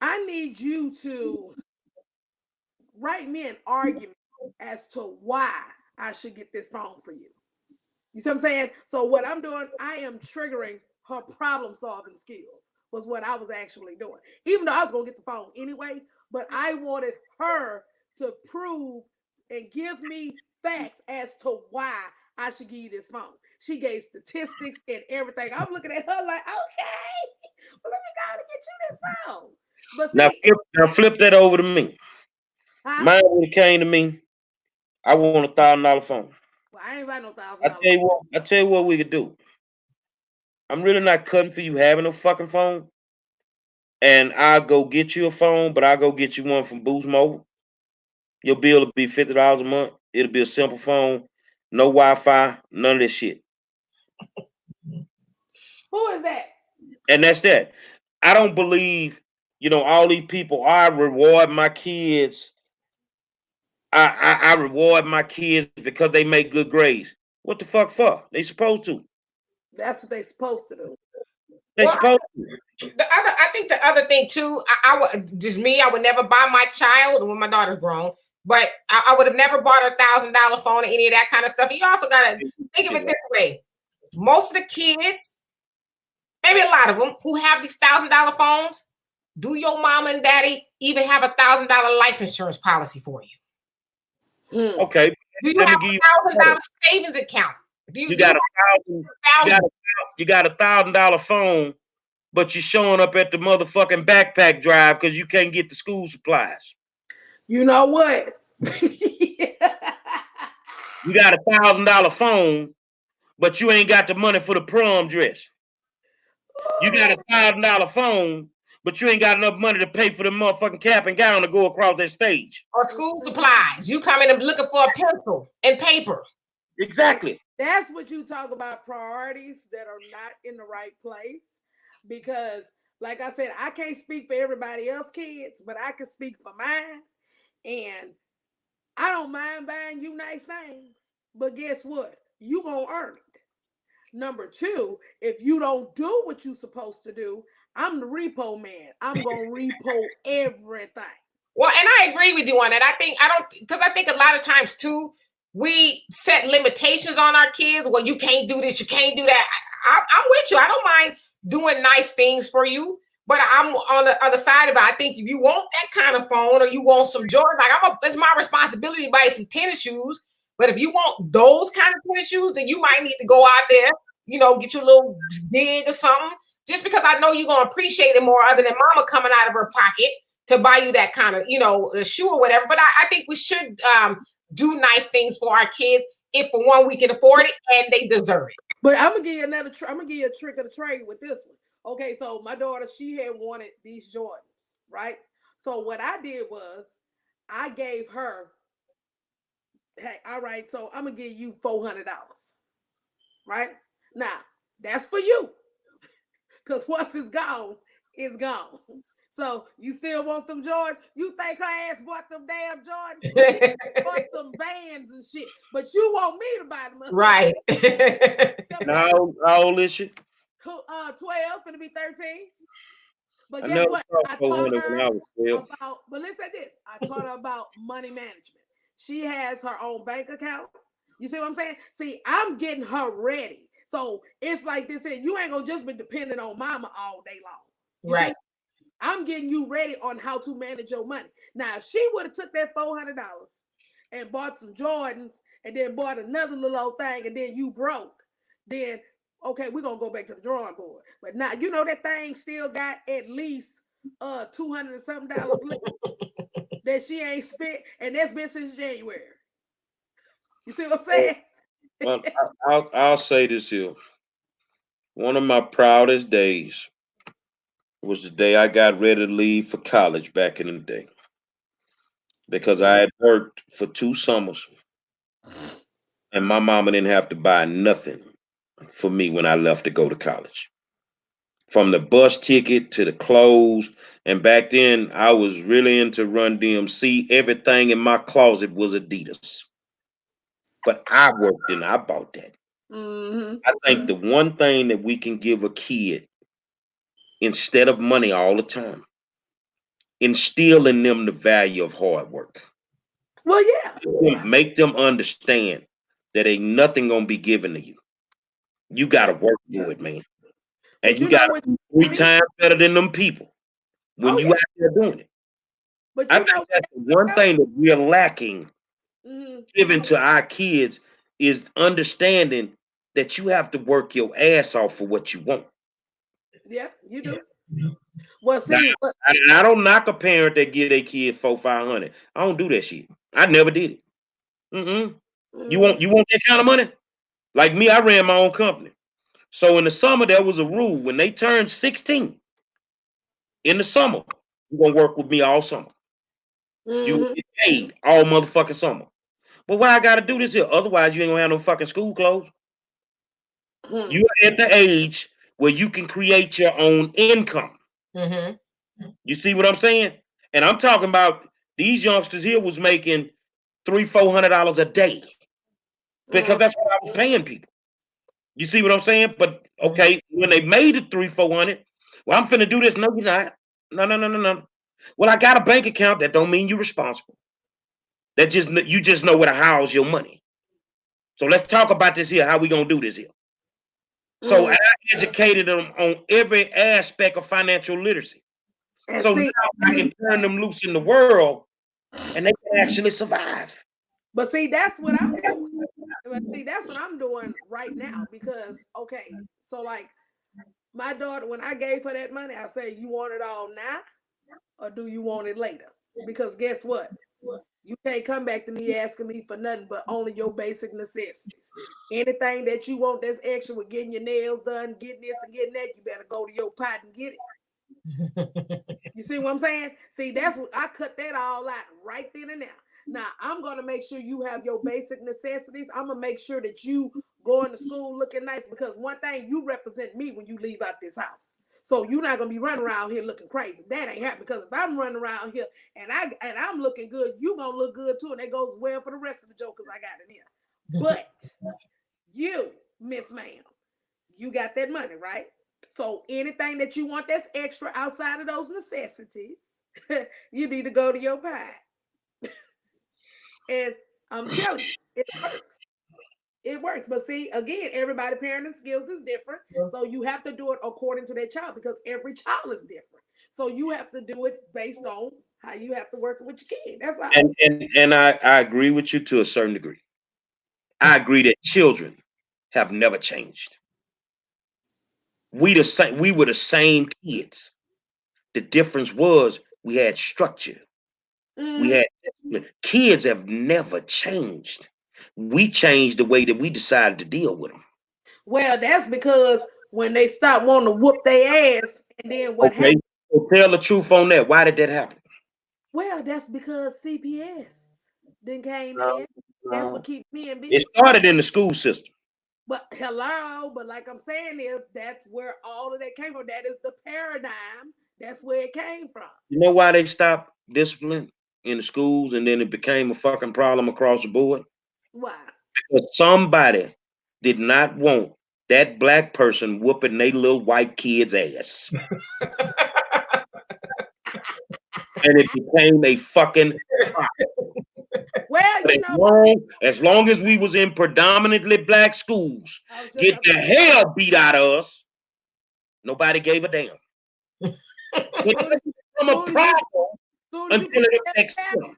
Speaker 5: I need you to write me an argument as to why I should get this phone for you. You see what I'm saying? So what I'm doing, I am triggering her problem solving skills was what I was actually doing. Even though I was going to get the phone anyway, but I wanted her to prove and give me facts as to why I should give you this phone. She gave statistics and everything. I'm looking at her like, okay, well, let me go and get you this phone. But see,
Speaker 1: now flip that over to me. Huh? Mine when it came to me, I want a $1,000 phone.
Speaker 5: Well, I ain't got no $1,000.
Speaker 1: I tell you what we could do. I'm really not cutting for you having a fucking phone. And I'll go get you a phone, but I'll go get you one from Boost Mobile. Your bill will be $50 a month. It'll be a simple phone, no Wi-Fi, none of this shit.
Speaker 5: Who is that?
Speaker 1: And that's that. I don't believe, you know, all these people, I reward my kids. I reward my kids because they make good grades. What the fuck for? They supposed to.
Speaker 5: That's what they supposed to do.
Speaker 1: They
Speaker 6: Well,
Speaker 1: supposed
Speaker 6: I think the other thing too, I would just me, I would never buy my child when my daughter's grown, but I would have never bought $1,000 phone or any of that kind of stuff. You also gotta think of it this way. Most of the kids, maybe a lot of them who have these $1,000 phones, do your mom and daddy even have $1,000 life insurance policy for you?
Speaker 5: Mm.
Speaker 1: Okay.
Speaker 6: Do you
Speaker 1: Let me
Speaker 6: have
Speaker 1: give you
Speaker 6: $1,000 savings account?
Speaker 1: you got you got $1,000 phone, but you're showing up at the motherfucking backpack drive because you can't get the school supplies.
Speaker 5: You know what?
Speaker 1: You got $1,000 phone, but you ain't got the money for the prom dress. You got $1,000 phone, but you ain't got enough money to pay for the motherfucking cap and gown to go across that stage.
Speaker 6: Or school supplies. You come in and looking for a pencil and paper.
Speaker 1: Exactly.
Speaker 5: That's what you talk about, priorities that are not in the right place. Because, like I said, I can't speak for everybody else, kids, but I can speak for mine. And I don't mind buying you nice things, but guess what? You gonna earn it. Number two, if you don't do what you're supposed to do, I'm the repo man. I'm gonna repo everything.
Speaker 6: Well, and I agree with you on that. I think a lot of times too, we set limitations on our kids. Well, you can't do this, you can't do that. I'm with you. I don't mind doing nice things for you, but I'm on the other side of it. I think if you want that kind of phone or you want some Jordan, it's my responsibility to buy some tennis shoes. But if you want those kind of tennis shoes, then you might need to go out there, get your little gig or something. Just because I know you're gonna appreciate it more, other than mama coming out of her pocket to buy you that kind of, a shoe or whatever. But I think we should do nice things for our kids if, for one, we can afford it and they deserve it.
Speaker 5: But I'm gonna give you I'm gonna give you a trick of the trade with this one. Okay, so my daughter, she had wanted these Jordans, right? So what I did was I gave her, hey, all right, so I'm gonna give you $400, right? Now that's for you, because once it's gone, it's gone. So you still want them Jordans? You think her ass bought them damn Jordans? Bought some Vans and shit. But you want me to buy them.
Speaker 6: Right.
Speaker 1: How old is she?
Speaker 5: 12, finna be 13. But
Speaker 1: I
Speaker 5: guess
Speaker 1: never
Speaker 5: what?
Speaker 1: saw
Speaker 5: I taught
Speaker 1: 400 when I
Speaker 5: her
Speaker 1: was 12.
Speaker 5: about, but listen to this. I taught her about money management. She has her own bank account. You see what I'm saying? See, I'm getting her ready. So it's like this here. You ain't gonna just be dependent on mama all day long. You
Speaker 6: Right.
Speaker 5: see? I'm getting you ready on how to manage your money. Now, if she would have took that $400 and bought some Jordans and then bought another little old thing and then you broke, then okay, we're gonna go back to the drawing board. But now that thing still got at least $200 and something that she ain't spent, and that's been since January. You see what I'm saying?
Speaker 1: Well, I'll say this here. One of my proudest days was the day I got ready to leave for college back in the day. Because I had worked for 2 summers and my mama didn't have to buy nothing for me when I left to go to college. From the bus ticket to the clothes. And back then I was really into Run DMC. Everything in my closet was Adidas. But I worked and I bought that.
Speaker 5: Mm-hmm.
Speaker 1: I think the one thing that we can give a kid instead of money all the time, instill in them the value of hard work.
Speaker 5: Well, yeah.
Speaker 1: Make them understand that ain't nothing gonna be given to you. You gotta work for it, man. And you gotta be 3 times better than them people when you out there doing it.
Speaker 5: But
Speaker 1: I think that's the one thing that we're lacking giving to our kids is understanding that you have to work your ass off for what you want.
Speaker 5: Yeah, you do. Well, see,
Speaker 1: I don't knock a parent that give their kid $400-500. I don't do that shit. I never did it. You want that kind of money? Like me, I ran my own company. So in the summer, there was a rule. When they turned 16, in the summer, you're gonna work with me all summer. You get paid all motherfucking summer. But why I gotta do this here? Otherwise, you ain't gonna have no fucking school clothes. You're at the age where you can create your own income. You see what I'm saying? And I'm talking about these youngsters here was making $300-400 a day because that's what I was paying people. You see what I'm saying? But Okay, when they made it 300-400, well, I'm finna do this. No, you're not. No. Well, I got a bank account. That don't mean you're responsible. That just you just know where to house your money. So let's talk about this here. How we gonna do this here? So I educated them on every aspect of financial literacy.
Speaker 5: And
Speaker 1: So
Speaker 5: see,
Speaker 1: now I can turn them loose in the world, and they can actually survive.
Speaker 5: but see, that's what I'm doing. But see, that's what I'm doing right now because okay, so like my daughter, when I gave her that money, I said, "You want it all now, or do you want it later?" Because guess what? You can't come back to me asking me for nothing but only your basic necessities. Anything that you want that's extra with getting your nails done, getting this and getting that, you better go to your pot and get it. You see what I'm saying? See, that's what I cut that all out right then and there. Now I'm gonna make sure you have your basic necessities. I'm gonna make sure that you going to school looking nice because one thing, you represent me when you leave out this house. So you're not gonna be running around here looking crazy. That ain't happening because if I'm running around here and I'm looking good, you gonna look good too, and that goes well for the rest of the jokers I got in here. But you, Miss Ma'am, you got that money, right? So anything that you want that's extra outside of those necessities, you need to go to your pie. And I'm telling you, it works. It works. But see, again, everybody parenting skills is different. So you have to do it according to their child because every child is different. So you have to do it based on how you have to work with your kid. That's all.
Speaker 1: And I agree with you to a certain degree. I agree that children have never changed. We were the same kids. The difference was we had structure. We had kids have never changed. We changed the way that we decided to deal with them.
Speaker 5: Well, that's because when they stop wanting to whoop their ass, and then what happened?
Speaker 1: So tell the truth on that. Why did that happen?
Speaker 5: Well, that's because CPS then came in. That's what keeps me in
Speaker 1: It
Speaker 5: business.
Speaker 1: started in the school system.
Speaker 5: But like I'm saying is that's where all of that came from. That is the paradigm. That's where it came from.
Speaker 1: You know why they stopped discipline in the schools and then it became a fucking problem across the board?
Speaker 5: Why?
Speaker 1: Because somebody did not want that black person whooping their little white kid's ass. And it became a fucking
Speaker 5: well, you know,
Speaker 1: as long as we was in predominantly black schools, get the hell beat out of us, nobody gave a damn. It become a problem until it affects them.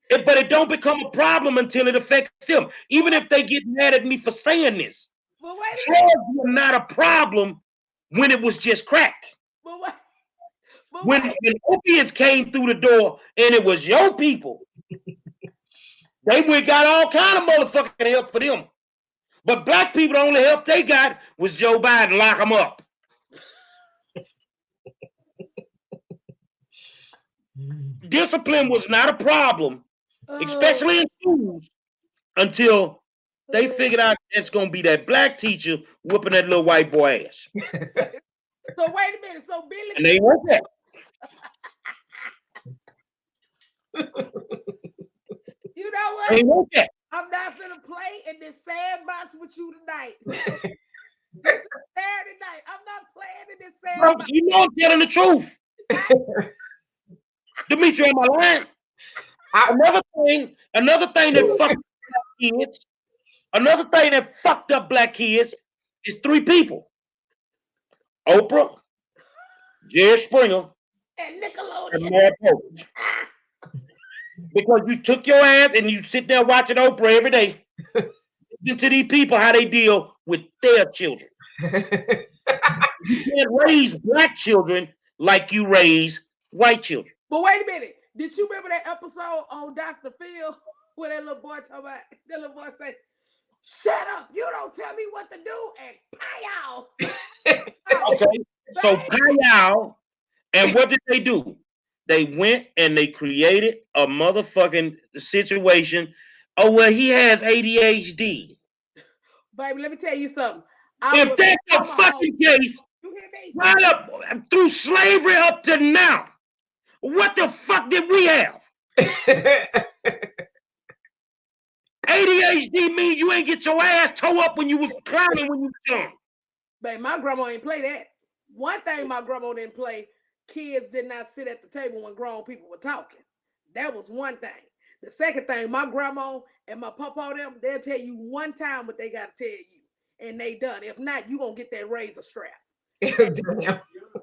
Speaker 1: But it don't become a problem until it affects them. Even if they get mad at me for saying this.
Speaker 5: But
Speaker 1: drugs were not a problem when it was just crack. When opiates came through the door and it was your people, they went got all kind of motherfucking help for them. But black people, the only help they got was Joe Biden lock them up. Discipline was not a problem, especially in schools, until they figured out it's gonna be that black teacher whooping that little white boy ass.
Speaker 5: So wait a minute. So Billy,
Speaker 1: and they want that.
Speaker 5: You know what?
Speaker 1: They want that.
Speaker 5: I'm not gonna play in this sandbox with you tonight. This is Saturday night. I'm not playing in this sandbox.
Speaker 1: Bro, you know I'm telling the truth. Demetri, am I lying? Another thing that fucked up kids, another thing that fucked up black kids is three people: Oprah, Jerry Springer,
Speaker 5: and Nickelodeon.
Speaker 1: And Maury Povich. Because you took your ass and you sit there watching Oprah every day. Listen to these people how they deal with their children. You can't raise black children like you raise white children.
Speaker 5: But wait a minute. Did you remember that episode on Dr. Phil where that little boy talking about, that little boy say, "Shut up, you don't tell me what to do," and pow.
Speaker 1: Okay, so pow, and what did they do? They went and they created a motherfucking situation. Oh, well, he has ADHD.
Speaker 5: Baby, let me tell you something.
Speaker 1: If that's the fucking case, right up through slavery up to now, what the fuck did we have? ADHD means you ain't get your ass tore up when you was climbing when you was young.
Speaker 5: Babe, my grandma ain't play that. One thing my grandma didn't play, kids did not sit at the table when grown people were talking. That was one thing. The second thing, my grandma and my papa, them, they'll tell you one time what they got to tell you, and they done. If not, you gonna get that razor strap.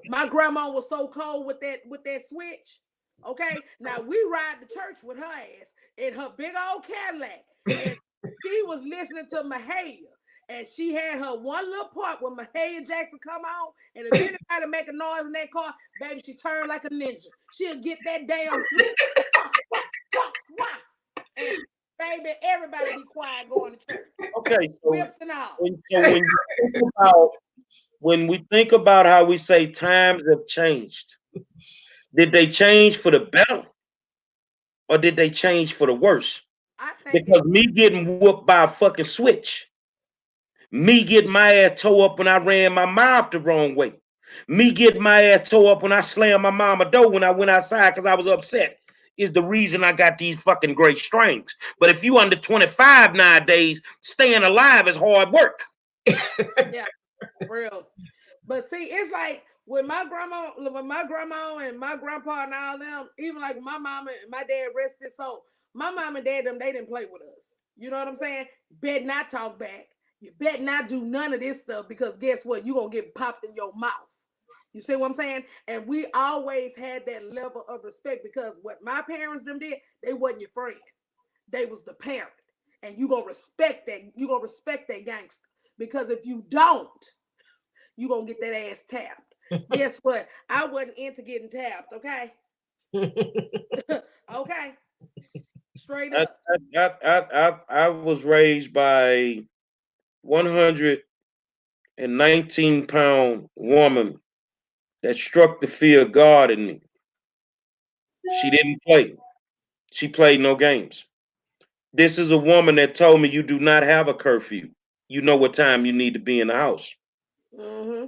Speaker 5: My grandma was so cold with that switch. Okay, now we ride the church with her ass in her big old Cadillac, and she was listening to Mahalia, and she had her one little part when Mahalia Jackson come on, and if anybody make a noise in that car, baby, she turned like a ninja. She'll get that damn switch. And baby, everybody be quiet going to church.
Speaker 1: Okay, so
Speaker 5: Whips and all.
Speaker 1: when we think about how we say times have changed, did they change for the better or did they change for the worse?
Speaker 5: I think
Speaker 1: Because me getting whooped by a fucking switch, me getting my ass tore up when I ran my mouth the wrong way, me getting my ass tore up when I slammed my mama door when I went outside because I was upset, is the reason I got these fucking great strengths. But if you under 25 nowadays, staying alive is hard work.
Speaker 5: Yeah, for real. But see, it's like with my grandma and my grandpa and all them, even like my mama and my dad rested. So my mom and dad, them, they didn't play with us. You know what I'm saying? Bet not talk back. You bet not do none of this stuff because guess what? You're gonna get popped in your mouth. You see what I'm saying? And we always had that level of respect because what my parents them did, they wasn't your friend. They was the parent. And you gonna respect that. You gonna respect that gangster. Because if you don't, you gonna get that ass tapped. Guess what? I wasn't into getting tapped, okay? Okay. Straight up.
Speaker 1: I was raised by 119-pound woman that struck the fear of God in me. She didn't play. She played no games. This is a woman that told me you do not have a curfew. You know what time you need to be in the house.
Speaker 5: Mm-hmm.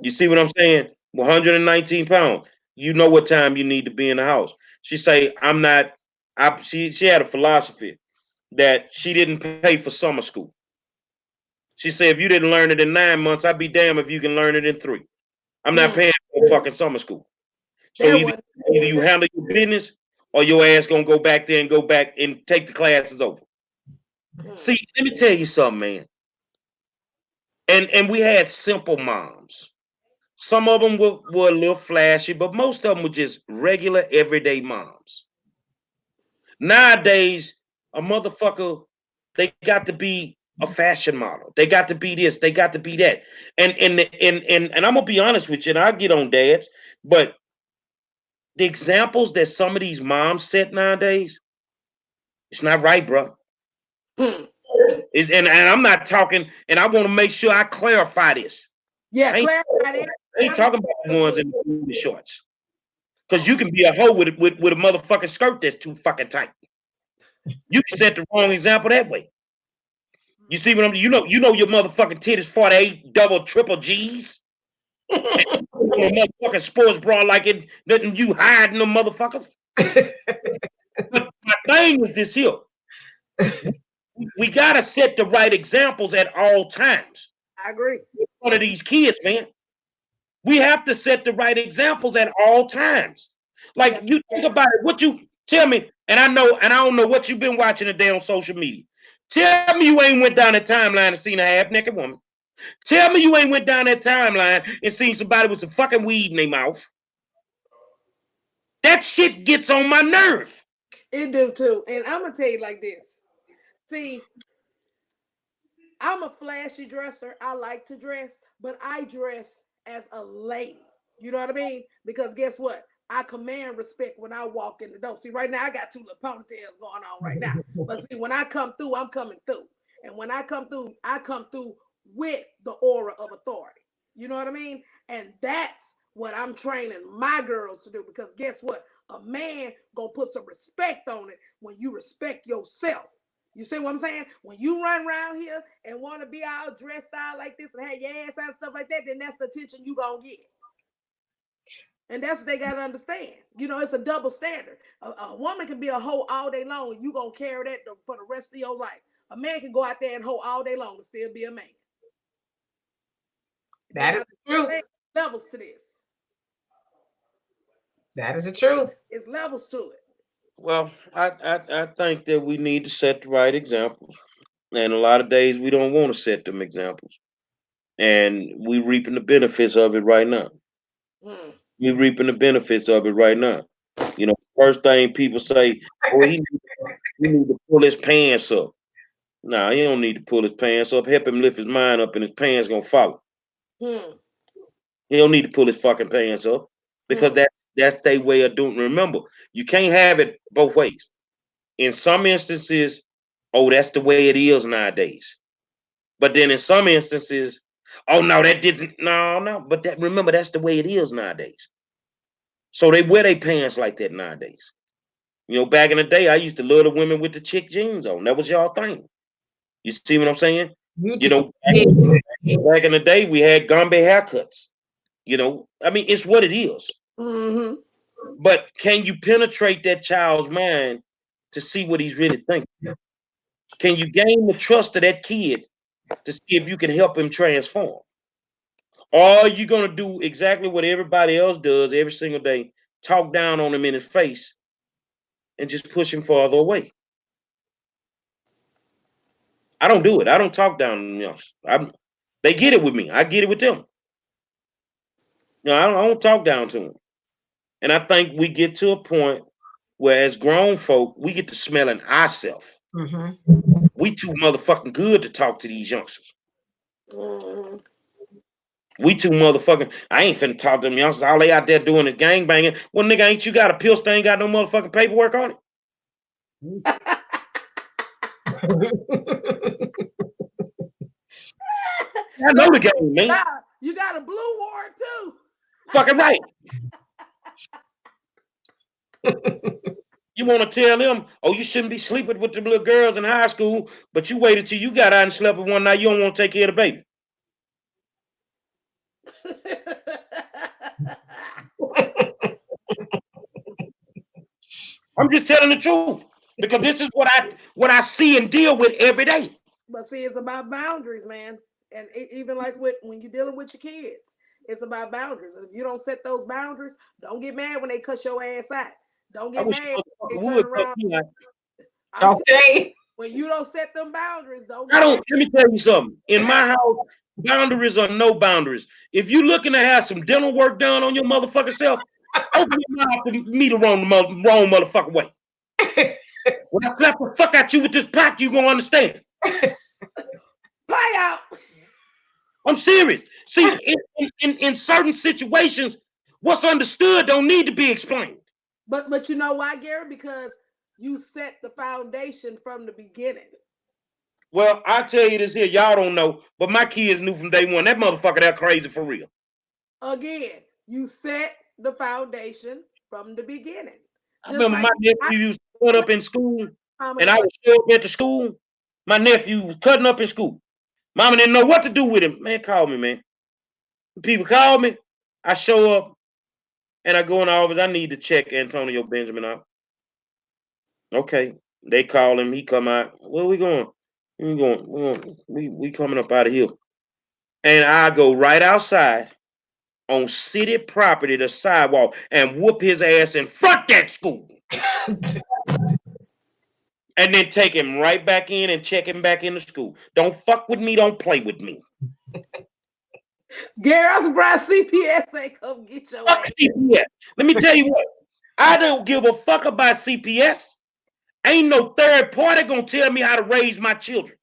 Speaker 1: You see what I'm saying? 119 pounds. You know what time you need to be in the house. She say, I'm not, she had a philosophy that she didn't pay for summer school. She said, if you didn't learn it in 9 months, I'd be damned if you can learn it in 3. I'm not paying for fucking summer school. So either you handle your business or your ass gonna go back there and take the classes over. See, let me tell you something, man. And we had simple moms. Some of them were a little flashy, but most of them were just regular, everyday moms. Nowadays, a motherfucker, they got to be a fashion model. They got to be this. They got to be that. And I'm gonna be honest with you, and I'll get on dads, but the examples that some of these moms set nowadays, it's not right, bro. And I'm not talking, and I want to make sure I clarify this.
Speaker 5: Yeah, clarify that.
Speaker 1: I ain't talking about the ones in the shorts. Because you can be a hoe with a motherfucking skirt that's too fucking tight. You can set the wrong example that way. You see what I'm you know your motherfucking titties 48 double triple G's. A motherfucking sports bra like it nothing you hiding them motherfuckers. But my thing was this here. We gotta set the right examples at all times.
Speaker 5: I agree.
Speaker 1: One of these kids, man. We have to set the right examples at all times. Like you think about it, what you tell me, and I don't know what you've been watching today on social media. Tell me you ain't went down that timeline and seen a half-naked woman. Tell me you ain't went down that timeline and seen somebody with some fucking weed in their mouth. That shit gets on my nerve.
Speaker 5: It do too. And I'm gonna tell you like this. See, I'm a flashy dresser. I like to dress, but I dress as a lady. You know what I mean? Because guess what? I command respect when I walk in the door. See, right now I got 2 little ponytails going on right now. But see, when I come through, I'm coming through. And when I come through with the aura of authority. You know what I mean? And that's what I'm training my girls to do. Because guess what? A man gonna put some respect on it when you respect yourself. You see what I'm saying? When you run around here and want to be all dressed out like this and have your ass out and stuff like that, then that's the attention you gonna get. And that's what they gotta understand. You know, it's a double standard. A woman can be a hoe all day long, and you gonna carry that for the rest of your life. A man can go out there and hoe all day long and still be a man.
Speaker 6: That is the truth.
Speaker 5: Levels to this.
Speaker 6: That is the truth.
Speaker 5: It's levels to it.
Speaker 1: Well, I think that we need to set the right examples. And a lot of days we don't want to set them examples. And we reaping the benefits of it right now. We reaping the benefits of it right now. You know, first thing people say, oh, he need to pull his pants up. Nah, he don't need to pull his pants up. Help him lift his mind up and his pants gonna follow. He don't need to pull his fucking pants up because that's their way of doing. Remember, you can't have it both ways. In some instances, oh, that's the way it is nowadays. But then in some instances, oh no, that didn't. No. But that remember, that's the way it is nowadays. So they wear their pants like that nowadays. You know, back in the day, I used to love the women with the chick jeans on. That was y'all thing. You see what I'm saying? You know, back in the day, we had Gombe haircuts. You know, I mean, it's what it is. But can you penetrate that child's mind to see what he's really thinking? Can you gain the trust of that kid to see if you can help him transform? Or are you going to do exactly what everybody else does every single day, talk down on him in his face and just push him farther away? I don't do it. I don't talk down on them youngsters. They get it with me. I get it with them. No, I don't talk down to them. And I think we get to a point where as grown folk, we get to smelling ourselves. We too motherfucking good to talk to these youngsters. We too motherfucking, I ain't finna talk to them youngsters. All they out there doing is gangbanging. Well, nigga, ain't you got a pill stain, got no motherfucking paperwork on it? I know the game, man.
Speaker 5: You got a blue ward too.
Speaker 1: Fucking right. You want to tell them, oh, you shouldn't be sleeping with the little girls in high school, but you waited till you got out and slept with one night. You don't want to take care of the baby. I'm just telling the truth because this is what I see and deal with every day.
Speaker 5: But see, it's about boundaries, man. And even like when you're dealing with your kids, it's about boundaries. And if you don't set those boundaries, don't get mad when they cuss your ass out. Don't get mad when they turn around.
Speaker 6: Okay.
Speaker 5: When you don't set them boundaries,
Speaker 1: let me tell you something. In my house, boundaries are no boundaries. If you're looking to have some dental work done on your motherfucking self, open your mouth and meet the wrong motherfucking way. When I slap the fuck at you with this pot, you gonna understand.
Speaker 5: Play out.
Speaker 1: I'm serious. See, in certain situations, what's understood don't need to be explained.
Speaker 5: But you know why, Gary? Because you set the foundation from the beginning.
Speaker 1: Well, I tell you this here, y'all don't know, but my kids knew from day one that motherfucker that crazy for real.
Speaker 5: Again, you set the foundation from the beginning.
Speaker 1: I remember my nephew used to cut up in school, and I was still at the school. My nephew was cutting up in school. Mama didn't know what to do with him. Man, call me, man. People call me. I show up, and I go in the office. I need to check Antonio Benjamin out. Okay. They call him. He come out. Where we going? We coming up out of here. And I go right outside on city property, the sidewalk, and whoop his ass in front of that school. And then take him right back in and check him back into school. Don't fuck with me. Don't play with me.
Speaker 5: Gary, I'm surprised CPS ain't come get your ass.
Speaker 1: CPS. Let me tell you what. I don't give a fuck about CPS. Ain't no third party gonna tell me how to raise my children.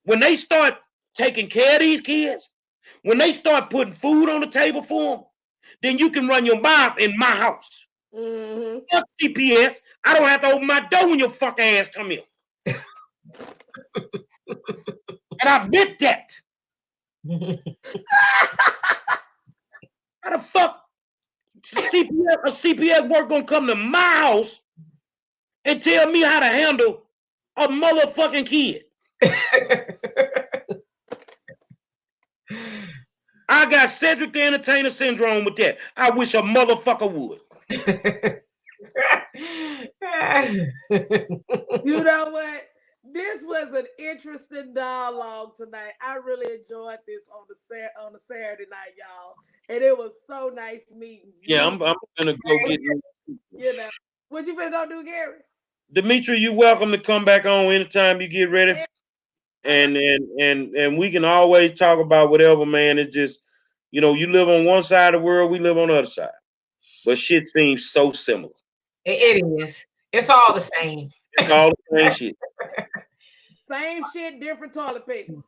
Speaker 1: When they start taking care of these kids, when they start putting food on the table for them, then you can run your mouth in my house. Fuck CPS. I don't have to open my door when your fuck ass come here. And I admit that. How the fuck a CPS work gonna come to my house and tell me how to handle a motherfucking kid? I got Cedric the Entertainer syndrome with that. I wish a motherfucker would.
Speaker 5: You know what? This was an interesting dialogue tonight. I really enjoyed this on the Saturday night, y'all, and it was so nice meeting you.
Speaker 1: Yeah, I'm gonna go get me.
Speaker 5: You know, what you finna go do, Gary?
Speaker 1: Dimitri, you're welcome to come back on anytime you get ready. And we can always talk about whatever, man. It's just, you know, you live on one side of the world, we live on the other side. But shit seems so similar.
Speaker 6: It is. It's all the same.
Speaker 1: It's all the same shit.
Speaker 5: Same shit, different toilet paper.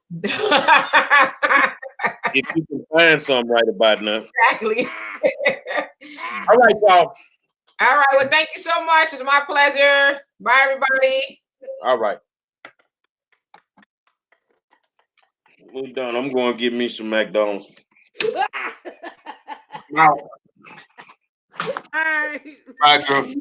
Speaker 1: If you can find something right about now.
Speaker 6: Exactly.
Speaker 1: All right, y'all.
Speaker 6: All right. Well, thank you so much. It's my pleasure. Bye, everybody.
Speaker 1: All right. We're done. I'm going to get me some McDonald's.
Speaker 5: All right.
Speaker 1: Bye, girl.